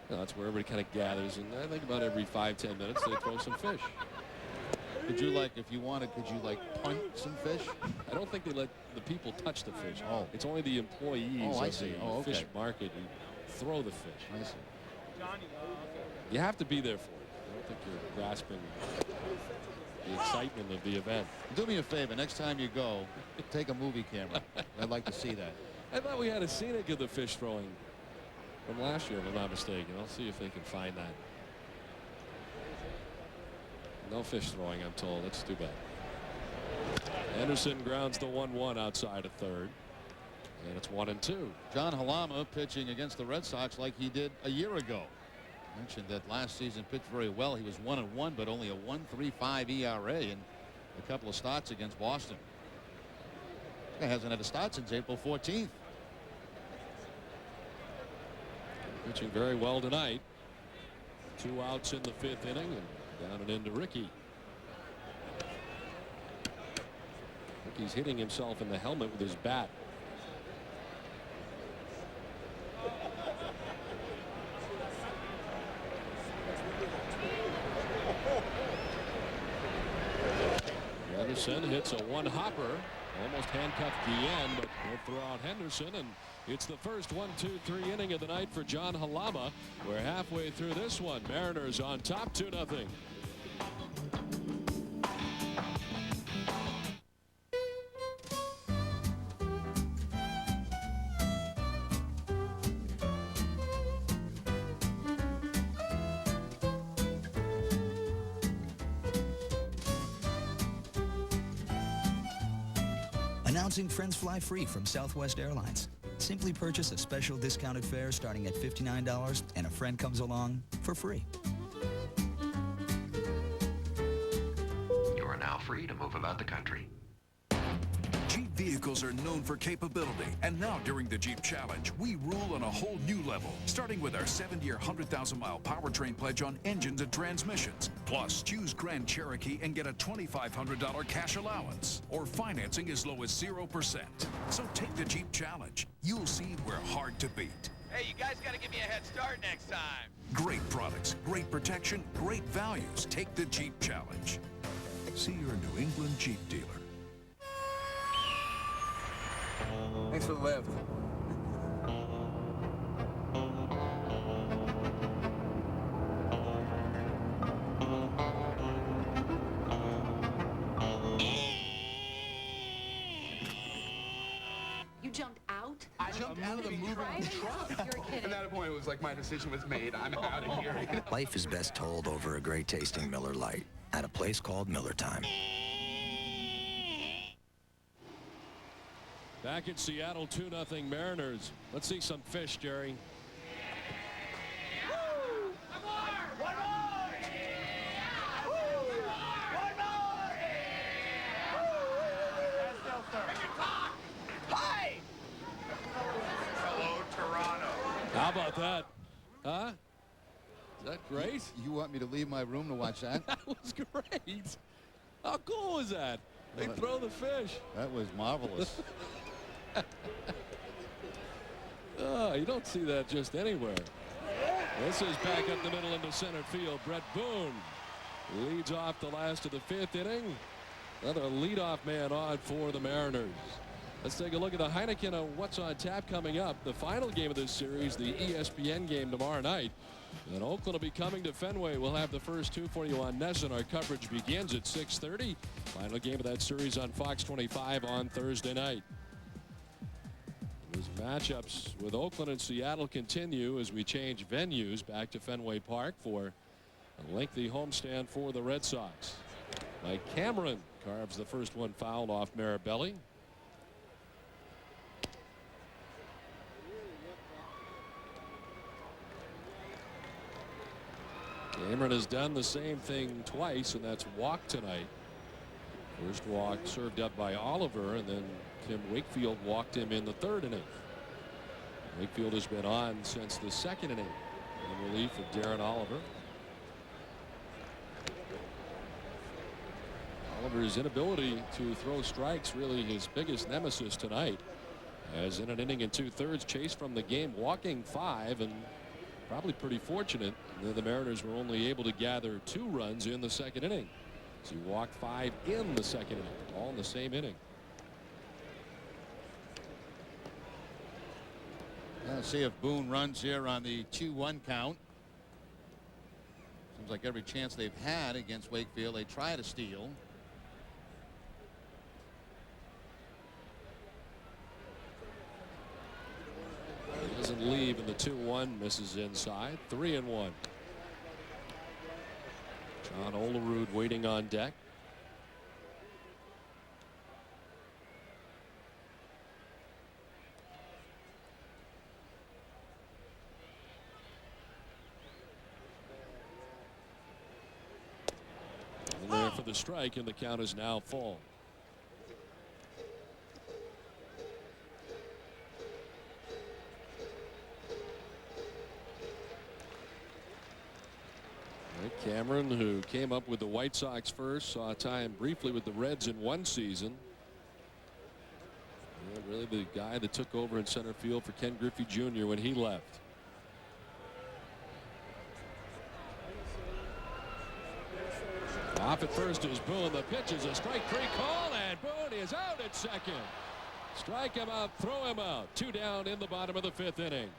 that's where everybody kind of gathers, and I think about every 5-10 minutes they throw some fish. Could you, like, if you wanted, could you, like, punt some fish? I don't think they let the people touch the fish. Oh. It's only the employees of the fish market who throw the fish. I see. You have to be there for it. I don't think you're grasping the excitement of the event. Do me a favor. Next time you go, take a movie camera. I'd like to see that. I thought we had a scenic of the fish throwing from last year, if I'm not mistaken. I'll see if they can find that. No fish throwing, I'm told. That's too bad. Henderson grounds the 1-1 outside of third. And it's 1-2. John Halama pitching against the Red Sox like he did a year ago. Mentioned that last season pitched very well. He was 1-1, but only a 1.35 ERA in a couple of starts against Boston. He hasn't had a start since April 14th. Pitching very well tonight. 2 outs in the 5th inning and down and into Ricky. Ricky's hitting himself in the helmet with his bat. Henderson hits a 1-hopper. Almost handcuffed Guillen, but he'll throw out Henderson, and it's the first 1-2-3 inning of the night for John Halama. We're halfway through this one. Mariners on top 2-0. Announcing Friends Fly Free from Southwest Airlines. Simply purchase a special discounted fare starting at $59 and a friend comes along for free. You are now free to move about the country. Jeep vehicles are known for capability, and now during the Jeep Challenge, we rule on a whole new level, starting with our 70 or 100,000-mile powertrain pledge on engines and transmissions. Plus, choose Grand Cherokee and get a $2,500 cash allowance, or financing as low as 0%. So take the Jeep Challenge. You'll see we're hard to beat. Hey, you guys got to give me a head start next time. Great products, great protection, great values. Take the Jeep Challenge. See your New England Jeep dealer. Thanks for the lift. You jumped out? I jumped out of the moving truck. You're kidding. At that point, it was like my decision was made. I'm out of here. Life is best told over a great tasting Miller Lite at a place called Miller Time. Back in Seattle, 2-0 Mariners. Let's see some fish, Jerry. Hi! Hello, Toronto. How about that? Huh? Is that great? You want me to leave my room to watch that? That was great. How cool was that? They throw the fish. That was marvelous. Oh, you don't see that just anywhere. This is back up the middle into center field. Brett Boone leads off the last of the 5th inning. Another leadoff man on for the Mariners. Let's take a look at the Heineken of what's on tap coming up. The final game of this series, the ESPN game tomorrow night. And Oakland will be coming to Fenway. We'll have the first 2 for you on NESN. Our coverage begins at 6:30. Final game of that series on Fox 25 on Thursday night. Those matchups with Oakland and Seattle continue as we change venues back to Fenway Park for a lengthy homestand for the Red Sox. Mike Cameron carves the first one foul off Marabelli. Cameron has done the same thing twice, and that's walk tonight. First walk served up by Oliver, and then Tim Wakefield walked him in the 3rd inning. Wakefield has been on since the 2nd inning in relief of Darren Oliver. Oliver's inability to throw strikes really his biggest nemesis tonight, as in an inning and 2/3 chase from the game, walking 5, and probably pretty fortunate that the Mariners were only able to gather 2 runs in the 2nd inning. So he walked 5 in the 2nd inning, all in the same inning. Let's see if Boone runs here on the 2-1 count. Seems like every chance they've had against Wakefield, they try to steal. He doesn't leave in the 2-1, misses inside. 3-1. John Olerud waiting on deck. the strike, and the count is now full. Cameron, who came up with the White Sox first, saw time briefly with the Reds in one season. Yeah, really the guy that took over in center field for Ken Griffey Jr. when he left. Off at first is Boone. The pitch is a strike three call, and Boone is out at second. Strike him out, throw him out. 2 down in the bottom of the 5th inning.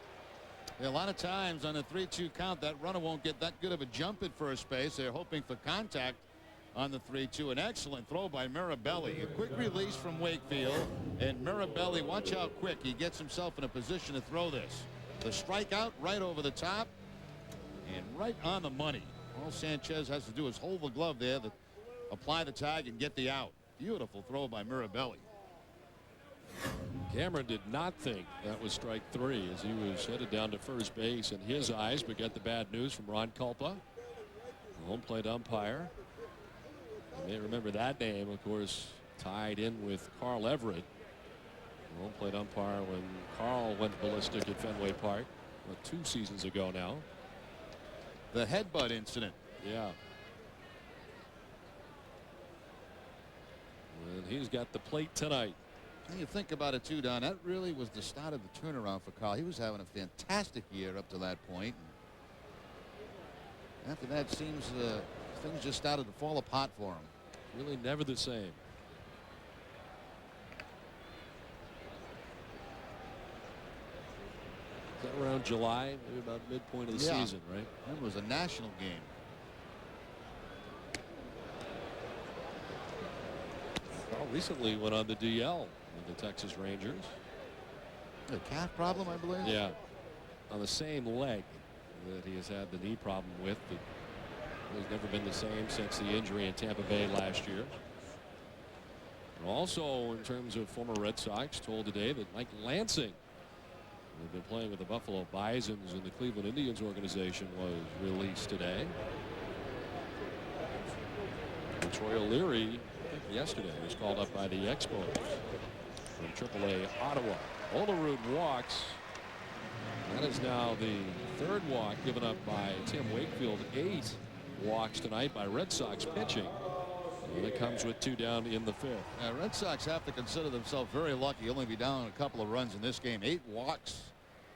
Yeah, a lot of times on the 3-2 count, that runner won't get that good of a jump at first base. They're hoping for contact on the 3-2. An excellent throw by Mirabelli. A quick release from Wakefield. And Mirabelli, watch how quick he gets himself in a position to throw this. The strikeout right over the top and right on the money. All Sanchez has to do is hold the glove there, apply the tag, and get the out. Beautiful throw by Mirabelli. Cameron did not think that was strike 3 as he was headed down to first base in his eyes, but got the bad news from Ron Kulpa, the home plate umpire. You may remember that name, of course, tied in with Carl Everett, the home plate umpire when Carl went ballistic at Fenway Park 2 seasons ago now. The headbutt incident. Yeah. And he's got the plate tonight. When you think about it too, Don, that really was the start of the turnaround for Carl. He was having a fantastic year up to that point. And after that, seems things just started to fall apart for him. Really never the same. Is that around July, maybe about midpoint of the season, right? That was a national game. Carl recently went on the DL with the Texas Rangers. A calf problem, I believe. Yeah, on the same leg that he has had the knee problem with. He's never been the same since the injury in Tampa Bay last year. And also, in terms of former Red Sox, told today that Mike Lansing, who'd been playing with the Buffalo Bisons in the Cleveland Indians organization, was released today. And Troy O'Leary, I think yesterday, was called up by the Expos from AAA Ottawa. Olerud walks. That is now the 3rd walk given up by Tim Wakefield. 8 walks tonight by Red Sox pitching. And it comes with 2 down in the 5th. Red Sox have to consider themselves very lucky. Only be down a couple of runs in this game. 8 walks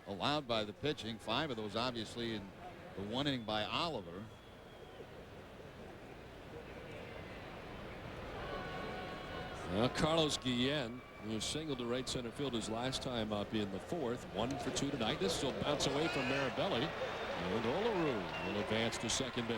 allowed by the pitching. 5 of those obviously in the 1 inning by Oliver. Carlos Guillen, who singled to right center field his last time up in the 4th. 1 for 2 tonight. This will bounce away from Mirabelli. And Olerud will advance to second base.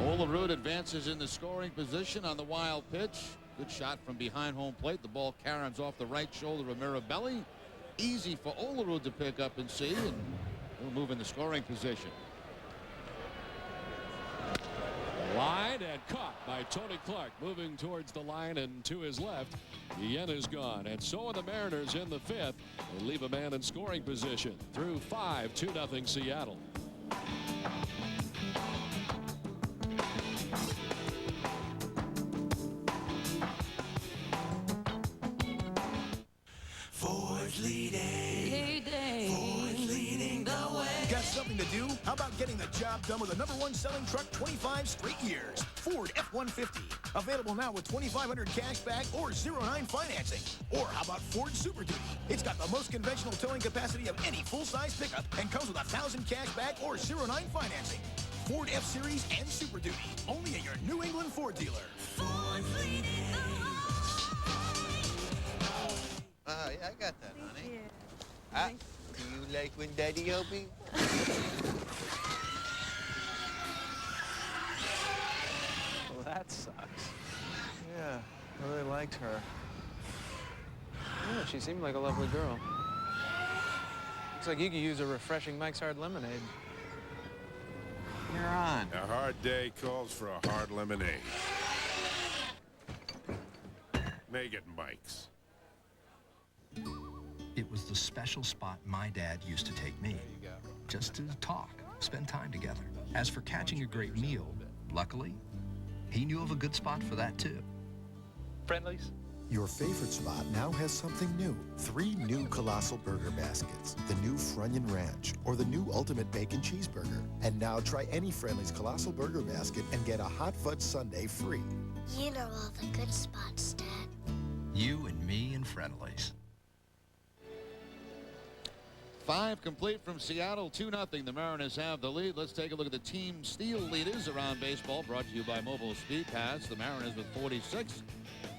Olerud advances in the scoring position on the wild pitch. Good shot from behind home plate. The ball caroms off the right shoulder of Mirabelli. Easy for Olerud to pick up and see, and he'll move in the scoring position. Line and caught by Tony Clark, moving towards the line and to his left. Guillen is gone, and so are the Mariners in the 5th. They leave a man in scoring position through 5, 2-0 Seattle. Ford's leading the way. Got something to do? How about getting the job done with the #1 selling truck 25 straight years? Ford F-150. Available now with $2,500 cash back or 0-9 financing. Or how about Ford Super Duty? It's got the most conventional towing capacity of any full-size pickup and comes with 1,000 cash back or 0-9 financing. Ford F-Series and Super Duty. Only at your New England Ford dealer. Ford's leading the way. Yeah, I got that, honey. Do you like when Daddy help me? Well, that sucks. Yeah, I really liked her. Yeah, she seemed like a lovely girl. Looks like you could use a refreshing Mike's Hard Lemonade. You're on. A hard day calls for a hard lemonade. Make it Mike's. It was the special spot my dad used to take me. Just to talk, spend time together. As for catching a great meal, luckily, he knew of a good spot for that too. Friendlies? Your favorite spot now has something new. 3 new Colossal Burger Baskets. The new Frunion Ranch or the new Ultimate Bacon Cheeseburger. And now try any Friendly's Colossal Burger Basket and get a hot fudge sundae free. You know all the good spots, Dad. You and me and Friendlies. 5 complete from Seattle, 2-0. The Mariners have the lead. Let's take a look at the team steal leaders around baseball, brought to you by Mobile Speed Pass. The Mariners with 46.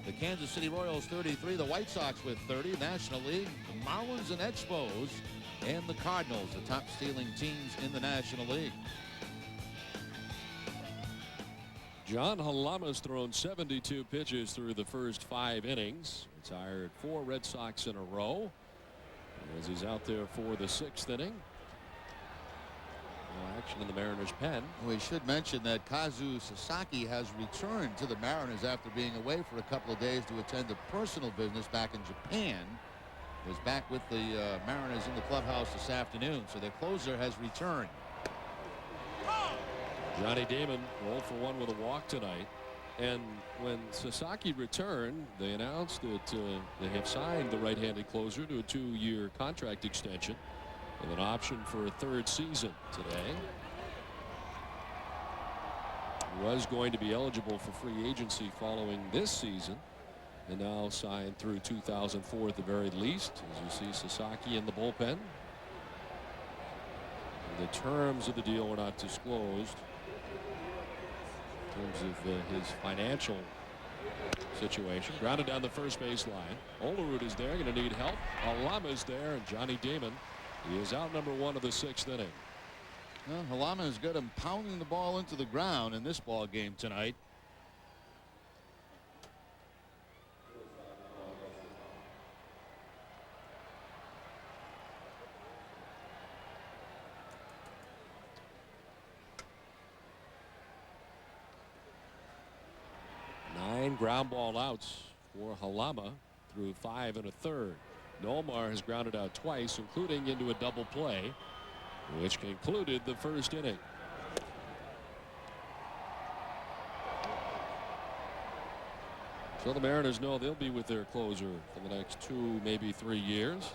The Kansas City Royals 33. The White Sox with 30. National League, the Marlins and Expos, and the Cardinals, the top stealing teams in the National League. John Halama's thrown 72 pitches through the first 5 innings. Retired 4 Red Sox in a row as he's out there for the 6th inning. No action in the Mariners' pen. We should mention that Kazu Sasaki has returned to the Mariners after being away for a couple of days to attend to personal business back in Japan. Was back with the Mariners in the clubhouse this afternoon, so their closer has returned. Johnny Damon 0 for 1 with a walk tonight. And when Sasaki returned, they announced that they have signed the right-handed closer to a 2-year contract extension with an option for a 3rd season today. He was going to be eligible for free agency following this season and now signed through 2004 at the very least. As you see Sasaki in the bullpen. The terms of the deal were not disclosed in terms of his financial situation. Grounded down the first base line. Olerud is there, going to need help. Halama is there, and Johnny Damon, he is out number 1 of the 6th inning. Well, Halama has got him pounding the ball into the ground in this ball game tonight. Ground ball outs for Halama through 5 1/3. Nomar has grounded out twice, including into a double play, which concluded the 1st inning. So the Mariners know they'll be with their closer for the next 2, maybe 3 years.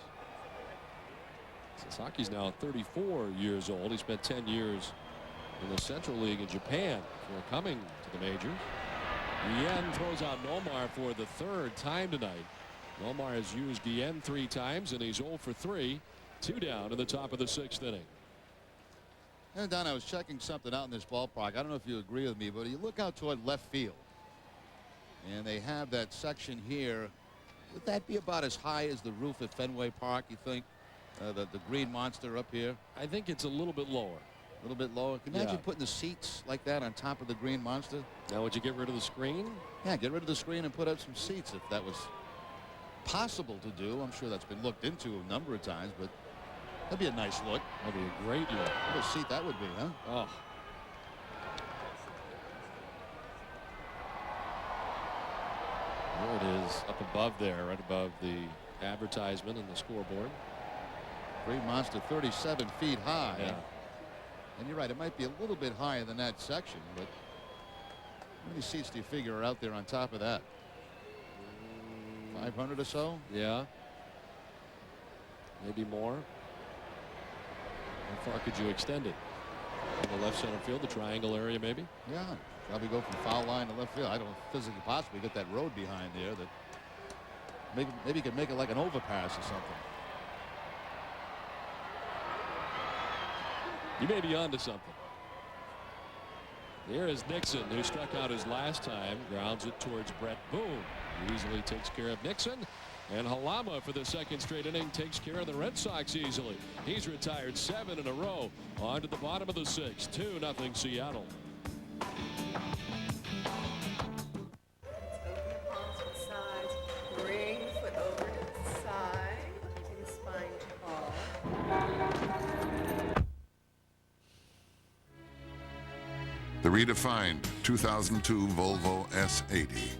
Sasaki's now 34 years old. He spent 10 years in the Central League in Japan before coming to the majors. Guillen throws out Nomar for the 3rd time tonight. Nomar has used Guillen 3 times, and he's 0 for 3. 2 down in the top of the 6th inning. And Don, I was checking something out in this ballpark. I don't know if you agree with me, but you look out toward left field, and they have that section here. Would that be about as high as the roof at Fenway Park, you think? The green monster up here? I think it's a little bit lower. A little bit lower. Can you imagine putting the seats like that on top of the green monster? Now, would you get rid of the screen? Yeah, get rid of the screen and put up some seats if that was possible to do. I'm sure that's been looked into a number of times, but that'd be a nice look. That'd be a great look. What a seat that would be, huh? Oh. There it is, up above there, right above the advertisement and the scoreboard. Green monster, 37 feet high. Yeah. And you're right, it might be a little bit higher than that section, but how many seats do you figure are out there on top of that? 500 or so? Yeah. Maybe more. How far could you extend it? On the left center field, the triangle area, maybe? Yeah. Probably go from foul line to left field. I don't physically possibly get that road behind there that maybe you could make it like an overpass or something. You may be onto something. Here is Nixon, who struck out his last time, grounds it towards Brett Boone, who easily takes care of Nixon. And Halama, for the 2nd straight inning, takes care of the Red Sox easily. He's retired 7 in a row. On to the bottom of the 6th, 2-0 Seattle. Bring foot over to the side, keeping the spine tall. The redefined 2002 Volvo S80.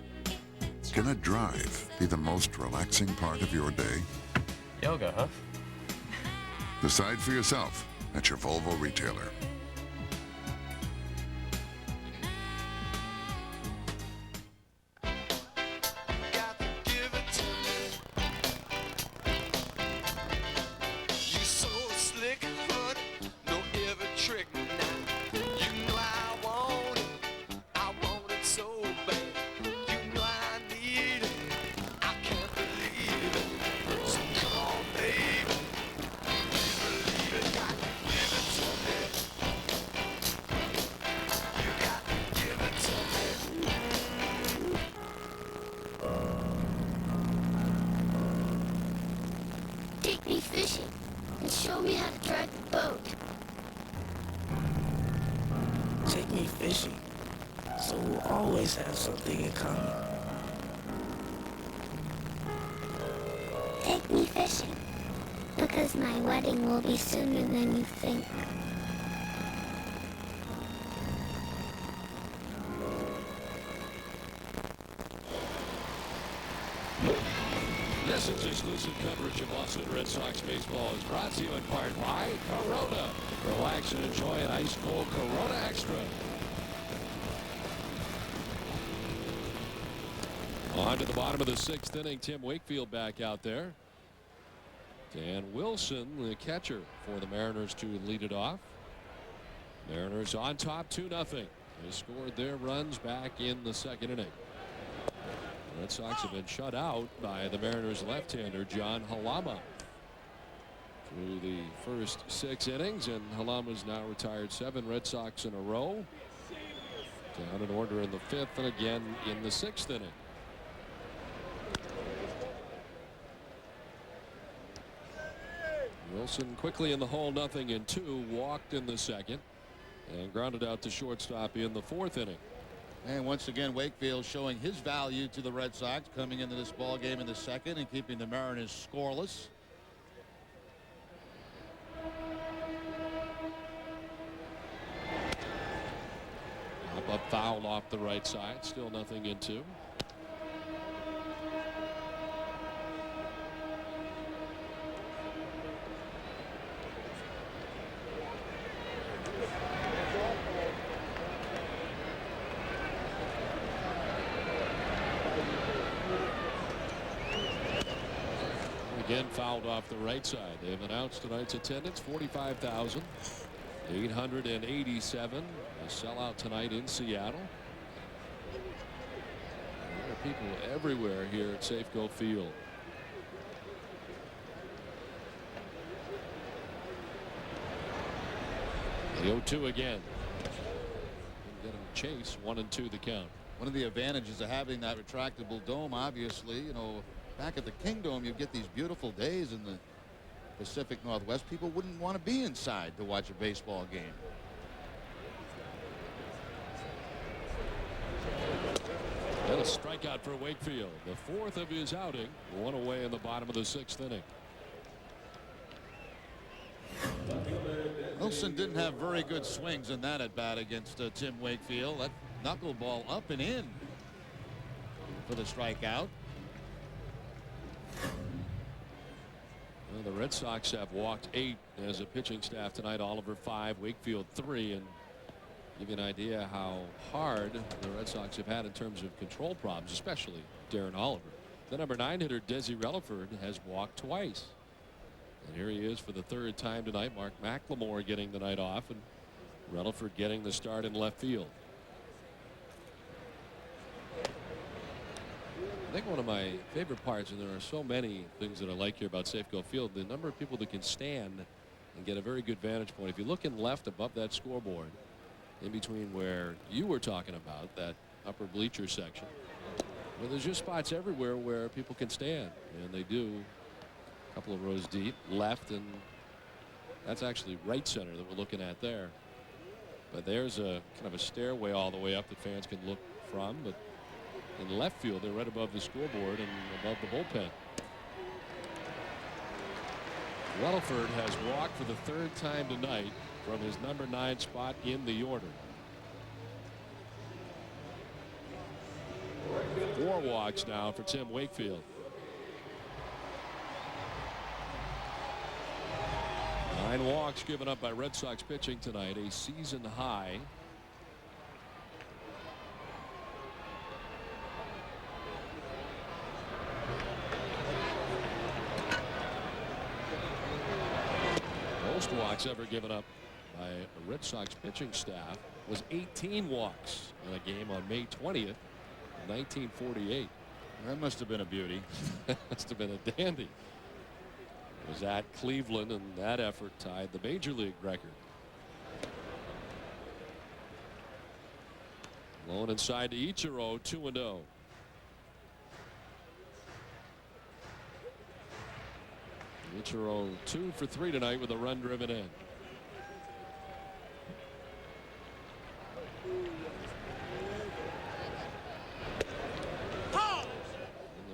Can a drive be the most relaxing part of your day? Yoga, huh? Decide for yourself at your Volvo retailer. Take me fishing and show me how to drive the boat. Take me fishing, so we'll always have something in common. Take me fishing, because my wedding will be sooner than you think. This is exclusive coverage of Boston Red Sox baseball is brought to you in part by Corona. Relax and enjoy an ice cold Corona Extra. On to the bottom of the 6th inning. Tim Wakefield back out there. Dan Wilson, the catcher for the Mariners, to lead it off. Mariners on top 2-0. They scored their runs back in the 2nd inning. The Red Sox have been shut out by the Mariners left-hander John Halama through the first 6 innings, and Halama's now retired 7 Red Sox in a row. Down in order in the 5th and again in the 6th inning. Wilson quickly in the hole, 0-2, walked in the 2nd and grounded out to shortstop in the 4th inning. And once again, Wakefield showing his value to the Red Sox, coming into this ball game in the 2nd and keeping the Mariners scoreless. Up foul off the right side, still 0-2. Again fouled off the right side. They have announced tonight's attendance 45,887. A sellout tonight in Seattle. There are people everywhere here at Safeco Field. The 0-2 again. Get him chase 1-2 the count. One of the advantages of having that retractable dome, obviously, you know, back at the Kingdome, you get these beautiful days in the Pacific Northwest. People wouldn't want to be inside to watch a baseball game. And a strikeout for Wakefield, the 4th of his outing, 1 away in the bottom of the 6th inning. Wilson didn't have very good swings in that at bat against Tim Wakefield. That knuckleball up and in for the strikeout. Well, the Red Sox have walked 8 as a pitching staff tonight. Oliver 5, Wakefield 3, and give you an idea how hard the Red Sox have had in terms of control problems, especially Darren Oliver. The number 9 hitter Desi Relaford has walked twice, and here he is for the 3rd time tonight. Mark McLemore getting the night off, and Relaford getting the start in left field. I think one of my favorite parts, and there are so many things that I like here about Safeco Field, the number of people that can stand and get a very good vantage point. If you look in left above that scoreboard, in between where you were talking about, that upper bleacher section, well, there's just spots everywhere where people can stand, and they do. A couple of rows deep, left, and that's actually right center that we're looking at there. But there's a kind of a stairway all the way up that fans can look from. But in left field, they're right above the scoreboard and above the bullpen. Relaford has walked for the 3rd time tonight from his number 9 spot in the order. 4 walks now for Tim Wakefield. 9 walks given up by Red Sox pitching tonight, a season high. Most walks ever given up by a Red Sox pitching staff was 18 walks in a game on May 20th, 1948. That must have been a beauty. That must have been a dandy. It was at Cleveland, and that effort tied the major league record. Lone inside to Ichiro, 2-0. Ichiro 2 for 3 tonight with a run driven in. In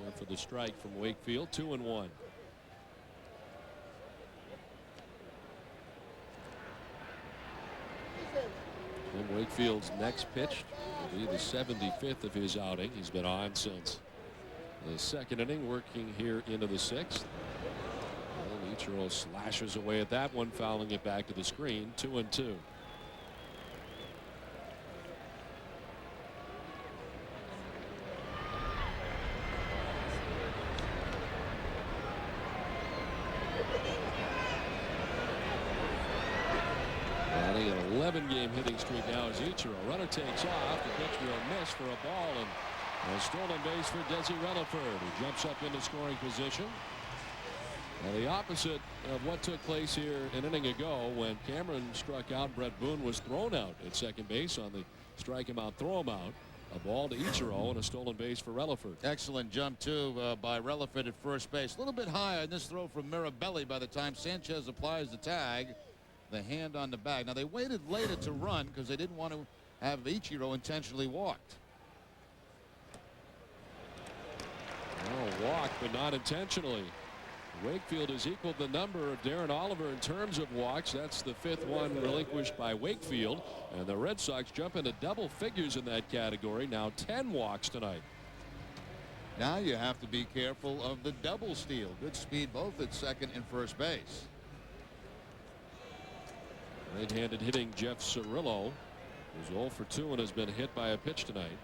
there for the strike from Wakefield, 2-1. And Wakefield's next pitch will be the 75th of his outing. He's been on since the 2nd inning, working here into the 6th. And Ichiro slashes away at that one, fouling it back to the screen, 2-2. Running an 11-game hitting streak now is Ichiro. Runner takes off. The pitch will miss for a ball, and a stolen base for Desi Relaford, who jumps up into scoring position. Now the opposite of what took place here an inning ago when Cameron struck out. Brett Boone was thrown out at second base on the strike him out, throw him out. A ball to Ichiro and a stolen base for Relaford. Excellent jump too by Relaford at first base. A little bit higher in this throw from Mirabelli by the time Sanchez applies the tag. The hand on the bag. Now they waited later to run because they didn't want to have Ichiro intentionally walked. Oh, walk, but not intentionally. Wakefield has equaled the number of Darren Oliver in terms of walks. That's the 5th one relinquished by Wakefield, and the Red Sox jump into double figures in that category. Now 10 walks tonight. Now you have to be careful of the double steal. Good speed both at second and first base. Right-handed hitting Jeff Cirillo, who's 0 for 2 and has been hit by a pitch tonight.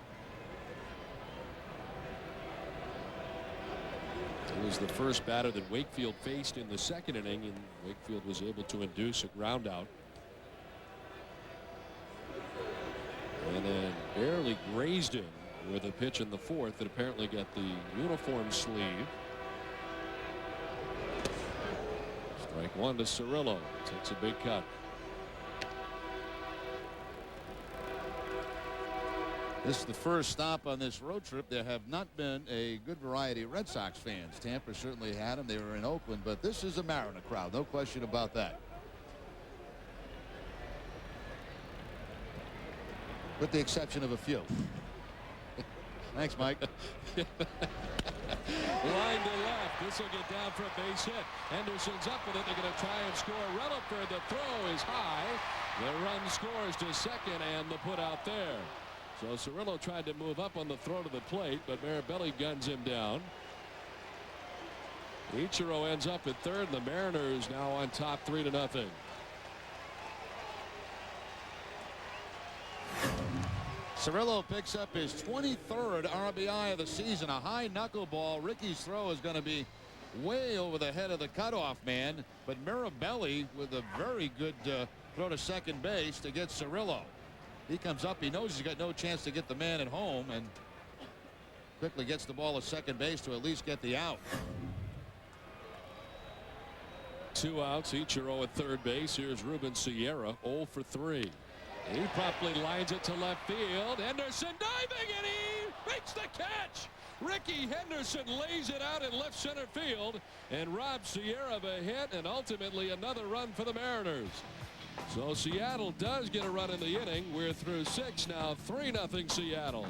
He was the first batter that Wakefield faced in the 2nd inning, and Wakefield was able to induce a ground out. And then barely grazed him with a pitch in the 4th that apparently got the uniform sleeve. Strike 1 to Cirillo. Takes a big cut. This is the first stop on this road trip. There have not been a good variety of Red Sox fans. Tampa certainly had them. They were in Oakland, but this is a Mariner crowd. No question about that. With the exception of a few. Thanks, Mike. Line to left. This will get down for a base hit. Henderson's up with it. They're going to try and score. Relaford. The throw is high. The run scores to second, and the put out there. So Cirillo tried to move up on the throw to the plate, but Mirabelli guns him down. Ichiro ends up at third, and the Mariners now on top 3-0. Cirillo picks up his 23rd RBI of the season. A high knuckleball. Ricky's throw is going to be way over the head of the cutoff man, but Mirabelli with a very good throw to second base to get Cirillo. He comes up. He knows he's got no chance to get the man at home, and quickly gets the ball at second base to at least get the out. 2 outs. Ichiro at third base. Here's Ruben Sierra, 0 for 3. He promptly lines it to left field. Henderson diving, and he makes the catch. Ricky Henderson lays it out in left center field and robs Sierra of a hit and ultimately another run for the Mariners. So Seattle does get a run in the inning. We're through 6 now. 3-0 Seattle.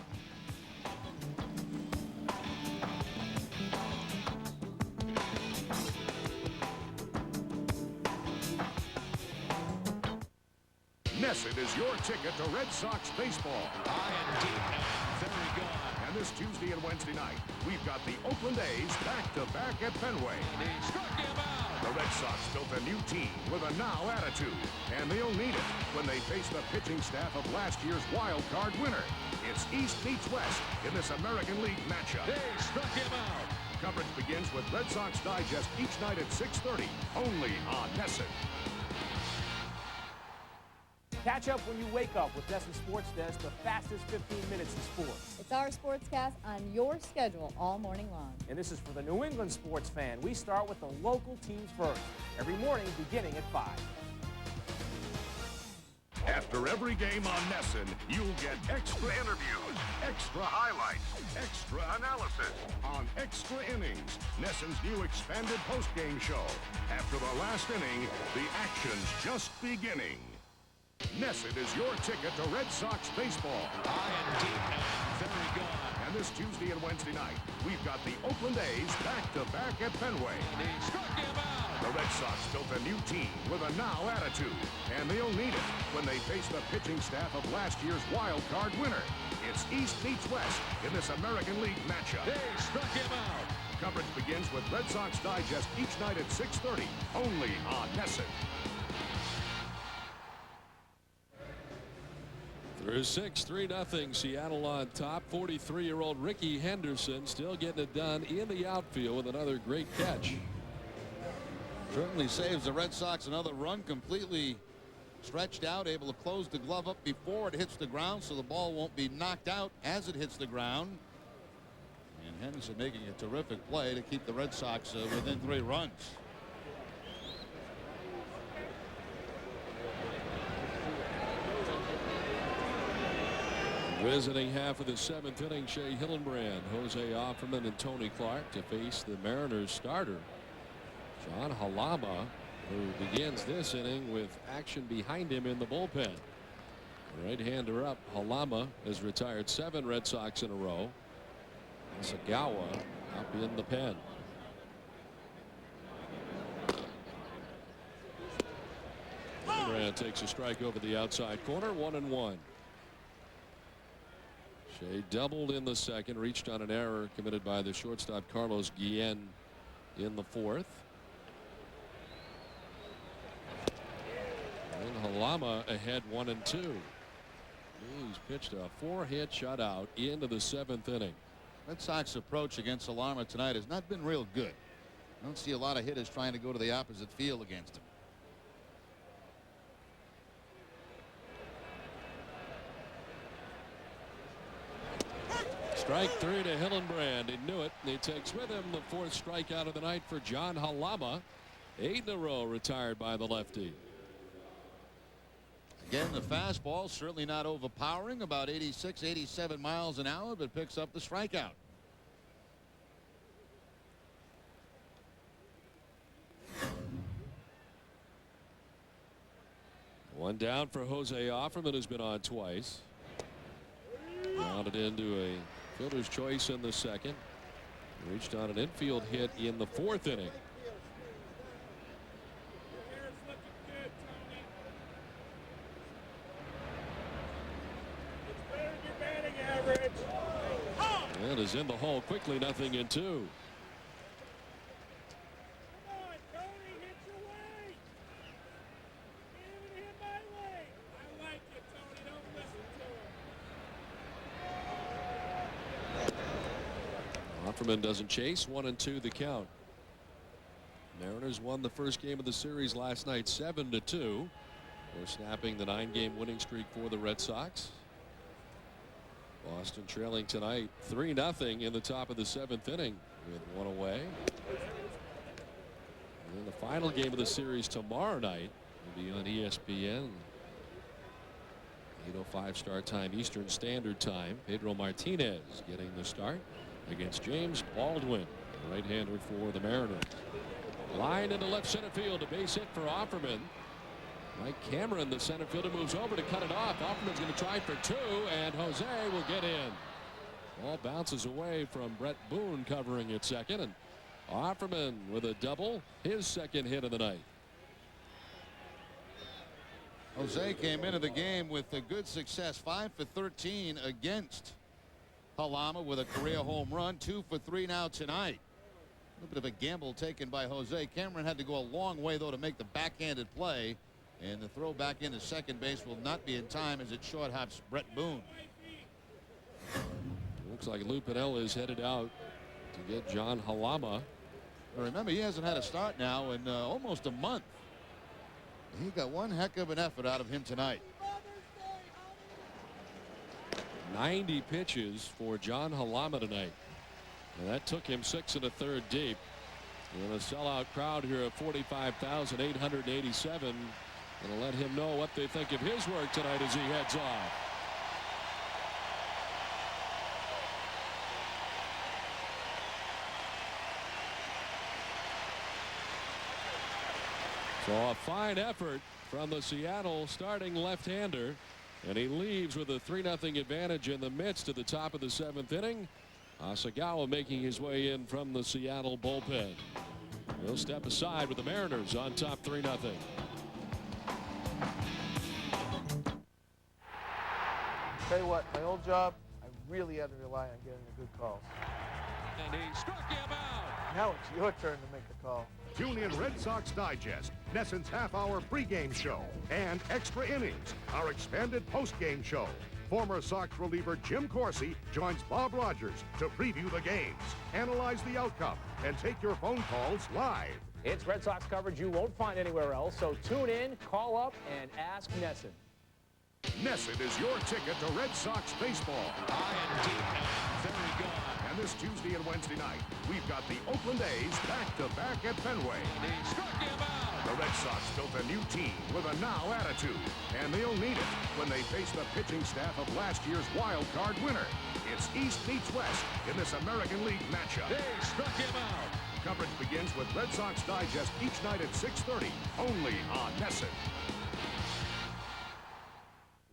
Nesson is your ticket to Red Sox baseball. High and deep, very good. And this Tuesday and Wednesday night, we've got the Oakland A's back-to-back at Fenway. He struck him out. The Red Sox built a new team with a now attitude, and they'll need it when they face the pitching staff of last year's wild card winner. It's East meets West in this American League matchup. They struck him out. Coverage begins with Red Sox Digest each night at 6:30, only on NESN. Catch up when you wake up with NESN Sports Desk, the fastest 15 minutes in sports. It's our sportscast on your schedule all morning long. And this is for the New England sports fan. We start with the local teams first, every morning beginning at 5. After every game on NESN, you'll get extra interviews, extra highlights, extra analysis on Extra Innings, NESN's new expanded postgame show. After the last inning, the action's just beginning. NESN is your ticket to Red Sox baseball. High and deep and very good. And this Tuesday and Wednesday night, we've got the Oakland A's back-to-back at Fenway. He struck him out. The Red Sox built a new team with a now attitude, and they'll need it when they face the pitching staff of last year's wild card winner. It's East meets West in this American League matchup. They struck him out. Coverage begins with Red Sox Digest each night at 6:30, only on NESN. Through 6, 3-0, Seattle on top. 43-year-old Ricky Henderson still getting it done in the outfield with another great catch. Certainly saves the Red Sox another run, completely stretched out, able to close the glove up before it hits the ground so the ball won't be knocked out as it hits the ground. And Henderson making a terrific play to keep the Red Sox within 3 runs. Visiting half of the 7th inning, Shea Hillenbrand, Jose Offerman, and Tony Clark to face the Mariners starter, John Halama, who begins this inning with action behind him in the bullpen. Right-hander up, Halama has retired 7 Red Sox in a row. Sagawa up in the pen. Hillenbrand takes a strike over the outside corner, 1-1. Shea doubled in the 2nd, reached on an error committed by the shortstop Carlos Guillen in the 4th. And Halama ahead 1-2. He's pitched a 4-hit shutout into the 7th inning. Red Sox approach against Halama tonight has not been real good. I don't see a lot of hitters trying to go to the opposite field against him. Strike 3 to Hillenbrand. He knew it, and he takes with him the 4th strikeout of the night for John Halama. 8 in a row retired by the lefty. Again, the fastball certainly not overpowering, about 86, 87 miles an hour, but picks up the strikeout. One down for Jose Offerman, who's been on twice. Grounded into a fielder's choice in the 2nd. Reached on an infield hit in the 4th inning. And is in the hole quickly, 0-2. Offerman doesn't chase. 1-2 the count. Mariners won the first game of the series last night 7-2. They're snapping the 9-game winning streak for the Red Sox. Boston trailing tonight 3-0 in the top of the 7th inning with 1 away. And then the final game of the series tomorrow night will be on ESPN. 8:05 start time Eastern Standard Time. Pedro Martinez getting the start against James Baldwin, the right-hander for the Mariners. Line into left center field, a base hit for Offerman. Mike Cameron, the center fielder, moves over to cut it off. Offerman's going to try for 2, and Jose will get in. Ball bounces away from Brett Boone covering at 2nd, and Offerman with a double, his 2nd hit of the night. Jose came into the game with a good success, 5 for 13 against Halama with a career home run, 2 for 3 now tonight. A bit of a gamble taken by Jose. Cameron had to go a long way, though, to make the backhanded play. And the throw back into second base will not be in time as it short hops Brett Boone. Looks like Lou Piniella is headed out to get John Halama. Remember, he hasn't had a start now in almost a month. He got one heck of an effort out of him tonight. 90 pitches for John Halama tonight. And that took him 6 1/3 deep. And a sellout crowd here of 45,887. Going to let him know what they think of his work tonight as he heads off. So a fine effort from the Seattle starting left-hander. And he leaves with a 3-0 advantage in the midst of the top of the 7th inning. Asagawa making his way in from the Seattle bullpen. He'll step aside with the Mariners on top 3-0. Tell you what, my old job, I really had to rely on getting the good calls. And he struck him out. Now it's your turn to make the call. Tune in Red Sox Digest, Nesson's half-hour pregame show, and Extra Innings, our expanded postgame show. Former Sox reliever Jim Corsi joins Bob Rogers to preview the games, analyze the outcome, and take your phone calls live. It's Red Sox coverage you won't find anywhere else, so tune in, call up, and ask Nesson. Nesson is your ticket to Red Sox baseball. High and deep and very good. And this Tuesday and Wednesday night, we've got the Oakland A's back-to-back at Fenway. And he struck him out. The Red Sox built a new team with a now attitude, and they'll need it when they face the pitching staff of last year's wild card winner. It's East meets West in this American League matchup. They struck him out. Coverage begins with Red Sox Digest each night at 6:30, only on Nesson.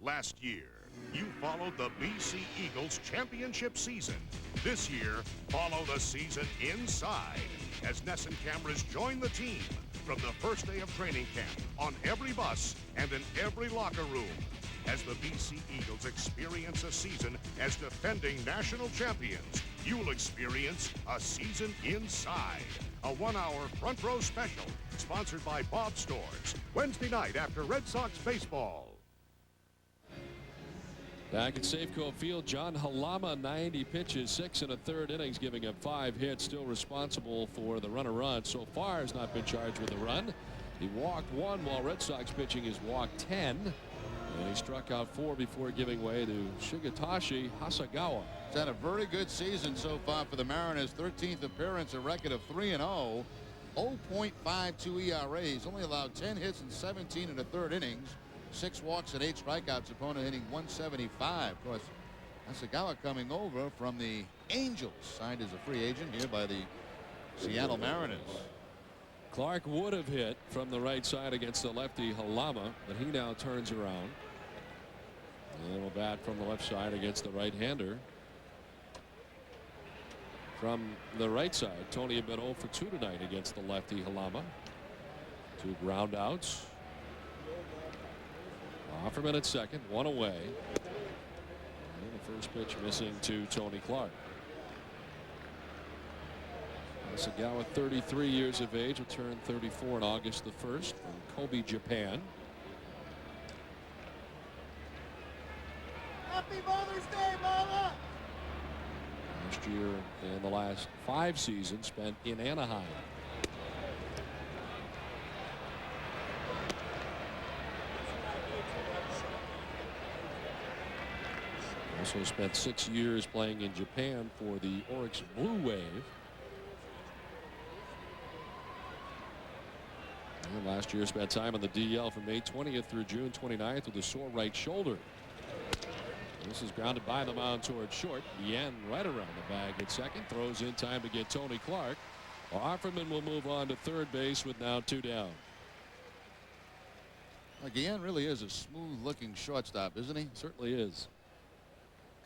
Last year, you followed the BC Eagles championship season. This year, follow the season inside as Nesson cameras join the team from the first day of training camp, on every bus and in every locker room, as the BC Eagles experience a season as defending national champions. You'll experience a season inside. A 1-hour front row special sponsored by Bob's Stores. Wednesday night after Red Sox baseball. Back at Safeco Field, John Halama, 90 pitches, 6 1/3 innings, giving up 5 hits, still responsible for the run. So far has not been charged with a run. He walked 1 while Red Sox pitching has walked 10. And he struck out 4 before giving way to Shigetoshi Hasegawa. He's had a very good season so far for the Mariners. 13th appearance, a record of 3-0. 0.52 ERA. He's only allowed 10 hits in 17 1/3 innings. 6 walks and 8 strikeouts. Opponent hitting 175. Of course, Hasegawa coming over from the Angels, signed as a free agent here by the Seattle Mariners. Clark would have hit from the right side against the lefty Halama, but he now turns around and will bat from the left side against the right-hander. From the right side, Tony had been 0 for 2 tonight against the lefty Halama. 2 ground outs. Offerman at second, 1 away. And the first pitch missing to Tony Clark. Hasegawa, 33 years of age, will turn 34 on August the 1st from Kobe, Japan. Happy Mother's Day, Mama! Last year and the last 5 seasons spent in Anaheim. Also spent 6 years playing in Japan for the Oryx Blue Wave. And last year spent time on the DL from May 20th through June 29th with a sore right shoulder. This is grounded by the mound toward short. Yen right around the bag at second. Throws in time to get Tony Clark. Offerman will move on to third base with now 2 down. Yen really is a smooth looking shortstop, isn't he? Certainly is.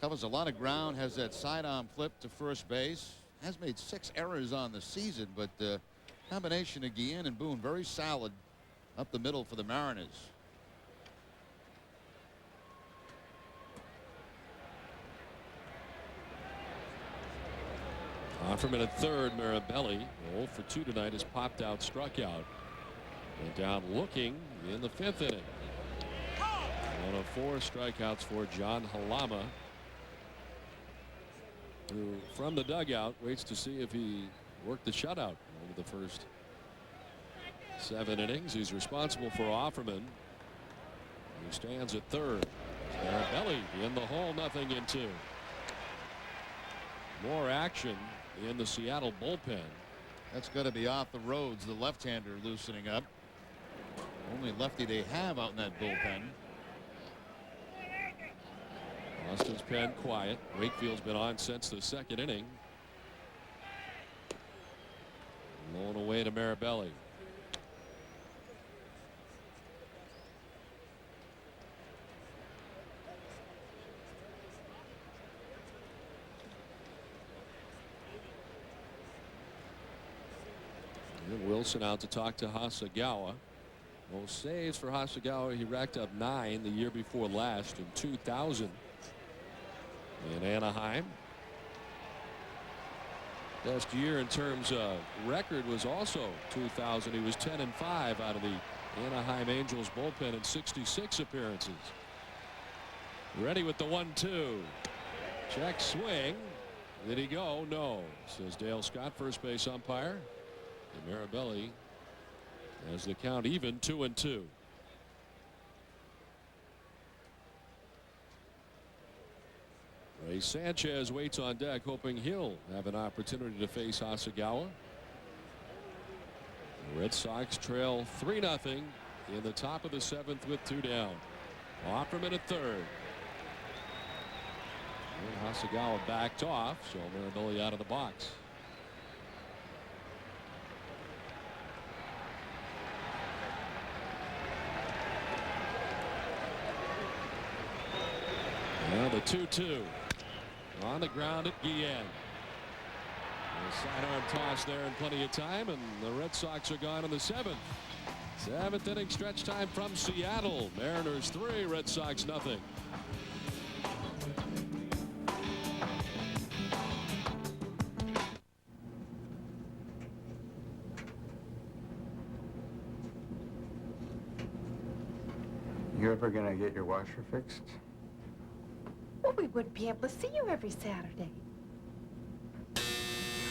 Covers a lot of ground, has that sidearm flip to first base. Has made 6 errors on the season, but the combination of Guillen and Boone very solid up the middle for the Mariners. Offerman at third. Marabelli, 0 for 2 tonight, has popped out, struck out. And down looking in the 5th inning. 1 of 4 strikeouts for John Halama, who from the dugout waits to see if he worked the shutout over the first 7 innings. He's responsible for Offerman, who stands at third. Marabelli in the hole, 0-2. More action in the Seattle bullpen. That's going to be off the roads. The left-hander loosening up. Only lefty they have out in that bullpen. Austin's pen quiet. Wakefield's been on since the 2nd inning. Blown away to Marabelli. And Wilson out to talk to Hasegawa. Most saves for Hasegawa. He racked up 9 the year before last in 2000 in Anaheim. Best year in terms of record was also 2000. He was 10-5 out of the Anaheim Angels bullpen in 66 appearances. Ready with the 1-2. Check swing. Did he go? No, says Dale Scott, first base umpire. And Marabelli has the count even, 2-2. Ray Sanchez waits on deck, hoping he'll have an opportunity to face Hasegawa. The Red Sox trail 3-0 in the top of the 7th with 2 down. Offerman at third. And Hasegawa backed off, so Marabelli out of the box. Now the 2-2 on the ground at Guillen. A sidearm toss there in plenty of time, and the Red Sox are gone in the 7th. 7th inning stretch time from Seattle. Mariners 3, Red Sox 0. You ever gonna get your washer fixed? Well, we wouldn't be able to see you every Saturday.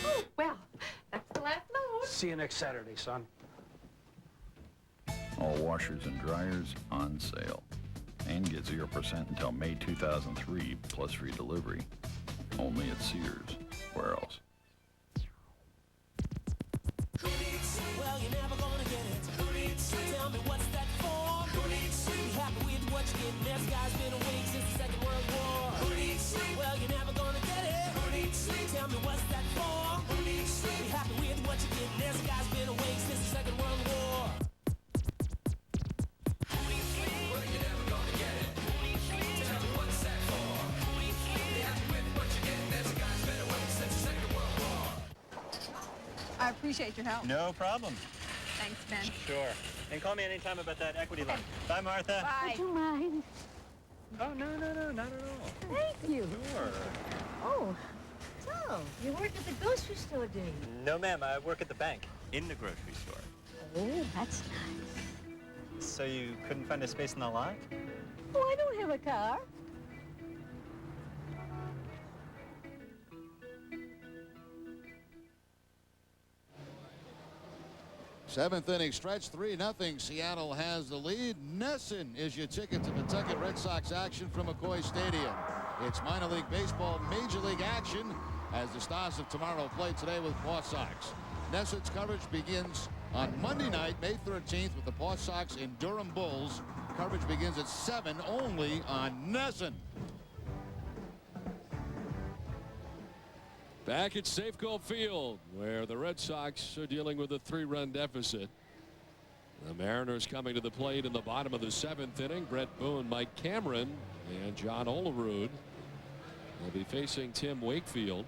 Oh, well, that's the last load. See you next Saturday, son. All washers and dryers on sale. And get 0% until May 2003, plus free delivery. Only at Sears. Where else? Well, you're never gonna get it. Tell me what's that for? Be happy with what you get. This guy's been awake since the Second World War. Well, you're never gonna get it. Tell me what's that for? Be happy with what you get. This guy's been awake since the Second World War. Well, you're never gonna get it. Tell me what's that for? Be happy with what you get. This guy's been awake since the Second World War. I appreciate your help. No problem. Thanks, Ben. Sure. And call me anytime about that equity loan. Bye, Martha. Bye. Would you mind? Oh, no, not at all. Thank you. Sure. Oh, so you work at the grocery store, do you? No, ma'am. I work at the bank in the grocery store. Oh, that's nice. So you couldn't find a space in the lot? Oh, I don't have a car. Seventh inning stretch, 3-0. Seattle has the lead. Nesson is your ticket to Pawtucket Red Sox action from McCoy Stadium. It's minor league baseball, major league action as the Stars of Tomorrow play today with Paw Sox. Nesson's coverage begins on Monday night, May 13th, with the Paw Sox and Durham Bulls. Coverage begins at 7 only on Nesson. Back at Safeco Field, where the Red Sox are dealing with a 3-run deficit. The Mariners coming to the plate in the bottom of the 7th inning. Brett Boone, Mike Cameron, and John Olerud will be facing Tim Wakefield.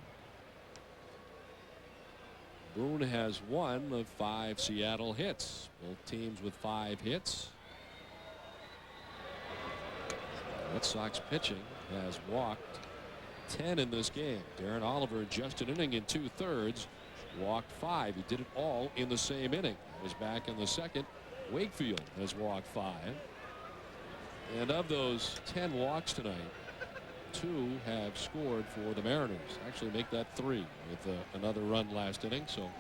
Boone has 1 of 5 Seattle hits. Both teams with 5 hits. Red Sox pitching has walked 10 in this game. Darren Oliver just an inning in 2/3. Walked 5. He did it all in the same inning. He was back in the second. Wakefield has walked 5. And of those 10 walks tonight, 2 have scored for the Mariners. Actually make that 3 with another run last inning. So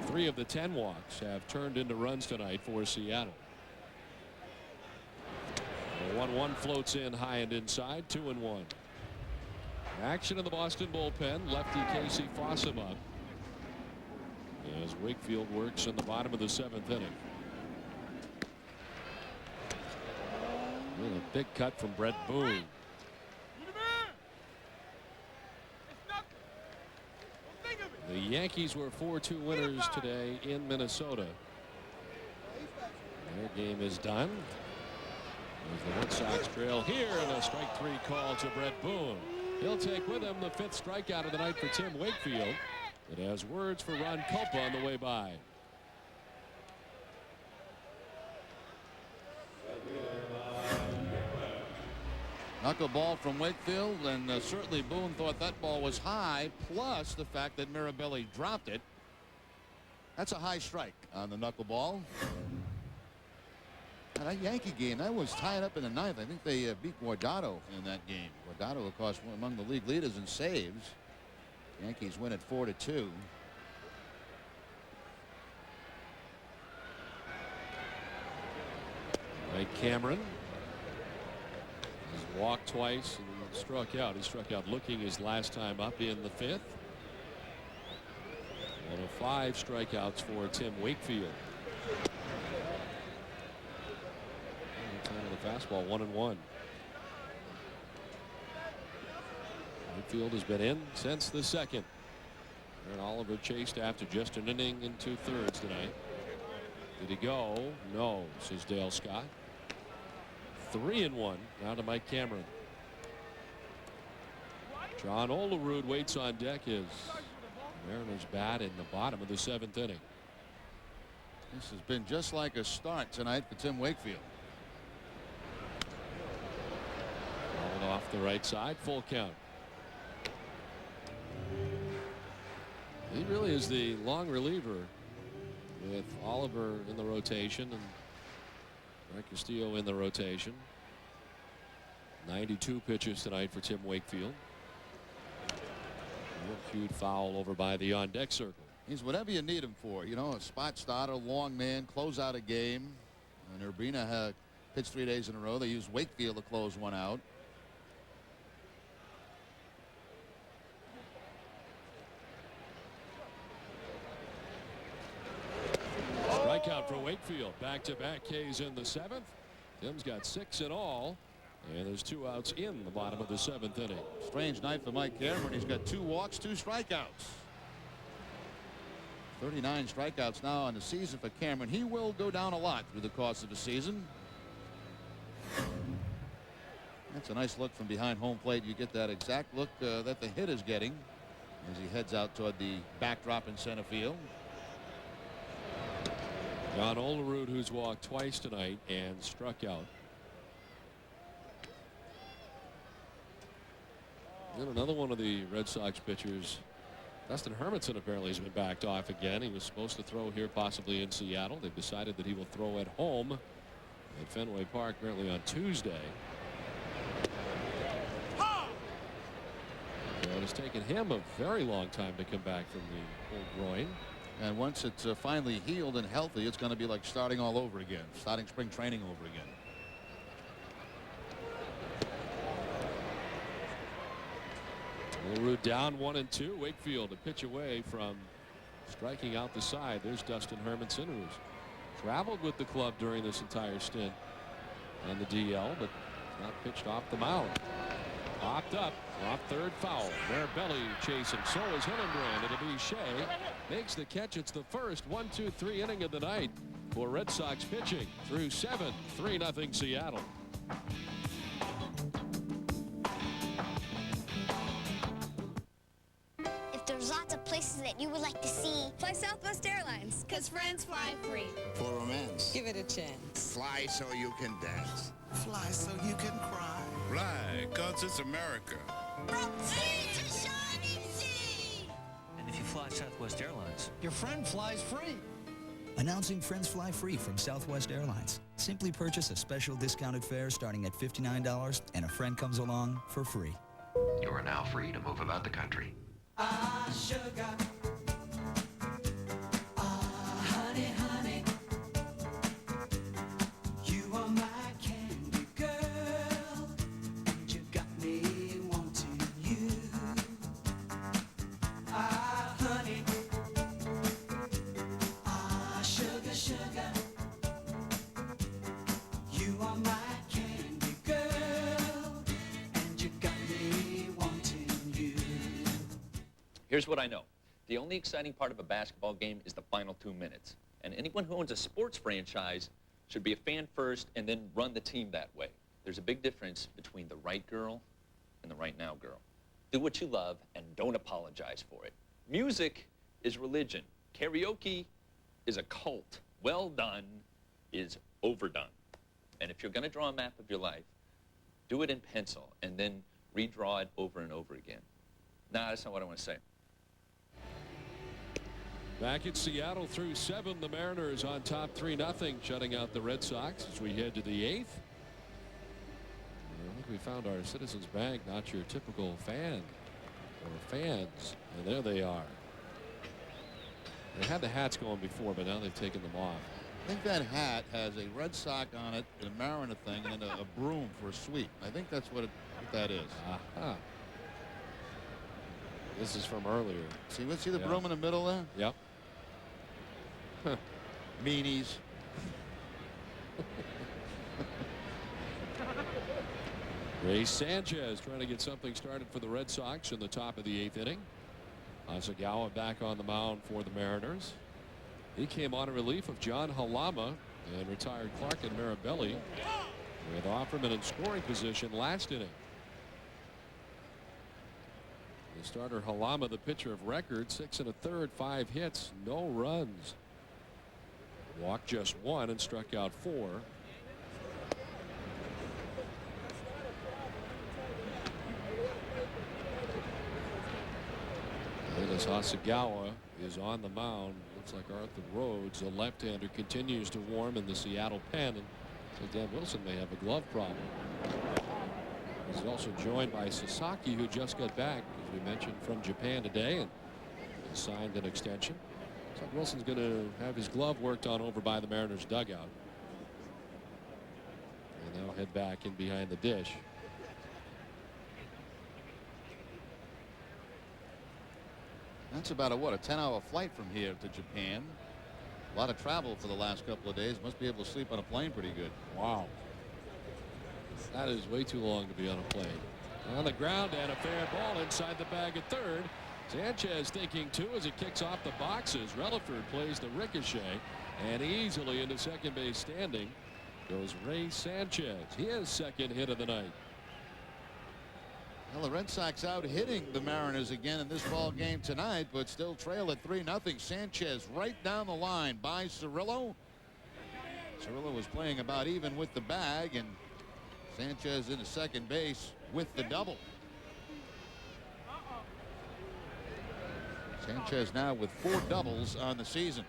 3 of the 10 walks have turned into runs tonight for Seattle. The 1-1 floats in high and inside. 2-1. Action in the Boston bullpen. Lefty Casey Fossum up as Wakefield works in the bottom of the 7th inning. And a big cut from Brett Boone. The Yankees were 4-2 winners today in Minnesota. Their game is done. As the Red Sox trail here, and a strike 3 call to Brett Boone. He'll take with him the 5th strikeout of the night for Tim Wakefield. It has words for Ron Culpa on the way by. Knuckleball from Wakefield, and certainly Boone thought that ball was high, plus the fact that Mirabelli dropped it. That's a high strike on the knuckleball. And that Yankee game, that was tied up in the 9th. I think they beat Guardado in that game. Guardado, of course, among the league leaders in saves. Yankees win at 4-2. Mike Cameron has walked twice and struck out. He struck out looking his last time up in the 5th. 1 of 5 strikeouts for Tim Wakefield. Time of the fastball, 1-1. Wakefield has been in since the 2nd. And Oliver chased after just an inning in 2/3 tonight. Did he go? No, says Dale Scott. 3-1 now to Mike Cameron. John Olerud waits on deck as Mariners bat in the bottom of the 7th inning. This has been just like a start tonight for Tim Wakefield. Ball off the right side, full count. He really is the long reliever with Oliver in the rotation and Mark Castillo in the rotation. 92 pitches tonight for Tim Wakefield. Cued foul over by the on deck circle. He's whatever you need him for. You know, a spot starter, long man, close out a game. And Urbina had pitched 3 days in a row. They used Wakefield to close one out. Strikeout for Wakefield. Back-to-back Ks in the 7th. Tim's got 6 in all. And there's 2 outs in the bottom of the 7th inning. Strange night for Mike Cameron. He's got 2 walks, 2 strikeouts. 39 strikeouts now on the season for Cameron. He will go down a lot through the course of the season. That's a nice look from behind home plate. You get that exact look that the hit is getting as he heads out toward the backdrop in center field. John Olerud, who's walked twice tonight and struck out. And another one of the Red Sox pitchers, Dustin Hermanson, apparently has been backed off again. He was supposed to throw here possibly in Seattle. They've decided that he will throw at home at Fenway Park apparently on Tuesday. So it has taken him a very long time to come back from the old groin. And once it's finally healed and healthy, it's going to be like starting all over again, starting spring training over again. Olerud down 1-2. Wakefield a pitch away from striking out the side. There's Dustin Hermanson, who's traveled with the club during this entire stint on the DL, but not pitched off the mound. Popped up off third foul. Mirabelli chasing. So is Hillenbrand. It'll be Shea. Makes the catch. It's the first 1-2-3 inning of the night for Red Sox pitching through 7. 3-0 Seattle. There's lots of places that you would like to see. Fly Southwest Airlines, because friends fly free. For romance. Give it a chance. Fly so you can dance. Fly so you can cry. Fly Because it's America. From sea to shining sea. And if you fly Southwest Airlines, your friend flies free. Announcing Friends Fly Free from Southwest Airlines. Simply purchase a special discounted fare starting at $59 and a friend comes along for free. You are now free to move about the country. Ah, sugar. Ah, honey, honey. You are my candy girl. And you got me wanting you. Ah, honey. Ah, sugar, sugar. You are my candy girl. And you got me wanting you. Here's what I know. The only exciting part of a basketball game is the final 2 minutes. And anyone who owns a sports franchise should be a fan first and then run the team that way. There's a big difference between the right girl and the right now girl. Do what you love and don't apologize for it. Music is religion. Karaoke is a cult. Well done is overdone. And if you're going to draw a map of your life, do it in pencil and then redraw it over and over again. Nah, that's not what I want to say. Back in Seattle through 7, the Mariners on top 3-0, shutting out the Red Sox as we head to the 8th. I think we found our Citizens Bank, not your typical fan or fans. And there they are. They had the hats going before, but now they've taken them off. I think that hat has a Red Sox on it, a Mariner thing, and then a broom for a sweep. I think that's what that is. Aha. This is from earlier. See the broom in the middle there? Yep. Meanies. Ray Sanchez trying to get something started for the Red Sox in the top of the 8th inning. Asagawa back on the mound for the Mariners. He came on in relief of John Halama and retired Clark and Marabelli with Offerman in scoring position last inning. The starter Halama, the pitcher of record, 6 1/3, 5 hits, no runs. Walked just 1 and struck out 4. And as Asagawa is on the mound, looks like Arthur Rhodes, a left-hander, continues to warm in the Seattle pen, and so Dan Wilson may have a glove problem. He's also joined by Sasaki, who just got back, as we mentioned, from Japan today and signed an extension. So Wilson's going to have his glove worked on over by the Mariners dugout. And now head back in behind the dish. That's about a 10-hour flight from here to Japan. A lot of travel for the last couple of days. Must be able to sleep on a plane pretty good. Wow. That is way too long to be on a plane. On the ground and a fair ball inside the bag at third. Sanchez thinking too as it kicks off the boxes. Relaford plays the ricochet and easily into second base standing goes Ray Sanchez. His second hit of the night. Well, the Red Sox out hitting the Mariners again in this ball game tonight, but still trail at 3-0. Sanchez right down the line by Cirillo. Cirillo was playing about even with the bag, and Sanchez into second base with the double. Sanchez now with 4 doubles on the season.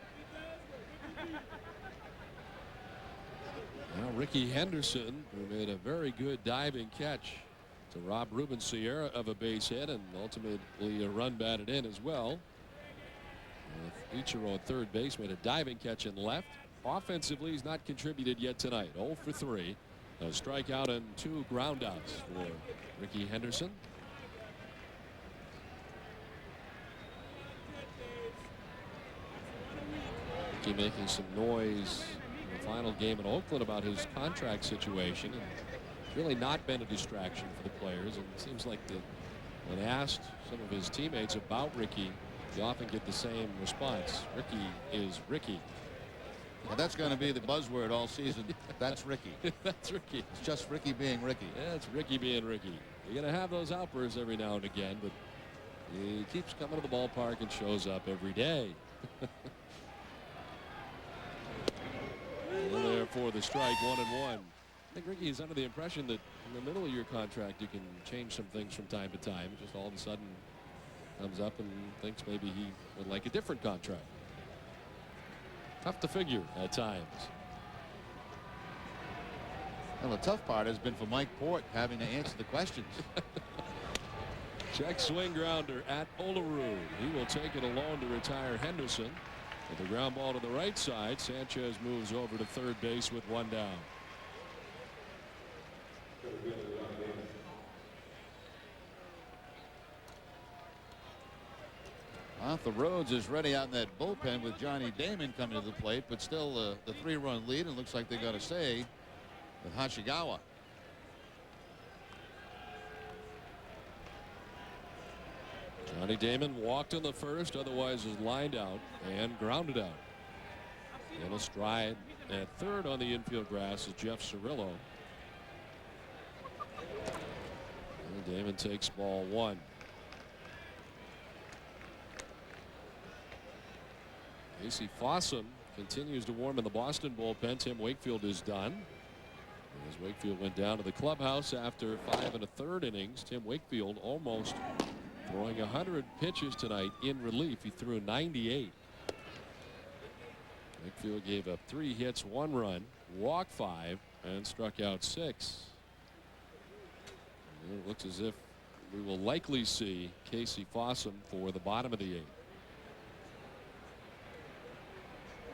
Now Ricky Henderson, who made a very good diving catch to rob Ruben Sierra of a base hit and ultimately a run batted in as well. With Ichiro at third base, made a diving catch in left. Offensively, he's not contributed yet tonight. 0 for 3. A strikeout and 2 groundouts for Ricky Henderson. Ricky making some noise in the final game in Oakland about his contract situation. And it's really not been a distraction for the players. And it seems like when asked some of his teammates about Ricky, you often get the same response. Ricky is Ricky. Well, that's going to be the buzzword all season. That's Ricky. That's Ricky. It's just Ricky being Ricky. Yeah, it's Ricky being Ricky. You're going to have those outbursts every now and again, but he keeps coming to the ballpark and shows up every day. And there for the strike, 1-1. think Ricky is under the impression that in the middle of your contract you can change some things from time to time. Just all of a sudden comes up and thinks maybe he would like a different contract. Tough to figure at times. Well, the tough part has been for Mike Port having to answer the questions. Check swing grounder at Olerud. He will take it alone to retire Henderson. With a ground ball to the right side, Sanchez moves over to third base with one down. Arthur Rhodes is ready out in that bullpen with Johnny Damon coming to the plate, but still the 3-run lead, and looks like they got to stay with Hashigawa. Johnny Damon walked in the first, otherwise is lined out and grounded out. In a stride at third on the infield grass is Jeff Cirillo. And Damon takes ball one. Casey Fossum continues to warm in the Boston bullpen. Tim Wakefield is done. As Wakefield went down to the clubhouse after 5 1/3 innings, Tim Wakefield almost throwing 100 pitches tonight in relief. He threw 98. Wakefield gave up 3 hits, 1 run, walked 5, and struck out 6. And it looks as if we will likely see Casey Fossum for the bottom of the 8th.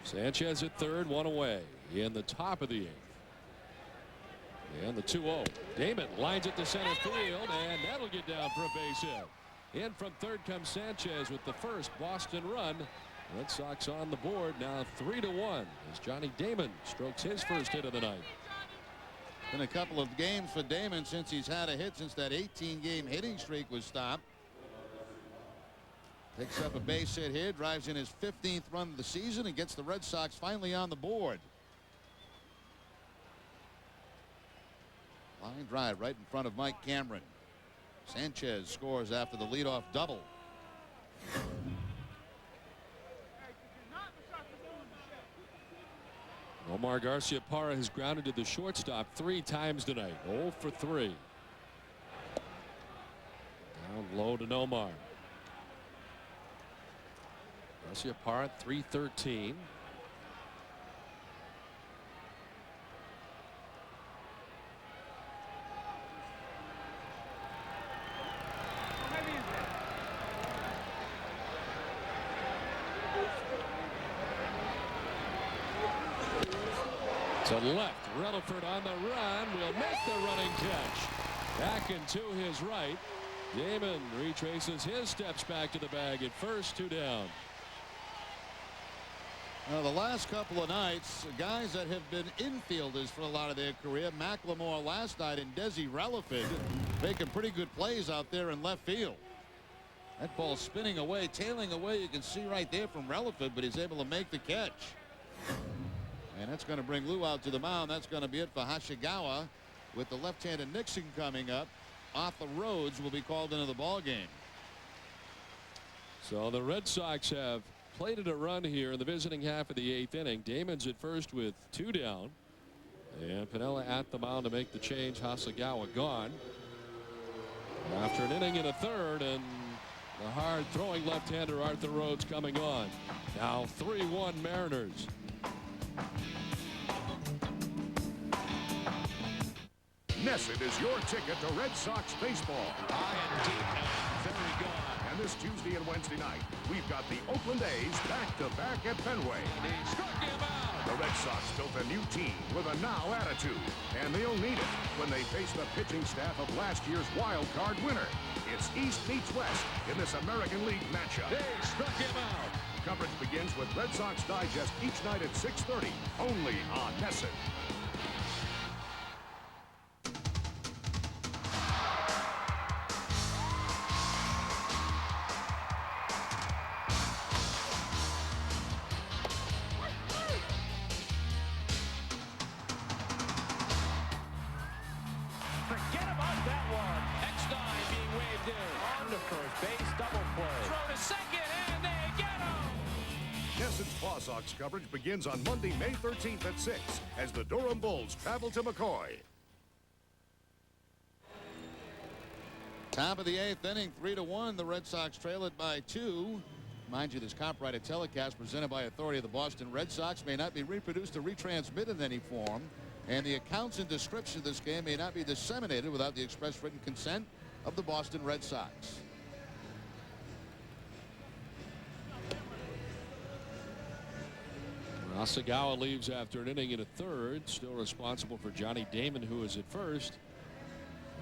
Sanchez at third, 1 away in the top of the 8th. And the 2-0. Damon lines it to center field, and that'll get down for a base hit. In from third comes Sanchez with the first Boston run. Red Sox on the board now 3-1 as Johnny Damon strokes his first hit of the night. Been a couple of games for Damon since he's had a hit since that 18-game hitting streak was stopped. Picks up a base hit here, drives in his 15th run of the season, and gets the Red Sox finally on the board. Line drive right in front of Mike Cameron. Sanchez scores after the leadoff double. Omar Garcia-Parra has grounded to the shortstop 3 times tonight. 0 for 3. Down low to Nomar. Garcia-Parra 313. To left, Relaford on the run will make the running catch. Back and to his right. Damon retraces his steps back to the bag at first, 2 down. The last couple of nights, guys that have been infielders for a lot of their career, McLemore last night and Desi Relaford, making pretty good plays out there in left field. That ball spinning away, tailing away. You can see right there from Relaford, but he's able to make the catch. And that's going to bring Lou out to the mound. That's going to be it for Hashigawa. With the left-handed Nixon coming up, Arthur Rhodes will be called into the ball game. So the Red Sox have plated a run here in the visiting half of the 8th inning. Damon's at first with 2 down. And Piniella at the mound to make the change. Hashigawa gone. After an inning and a third, and the hard-throwing left-hander Arthur Rhodes coming on. Now 3-1 Mariners. Nesson is your ticket to Red Sox baseball. High and deep and very gone. And this Tuesday and Wednesday night, we've got the Oakland A's back-to-back at Fenway. He struck him out. The Red Sox built a new team with a now attitude, and they'll need it when they face the pitching staff of last year's wild card winner. It's East meets West in this American League matchup. They struck him out. Coverage begins with Red Sox Digest each night at 6:30, only on Nesson. Forget about that one. X9 being waved in. On to first base, double play. Throw to second, and they get him. Nesson's Paw Sox coverage begins on Monday, May 13th at 6 as the Durham Bulls travel to McCoy. Top of the 8th inning, 3-1. The Red Sox trail it by 2. Mind you, this copyrighted telecast presented by authority of the Boston Red Sox may not be reproduced or retransmitted in any form, and the accounts and description of this game may not be disseminated without the express written consent of the Boston Red Sox. Asagawa leaves after an inning and a third, still responsible for Johnny Damon, who is at first.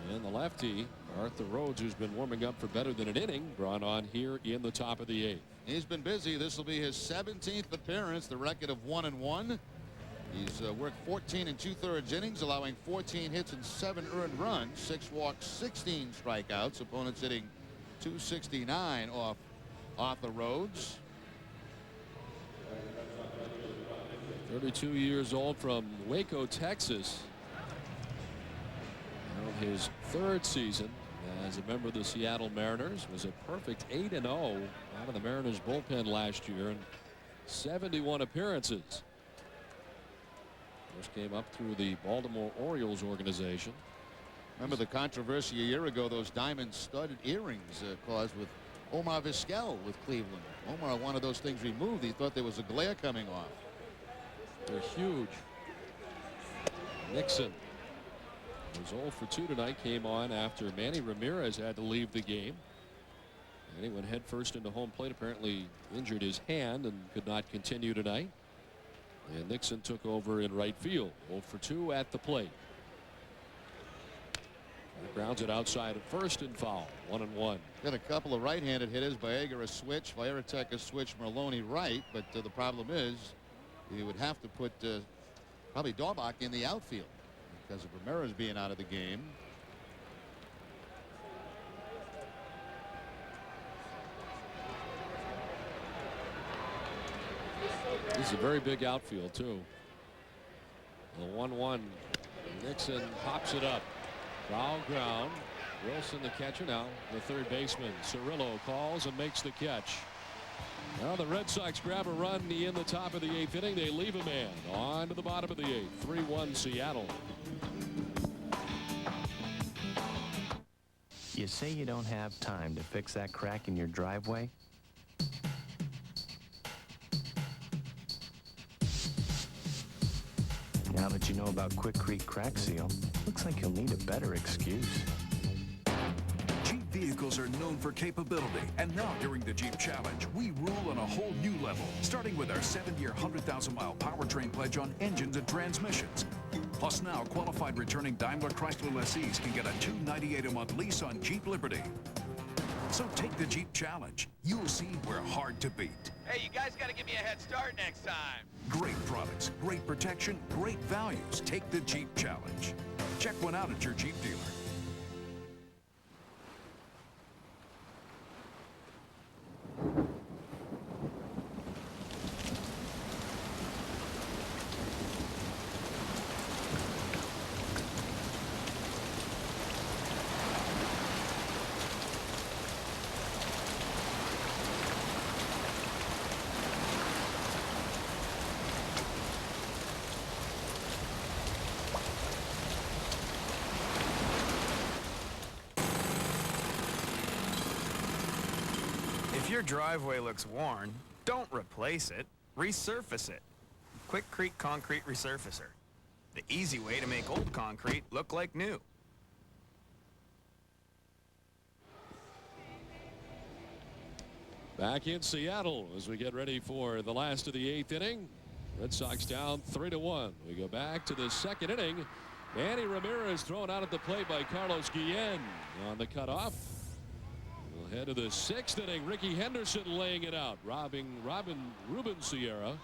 And the lefty, Arthur Rhodes, who's been warming up for better than an inning, brought on here in the top of the 8th. He's been busy. This will be his 17th appearance, the record of 1-1. He's worked 14 2/3 innings, allowing 14 hits and 7 earned runs, 6 walks, 16 strikeouts. Opponents hitting .269 off Arthur Rhodes. 32 years old from Waco, Texas. Now his 3rd season as a member of the Seattle Mariners. Was a perfect 8-0 out of the Mariners bullpen last year in 71 appearances. First came up through the Baltimore Orioles organization. Remember the controversy a year ago, those diamond studded earrings caused with Omar Vizquel with Cleveland. Omar wanted those things removed. He thought there was a glare coming off. They're huge. Nixon was 0 for 2 tonight. Came on after Manny Ramirez had to leave the game. And he went headfirst into home plate. Apparently injured his hand and could not continue tonight. And Nixon took over in right field. 0 for 2 at the plate. Grounds it outside at first and foul. 1-1. Got a couple of right-handed hitters. Baega a switch. Vieretek a switch. Merloni right. But the problem is he would have to put probably Daubach in the outfield because of Ramirez being out of the game. This is a very big outfield too. The 1-1. Nixon pops it up. Foul ground. Wilson the catcher now. The third baseman Cirillo calls and makes the catch. Now the Red Sox grab a run in the top of the 8th inning. They leave a man on to the bottom of the 8th. 3-1 Seattle. You say you don't have time to fix that crack in your driveway? Now that you know about Quikrete Crack Seal, looks like you'll need a better excuse. Jeep vehicles are known for capability, and now during the Jeep Challenge, we rule on a whole new level, starting with our 7-year, 100,000-mile powertrain pledge on engines and transmissions. Plus now, qualified returning Daimler Chrysler lessees can get a $298 a month lease on Jeep Liberty. So take the Jeep Challenge. You'll see we're hard to beat. Hey, you guys got to give me a head start next time. Great products, great protection, great values. Take the Jeep Challenge. Check one out at your Jeep dealer. If your driveway looks worn, don't replace it, resurface it. Quikrete Concrete Resurfacer. The easy way to make old concrete look like new. Back in Seattle as we get ready for the last of the 8th inning. Red Sox down 3-1. We go back to the 2nd inning. Manny Ramirez thrown out at the plate by Carlos Guillen on the cutoff. We'll head to the 6th inning. Ricky Henderson laying it out. Ruben Sierra.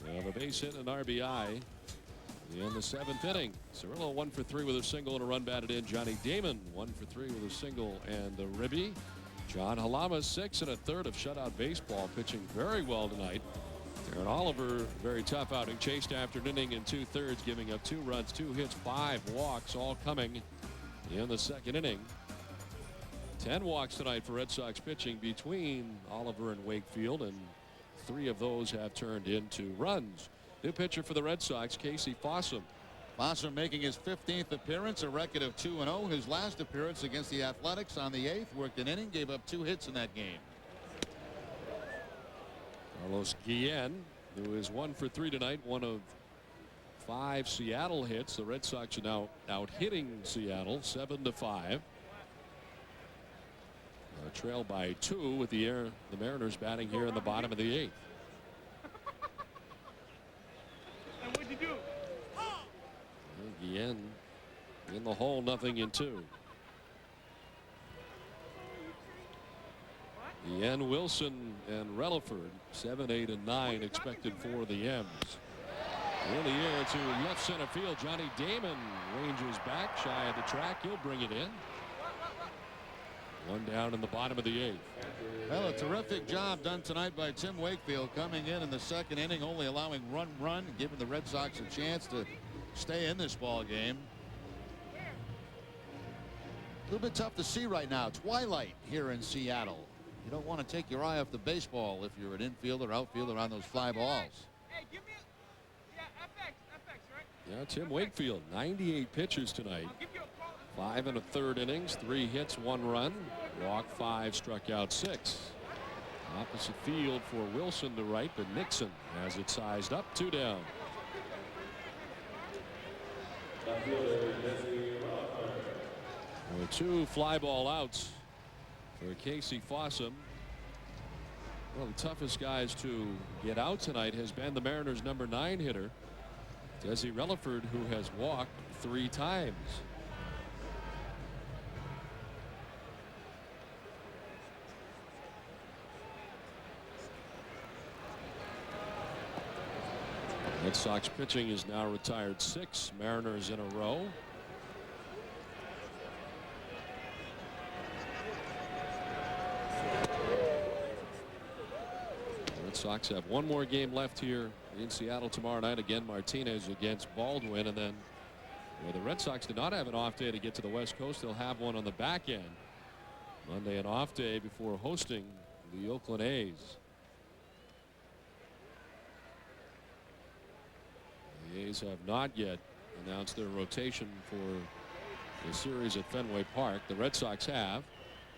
The base hit and an RBI in the 7th inning. Cirillo 1 for 3 with a single and a run batted in. Johnny Damon 1 for 3 with a single and a ribby. John Halama 6 1/3 of shutout baseball, pitching very well tonight. Darren Oliver, very tough outing, chased after an inning and 2/3, giving up 2 runs, 2 hits, 5 walks, all coming in the 2nd inning. 10 walks tonight for Red Sox pitching between Oliver and Wakefield, and 3 of those have turned into runs. New pitcher for the Red Sox, Casey Fossum. Foster making his 15th appearance, a record of 2-0. His last appearance against the Athletics on the 8th, worked an inning, gave up 2 hits in that game. Carlos Guillen, who is 1 for 3 tonight, one of 5 Seattle hits. The Red Sox are now out hitting Seattle 7-5. Trail by 2 with the Mariners batting here in the bottom of the 8th. And what'd you do? Guillen in the hole, 0-2. Guillen, Wilson, and Relaford 7, 8, and 9 expected for the M's. In the air to left center field. Johnny Damon ranges back shy of the track. He'll bring it in. 1 down in the bottom of the 8th. Well, a terrific job done tonight by Tim Wakefield, coming in the 2nd inning, only allowing one run, giving the Red Sox a chance to stay in this ball game. A little bit tough to see right now. Twilight here in Seattle. You don't want to take your eye off the baseball if you're an infielder, outfielder on those fly balls. Hey, give me FX, right? Yeah, Tim Wakefield, 98 pitches tonight. 5 1/3 innings, 3 hits, 1 run, walk 5, struck out 6. Opposite field for Wilson to right, but Nixon has it sized up, 2 down. Well, 2 fly ball outs for Casey Fossum. Well, the toughest guys to get out tonight has been the Mariners' number 9 hitter, Desi Relaford, who has walked 3 times. Red Sox pitching is now retired 6 Mariners in a row. Red Sox have 1 more game left here in Seattle tomorrow night. Again, Martinez against Baldwin, and then the Red Sox did not have an off day to get to the West Coast. They'll have one on the back end. Monday, an off day before hosting the Oakland A's. The A's have not yet announced their rotation for the series at Fenway Park. The Red Sox have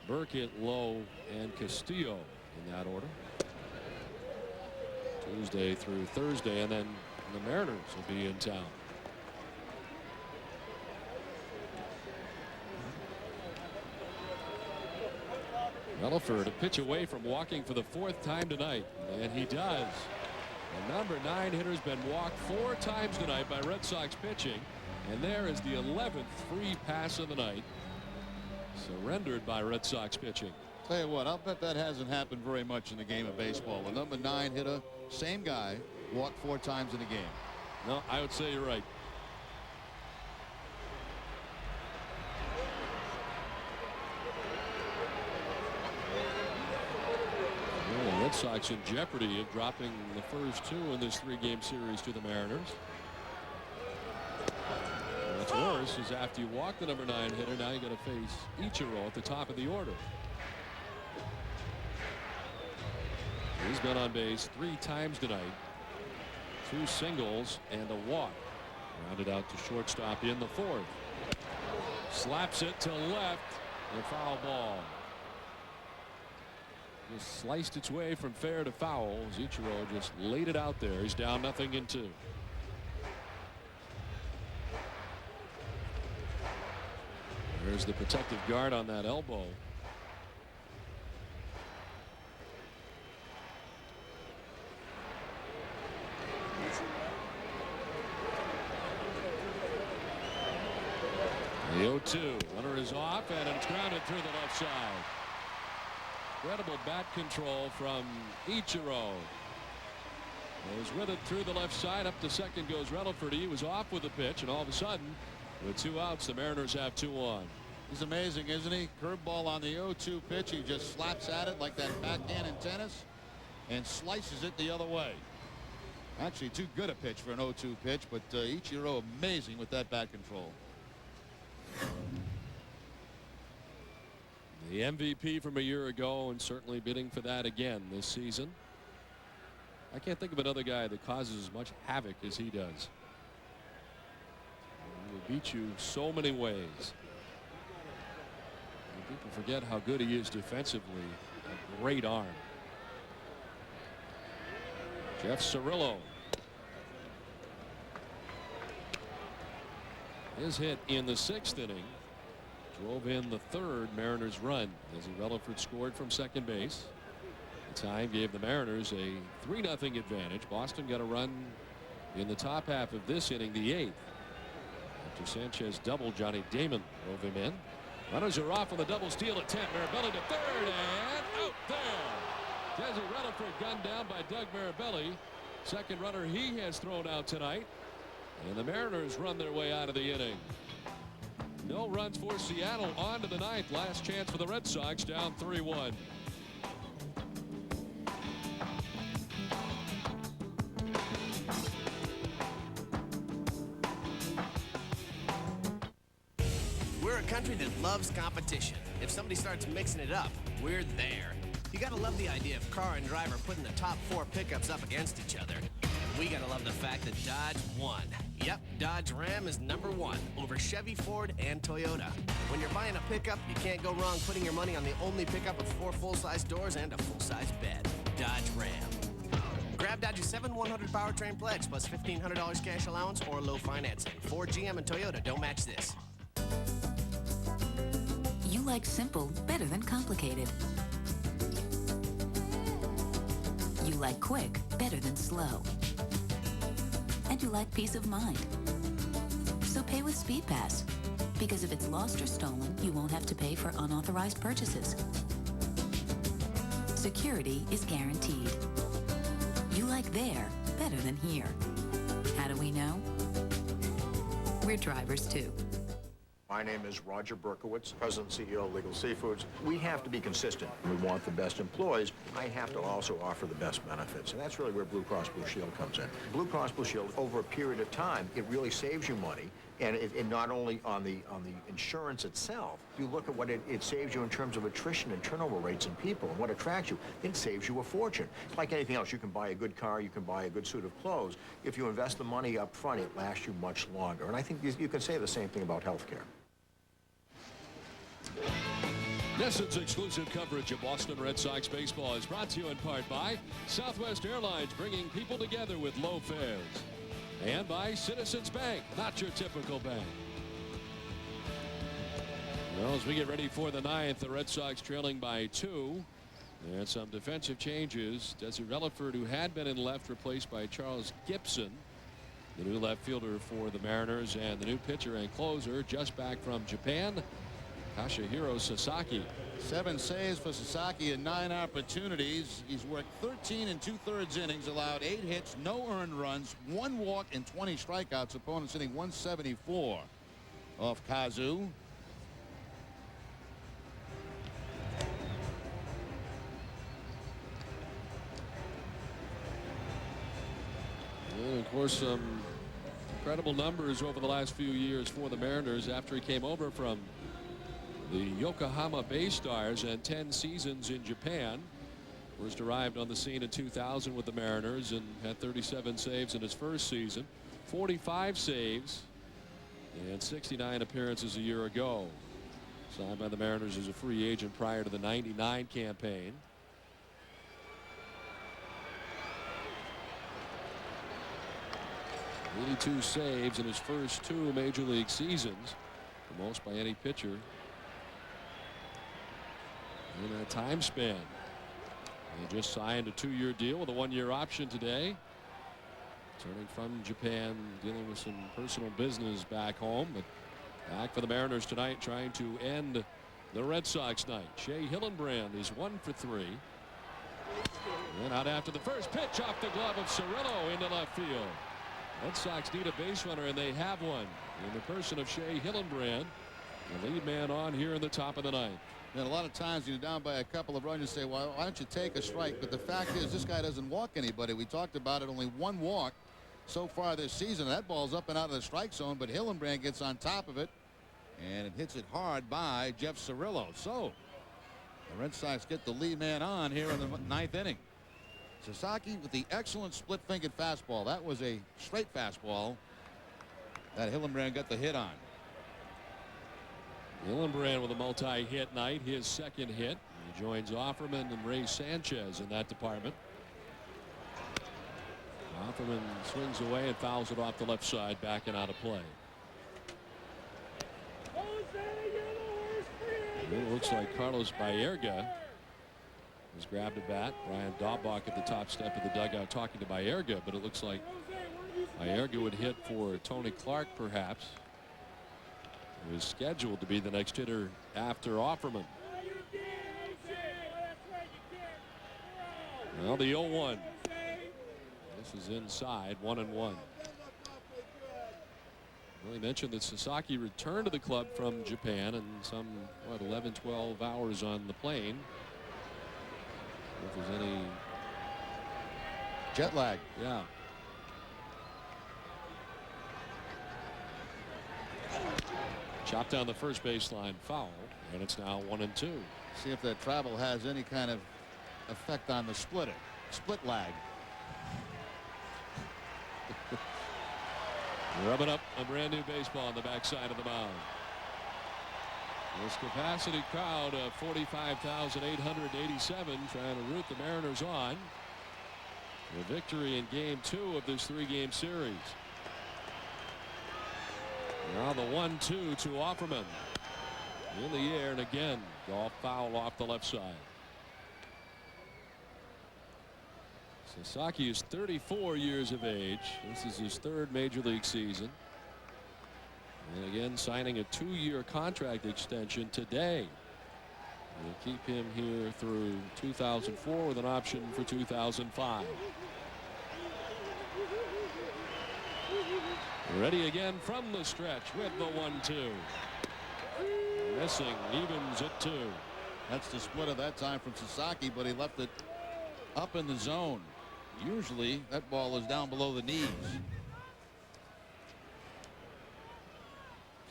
Burkett, Lowe, and Castillo in that order. Tuesday through Thursday, and then the Mariners will be in town. Relaford a pitch away from walking for the 4th time tonight, and he does. The number 9 hitter's been walked 4 times tonight by Red Sox pitching, and there is the 11th free pass of the night, surrendered by Red Sox pitching. Tell you what, I'll bet that hasn't happened very much in the game of baseball. The number 9 hitter, same guy, walked 4 times in the game. No, I would say you're right. The Red Sox in jeopardy of dropping the first 2 in this 3-game series to the Mariners. What's worse is after you walk the number 9 hitter, now you got to face Ichiro at the top of the order. He's been on base 3 times tonight. 2 singles and a walk. Rounded out to shortstop in the 4th. Slaps it to left. A foul ball. Just sliced its way from fair to foul. Ichiro just laid it out there. He's down 0-2. There's the protective guard on that elbow. The 0-2. Runner is off, and it's grounded through the left side. Incredible bat control from Ichiro. Goes with it through the left side. Up to second goes Relaford. He was off with the pitch, and all of a sudden, with 2 outs, the Mariners have 2 on. He's amazing, isn't he? Curveball on the 0-2 pitch. He just slaps at it like that backhand in tennis and slices it the other way. Actually, too good a pitch for an 0-2 pitch, but Ichiro amazing with that bat control. The MVP from a year ago, and certainly bidding for that again this season. I can't think of another guy that causes as much havoc as he does. beat you so many ways. And people forget how good he is defensively. A great arm. Jeff Cirillo. His hit in the 6th inning drove in the 3rd Mariners run as Relaford scored from second base. The time gave the Mariners a 3-0 advantage. Boston got a run in the top half of this inning, the 8th. After Sanchez doubled, Johnny Damon drove him in. Runners are off on the double steal attempt. Mirabelli to 3rd and out there. Desi Relaford gunned down by Doug Mirabelli. Second runner he has thrown out tonight. And the Mariners run their way out of the inning. No runs for Seattle. On to the 9th. Last chance for the Red Sox, down 3-1. We're a country that loves competition. If somebody starts mixing it up, we're there. You gotta love the idea of car and driver putting the top 4 pickups up against each other. And we gotta love the fact that Dodge won. Yep, Dodge Ram is #1 over Chevy, Ford, and Toyota. When you're buying a pickup, you can't go wrong putting your money on the only pickup with 4 full-size doors and a full-size bed. Dodge Ram. Grab Dodge's 7/100 powertrain pledge plus $1,500 cash allowance or low financing. Ford, GM, and Toyota don't match this. You like simple better than complicated. You like quick better than slow. And you like peace of mind. So pay with SpeedPass. Because if it's lost or stolen, you won't have to pay for unauthorized purchases. Security is guaranteed. You like there better than here. How do we know? We're drivers too. My name is Roger Berkowitz, President and CEO of Legal Seafoods. We have to be consistent. We want the best employees. I have to also offer the best benefits, and that's really where Blue Cross Blue Shield comes in. Blue Cross Blue Shield, over a period of time, it really saves you money, and it not only on the insurance itself. You look at what it saves you in terms of attrition and turnover rates in people and what attracts you. It saves you a fortune. It's like anything else. You can buy a good car, you can buy a good suit of clothes. If you invest the money up front, it lasts you much longer. And I think you can say the same thing about health care. NESN's exclusive coverage of Boston Red Sox baseball is brought to you in part by Southwest Airlines, bringing people together with low fares. And by Citizens Bank, not your typical bank. Well, as we get ready for the 9th, the Red Sox trailing by 2. And some defensive changes. Desi Relaford, who had been in left, replaced by Charles Gibson, the new left fielder for the Mariners, and the new pitcher and closer just back from Japan, Toshihiro Sasaki. 7 saves for Sasaki in 9 opportunities. He's worked 13 2/3 innings, allowed 8 hits, no earned runs, 1 walk, and 20 strikeouts. Opponents hitting 174 off Kazu. And of course, some incredible numbers over the last few years for the Mariners after he came over from the Yokohama Bay Stars and 10 seasons in Japan. First arrived on the scene in 2000 with the Mariners and had 37 saves in his first season, 45 saves, and 69 appearances a year ago. Signed by the Mariners as a free agent prior to the '99 campaign. '82 saves in his first 2 major league seasons, the most by any pitcher in a time span. He just signed a 2-year deal with a 1-year option today. Returning from Japan, dealing with some personal business back home, but back for the Mariners tonight, trying to end the Red Sox night. Shea Hillenbrand is 1 for 3. And out after the first pitch, off the glove of Cirillo into left field. Red Sox need a base runner, and they have one in the person of Shea Hillenbrand, the lead man on here in the top of the 9th. And a lot of times you're down by a couple of runs, you say, well, why don't you take a strike? But the fact is, this guy doesn't walk anybody. We talked about it, only 1 walk so far this season. That ball's up and out of the strike zone, but Hillenbrand gets on top of it, and it hits it hard by Jeff Cirillo. So the Red Sox get the lead man on here in the 9th inning. Sasaki with the excellent split-fingered fastball. That was a straight fastball. that Hillenbrand got the hit on. Hillenbrand with a multi-hit night, his second hit. He joins Offerman and Ray Sanchez in that department. Offerman swings away and fouls it off the left side, back and out of play. It looks like Carlos Baerga has grabbed a bat. Brian Daubach at the top step of the dugout talking to Baerga, but it looks like Baerga would hit for Tony Clark, perhaps. He was scheduled to be the next hitter after Offerman. Well, the 0-1. This is inside, 1-1. Well, he mentioned that Sasaki returned to the club from Japan and some, 11, 12 hours on the plane. If there's any jet lag. Yeah. Chopped down the first baseline foul, and it's now 1-2. See if that travel has any kind of effect on the split lag. Rubbing up a brand new baseball on the backside of the mound. This capacity crowd of 45,887 trying to root the Mariners on. A victory in game 2 of this 3-game series. Now the 1-2 to Offerman. In the air, and again, golf foul off the left side. Sasaki is 34 years of age. This is his 3rd major league season. And again, signing a 2-year contract extension today. We'll keep him here through 2004 with an option for 2005. Ready again from the stretch with the 1-2. Missing, evens at 2. That's the split of that time from Sasaki, but he left it up in the zone. Usually that ball is down below the knees.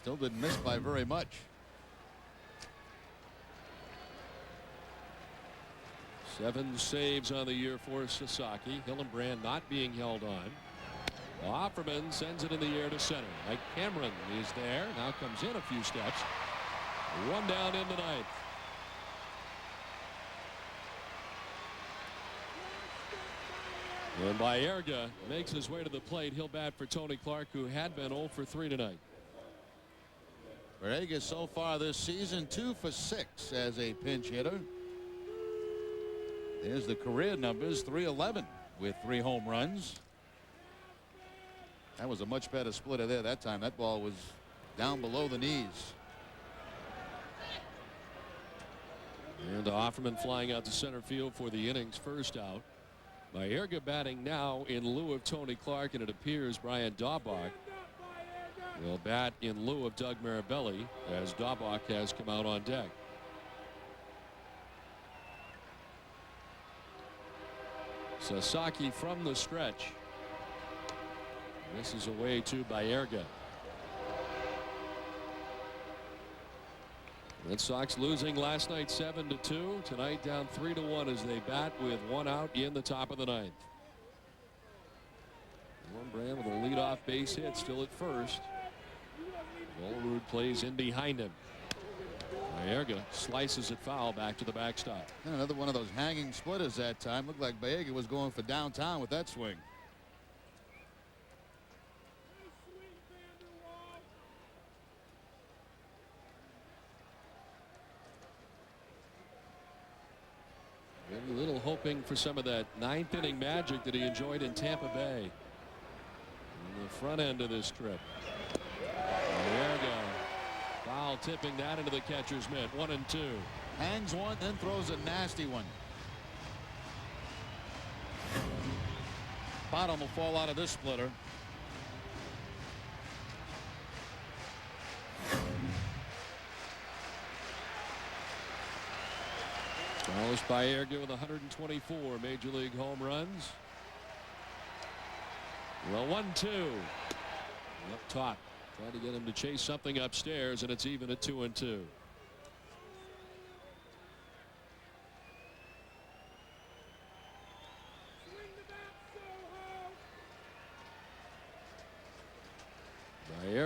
Still didn't miss by very much. Seven saves on the year for Sasaki. Hillenbrand not being held on. Offerman sends it in the air to center. Mike Cameron is there. Now comes in a few steps. 1 down in the 9th. And Baerga makes his way to the plate. He'll bat for Tony Clark, who had been 0 for 3 tonight. Baerga so far this season 2 for 6 as a pinch hitter. There's the career numbers, 311 with 3 home runs. That was a much better splitter there that time. That ball was down below the knees. And Offerman flying out to center field for the inning's first out. Baerga batting now in lieu of Tony Clark, and it appears Brian Daubach will bat in lieu of Doug Marabelli as Daubach has come out on deck. Sasaki from the stretch. This is away to Baerga. Red Sox losing last night 7-2. Tonight down 3-1 as they bat with 1 out in the top of the 9th. Hillenbrand with a leadoff base hit still at first. Olerud plays in behind him. Baerga slices it foul back to the backstop. And another one of those hanging splitters that time. Looked like Baerga was going for downtown with that swing. A little hoping for some of that 9th inning magic that he enjoyed in Tampa Bay. In the front end of this trip. Baerga foul tipping that into the catcher's mitt. 1-2. Hangs one, then throws a nasty one. Bottom will fall out of this splitter. Carlos Baerga with 124 major league home runs. The 1-2 up top, trying to get him to chase something upstairs, and it's even at 2-2.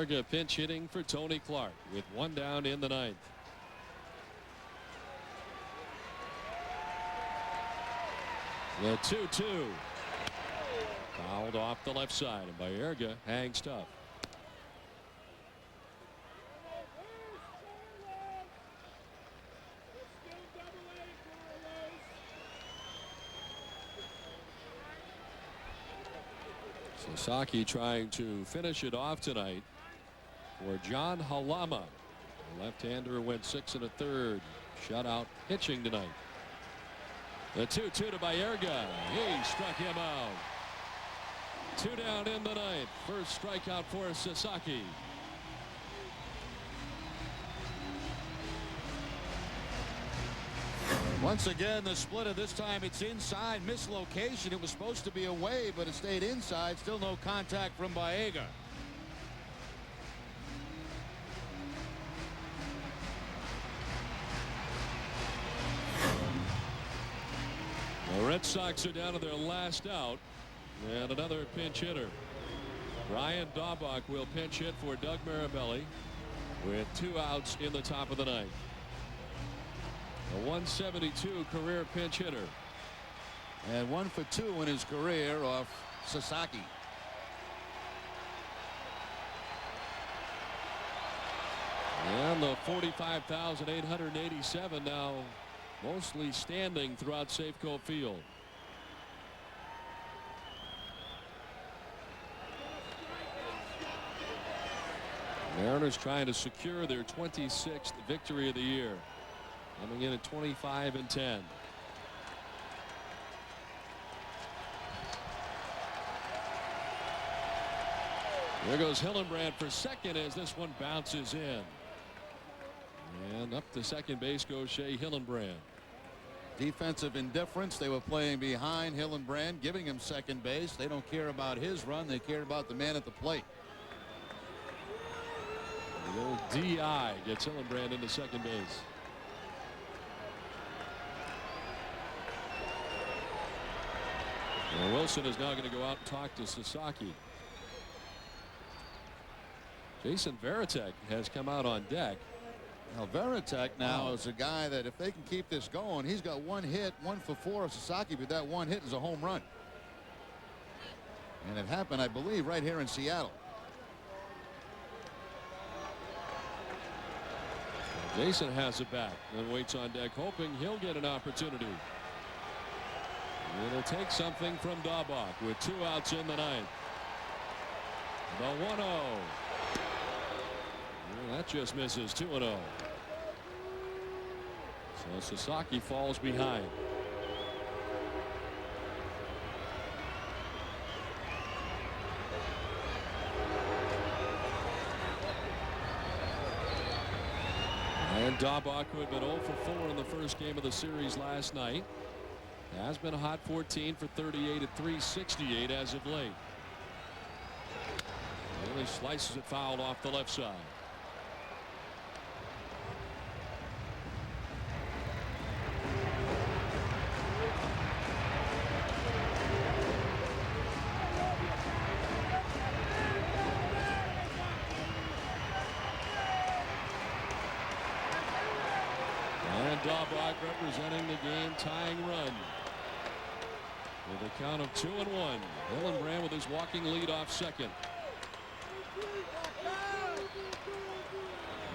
Baerga pinch hitting for Tony Clark with one down in the ninth. The 2-2. Fouled off the left side, and Baerga hangs tough. Sasaki trying to finish it off tonight for John Halama. The left-hander went 6 1/3. Shutout pitching tonight. The 2-2 to Baerga. He struck him out. 2 down in the ninth. First strikeout for Sasaki. Once again, the splitter. This time it's inside. Mislocation. It was supposed to be away, but it stayed inside. Still no contact from Baerga. The Red Sox are down to their last out, and another pinch hitter. Brian Daubach will pinch hit for Doug Mirabelli with 2 outs in the top of the ninth. A 172 career pinch hitter. And 1 for 2 in his career off Sasaki. And the 45,887 now mostly standing throughout Safeco Field. Mariners trying to secure their 26th victory of the year. Coming in at 25-10. There goes Hillenbrand for second as this one bounces in. And up to second base goes Shea Hillenbrand. Defensive indifference. They were playing behind Hillenbrand, giving him second base. They don't care about his run. They care about the man at the plate. The old DI gets Hillenbrand into second base. And Wilson is now going to go out and talk to Sasaki. Jason Varitek has come out on deck. Now Varitek now is a guy that if they can keep this going, he's got 1 hit, 1 for 4 of Sasaki, but that 1 hit is a home run. And it happened, I believe, right here in Seattle. Jason has it back and waits on deck, hoping he'll get an opportunity. It'll take something from Daubach with 2 outs in the ninth. The 1-0. That just misses. 2-0. So Sasaki falls behind. And Daubach, who had been 0 for 4 in the first game of the series last night, has been a hot 14 for 38 at .368 as of late. Really slices it foul off the left side. And Daubach representing the game tying run. With a count of 2-1. Hillenbrand with his walking lead off second.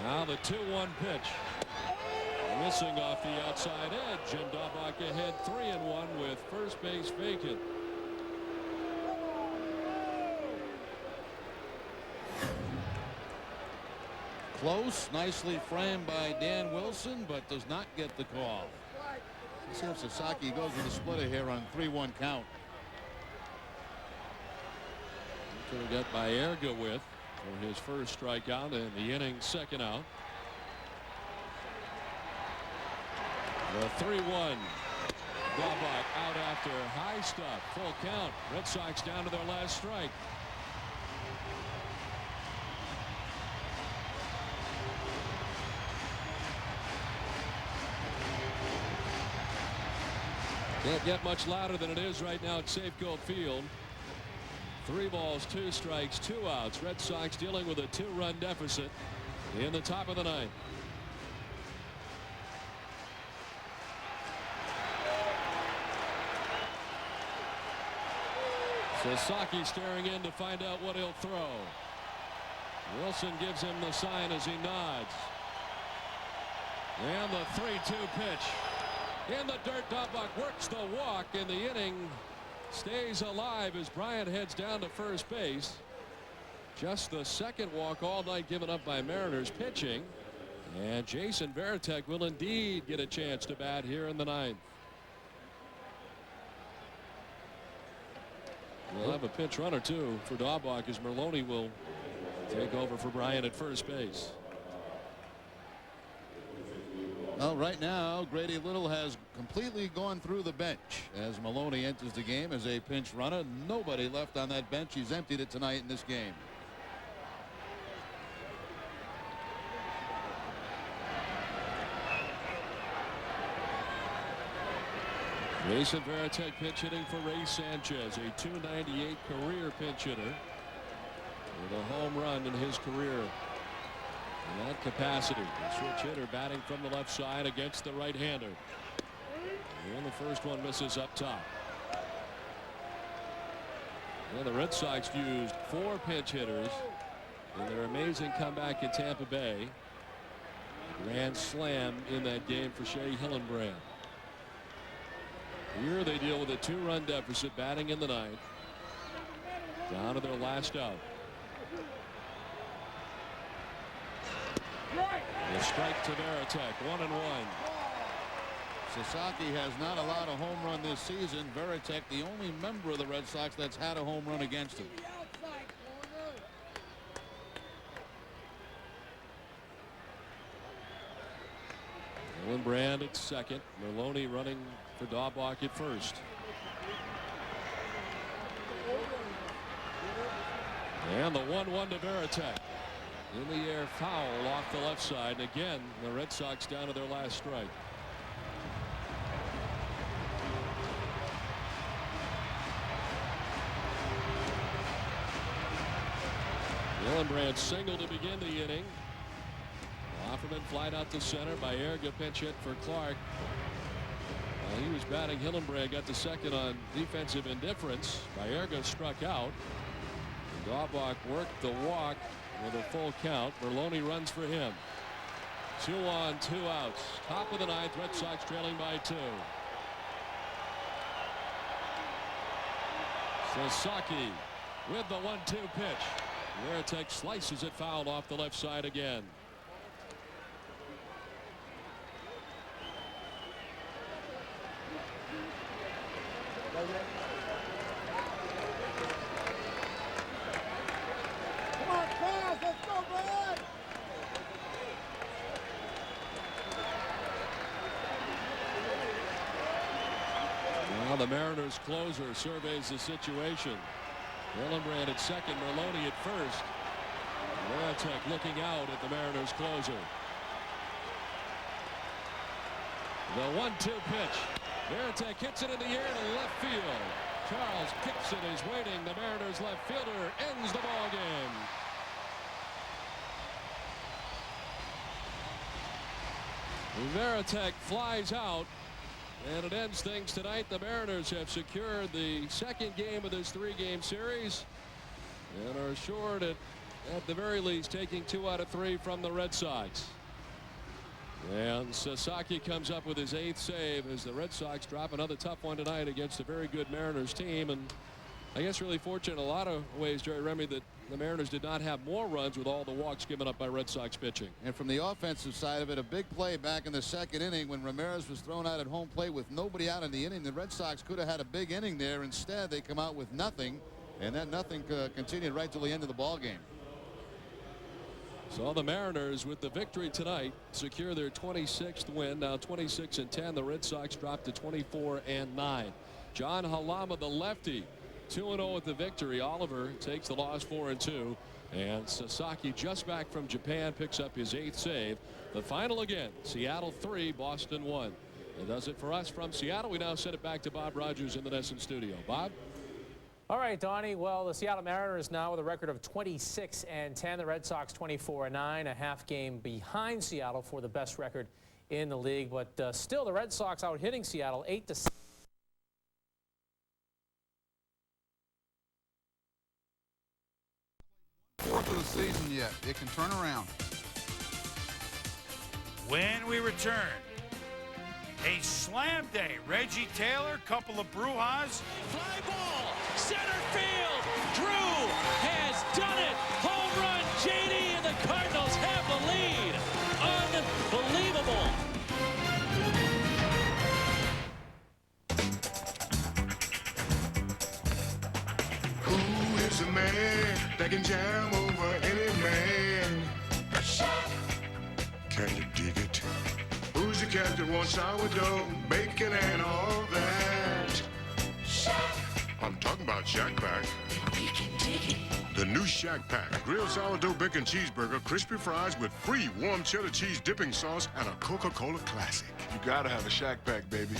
Now the 2-1 pitch. Missing off the outside edge, and Daubach ahead 3-1 with first base vacant. Close, nicely framed by Dan Wilson, but does not get the call. Let's see if Sasaki goes with a splitter here on 3-1 count. Could have got Baerga with for his first strikeout and the inning's second out. The 3-1. Daubach out after high stuff. Full count. Red Sox down to their last strike. Can't get much louder than it is right now at Safeco Field. 3 balls, 2 strikes, 2 outs. Red Sox dealing with a 2-run deficit in the top of the 9th. Sasaki staring in to find out what he'll throw. Wilson gives him the sign as he nods. And the 3-2 pitch. In the dirt, Dahlbach works the walk, and the inning stays alive as Bryant heads down to first base. Just the 2nd walk all night given up by Mariners pitching. And Jason Varitek will indeed get a chance to bat here in the 9th. We'll have a pinch runner too for Dahlbach as Merlone will take over for Bryant at first base. Well, right now, Grady Little has completely gone through the bench as Maloney enters the game as a pinch runner. Nobody left on that bench. He's emptied it tonight in this game. Jason Varitek pinch hitting for Ray Sanchez, a .298 career pinch hitter with a home run in his career. In that capacity, the switch hitter batting from the left side against the right-hander. And the first one misses up top. And the Red Sox used 4 pinch hitters in their amazing comeback in Tampa Bay. Grand slam in that game for Shea Hillenbrand. Here they deal with a 2-run deficit, batting in the 9th. Down to their last out. The strike to Varitek, 1-1. Sasaki has not allowed a home run this season. Varitek, the only member of the Red Sox that's had a home run against him. Hillenbrand at second. Merlone running for Dahlbach at first. And the 1-1 to Varitek. In the air, foul off the left side. And again, the Red Sox down to their last strike. Hillenbrand single to begin the inning. Offerman flied out to center. Baerga pinch hit for Clark. While he was batting, Hillenbrand got the second on defensive indifference. Baerga struck out. Dahlbach worked the walk with a full count. Merlone runs for him. 2 on, 2 outs. Top of the 9th. Red Sox trailing by 2. Sasaki with the 1-2 pitch. Varitek slices it foul off the left side again. Come on, Krause, let's go, Brad! Now the Mariners closer surveys the situation. Hillenbrand at second, Merlone at first. Varitek looking out at the Mariners closer. The 1-2 pitch. Varitek hits it in the air to left field. Charles Gibson is waiting. The Mariners left fielder ends the ball game. Varitek flies out, and it ends things tonight. The Mariners have secured the second game of this 3-game series and are assured at the very least taking 2 out of 3 from the Red Sox. And Sasaki comes up with his 8th save as the Red Sox drop another tough one tonight against a very good Mariners team. And I guess really fortunate in a lot of ways, Jerry Remy, that the Mariners did not have more runs with all the walks given up by Red Sox pitching. And from the offensive side of it, a big play back in the 2nd inning when Ramirez was thrown out at home plate with nobody out in the inning. The Red Sox could have had a big inning there. Instead, they come out with nothing, and that nothing continued right till the end of the ball game. So the Mariners, with the victory tonight, secure their 26th win. Now 26-10. The Red Sox drop to 24-9. John Halama, the lefty, 2-0 with the victory. Oliver takes the loss 4-2. And Sasaki, just back from Japan, picks up his 8th save. The final again, Seattle 3, Boston 1. That does it for us from Seattle. We now send it back to Bob Rogers in the NESN studio. Bob? All right, Donnie. Well, the Seattle Mariners now with a record of 26-10. The Red Sox 24-9, a half game behind Seattle for the best record in the league. But still, the Red Sox out hitting Seattle 8-6. Fourth of the season yet. It can turn around. When we return, a slam day. Reggie Taylor, couple of brujas. Fly ball, center field. Drew has done it. Home run, JD, and the Cardinals have the lead. Unbelievable. Who is the man that can jam over any man? Can you dig it? Who's the cat that wants sourdough, bacon, and all that? I'm talking about Shack Pack. The new Shack Pack. Grilled sourdough bacon cheeseburger, crispy fries with free warm cheddar cheese dipping sauce, and a Coca-Cola Classic. You gotta have a Shack Pack, baby.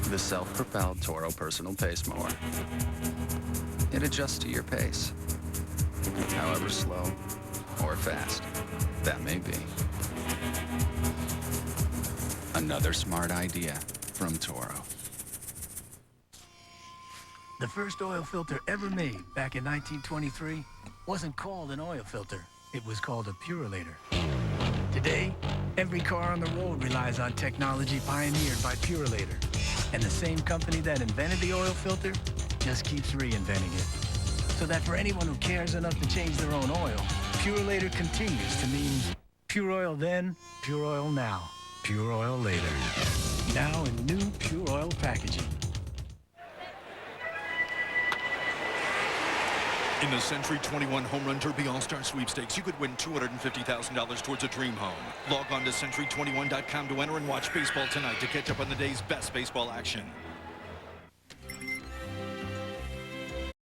The self-propelled Toro personal pace mower. It adjusts to your pace, however slow or fast that may be. Another smart idea from Toro. The first oil filter ever made back in 1923 wasn't called an oil filter. It was called a Purolator. Today, every car on the road relies on technology pioneered by Purolator. And the same company that invented the oil filter just keeps reinventing it. So that for anyone who cares enough to change their own oil, Purolator continues to mean pure oil then, pure oil now, pure oil later. Now in new pure oil packaging. In the Century 21 Home Run Derby All-Star Sweepstakes, you could win $250,000 towards a dream home. Log on to Century21.com to enter and watch baseball tonight to catch up on the day's best baseball action.